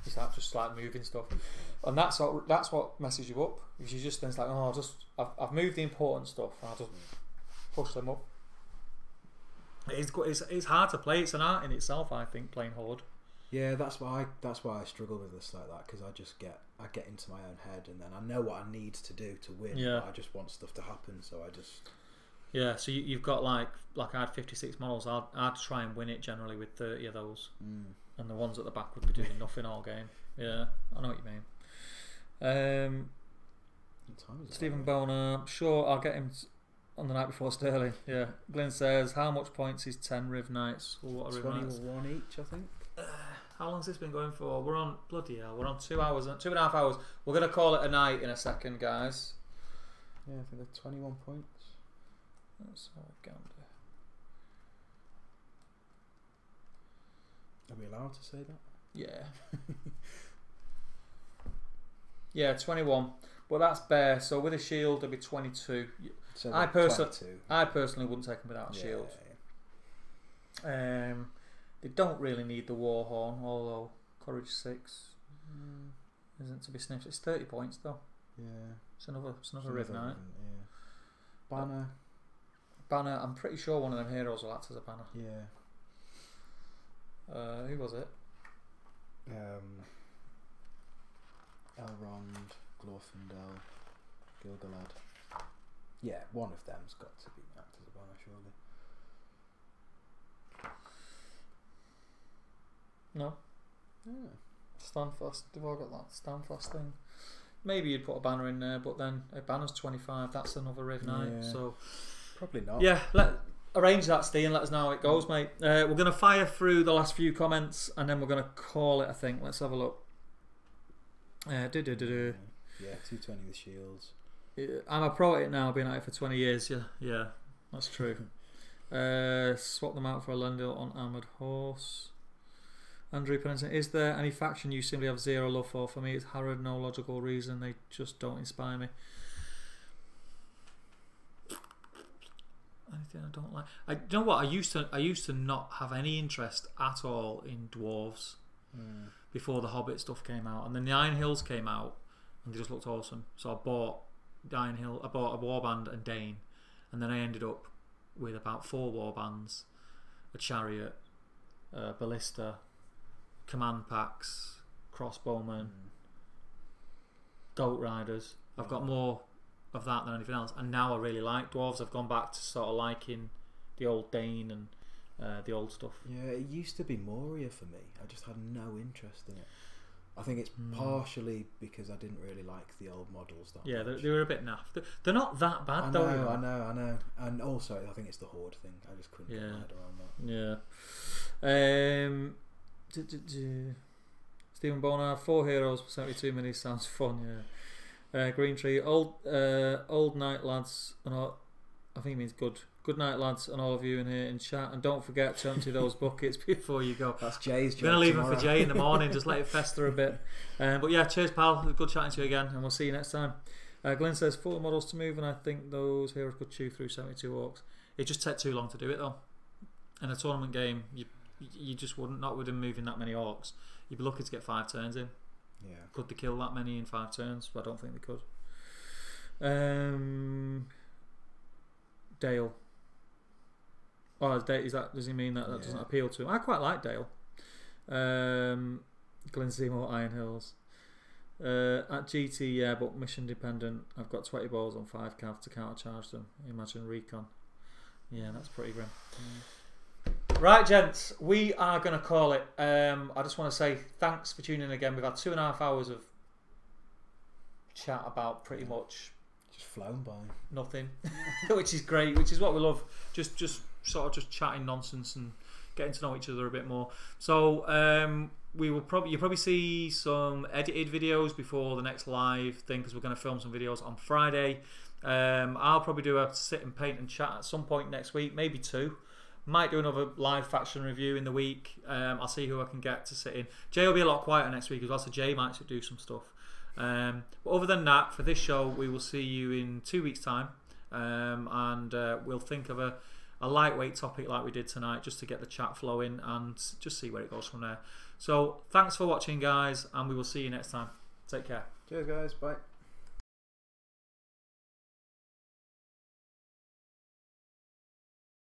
You start just like moving stuff, and that's what messes you up. Because you just then it's like, oh, I've moved the important stuff, and I'll just push them up. It's hard to play. It's an art in itself, I think, playing Horde. Yeah, that's why I struggle with this like that, because I get into my own head, and then I know what I need to do to win. Yeah. But I just want stuff to happen, so I just. Yeah, so you've got like I had 56 models. I'd try and win it generally with 30 of those. And the ones at the back would be doing nothing all game. Yeah, I know what you mean. Stephen Bonar, sure, I'll get him on the night before Sterling. Yeah. Glyn says, how much points is 10 Riv Knights? Well, what are Riv Knights? 21 each, I think. How long's this been going for? We're on, bloody hell, we're on 2 hours, 2.5 hours. We're going to call it a night in a second, guys. Yeah, I think they're 21 points. Let's have a gander. Are we allowed to say that? Yeah. Yeah, 21. But that's bare. So with a shield, it'd be 22. So I personally wouldn't take them without a shield. Yeah. They don't really need the Warhorn, although Courage 6 isn't to be sniffed. It's 30 points though. Yeah. It's another Riv Knight. Yeah. Banner, I'm pretty sure one of them heroes will act as a banner. Yeah. Who was it? Elrond, Glorfindel, Gilgalad. Yeah, one of them's got to be act as a banner, surely. No. Yeah. Standfast. They've all got that Standfast thing. Maybe you'd put a banner in there, but then a banner's 25. That's another Riv Knight. Yeah. So probably not. Yeah, arrange that, Steve, and let us know how it goes, mate. We're going to fire through the last few comments, and then we're going to call it, I think. Let's have a look. Yeah, 220 with shields. Yeah, I'm a pro at it now, been at it for 20 years. Yeah, that's true. Swap them out for a Lendil on armoured horse. Andrew Pennington, is there any faction you simply have zero love for? For me, it's Harrod, no logical reason. They just don't inspire me. Anything I don't like. You know what? I used to not have any interest at all in dwarves before the Hobbit stuff came out, and then the Iron Hills came out, and they just looked awesome. So I bought I bought a warband and Dane, and then I ended up with about 4 warbands, a chariot, a ballista, command packs, crossbowmen, goat riders. I've got more of that than anything else, and now I really like dwarves. I've gone back to sort of liking the old Dane and the old stuff. Yeah, it used to be Moria for me. I just had no interest in it. I think it's partially because I didn't really like the old models that much. They were a bit naff. They're not that bad though. I know. And also, I think it's the Horde thing. I just couldn't get my head around that. Yeah. Stephen Bonar, 4 heroes for 72 minutes sounds fun. Yeah. Green Tree, old night lads, and all, I think it means good night lads, and all of you in here in chat, and don't forget to empty those buckets before you go. That's Jay's job. We're gonna leave them for Jay in the morning, just let it fester a bit. But yeah, cheers pal, good chatting to you again, and we'll see you next time. Glenn says 40 models to move, and I think those heroes could chew through 72 orcs. It just takes too long to do it though. In a tournament game, you just wouldn't, not with them moving that many orcs. You'd be lucky to get 5 turns in. Yeah. Could they kill that many in 5 turns? I don't think they could. Dale. Oh, does he mean that doesn't appeal to him? I quite like Dale. Glen Seymour, Iron Hills. At GT, yeah, but mission dependent. I've got 20 balls on 5 cav to countercharge them. Imagine recon. Yeah, that's pretty grim. Right, gents, we are going to call it. I just want to say thanks for tuning in again. We've had 2.5 hours of chat about pretty much just flown by nothing, which is great, which is what we love. Just sort of just chatting nonsense and getting to know each other a bit more. So you'll probably see some edited videos before the next live thing, because we're going to film some videos on Friday. I'll probably do a sit and paint and chat at some point next week, maybe 2. Might do another live faction review in the week. I'll see who I can get to sit in. Jay will be a lot quieter next week as well, so Jay might do some stuff. But other than that, for this show, we will see you in 2 weeks' time, and we'll think of a lightweight topic like we did tonight, just to get the chat flowing and just see where it goes from there. So thanks for watching, guys, and we will see you next time. Take care. Cheers, guys. Bye.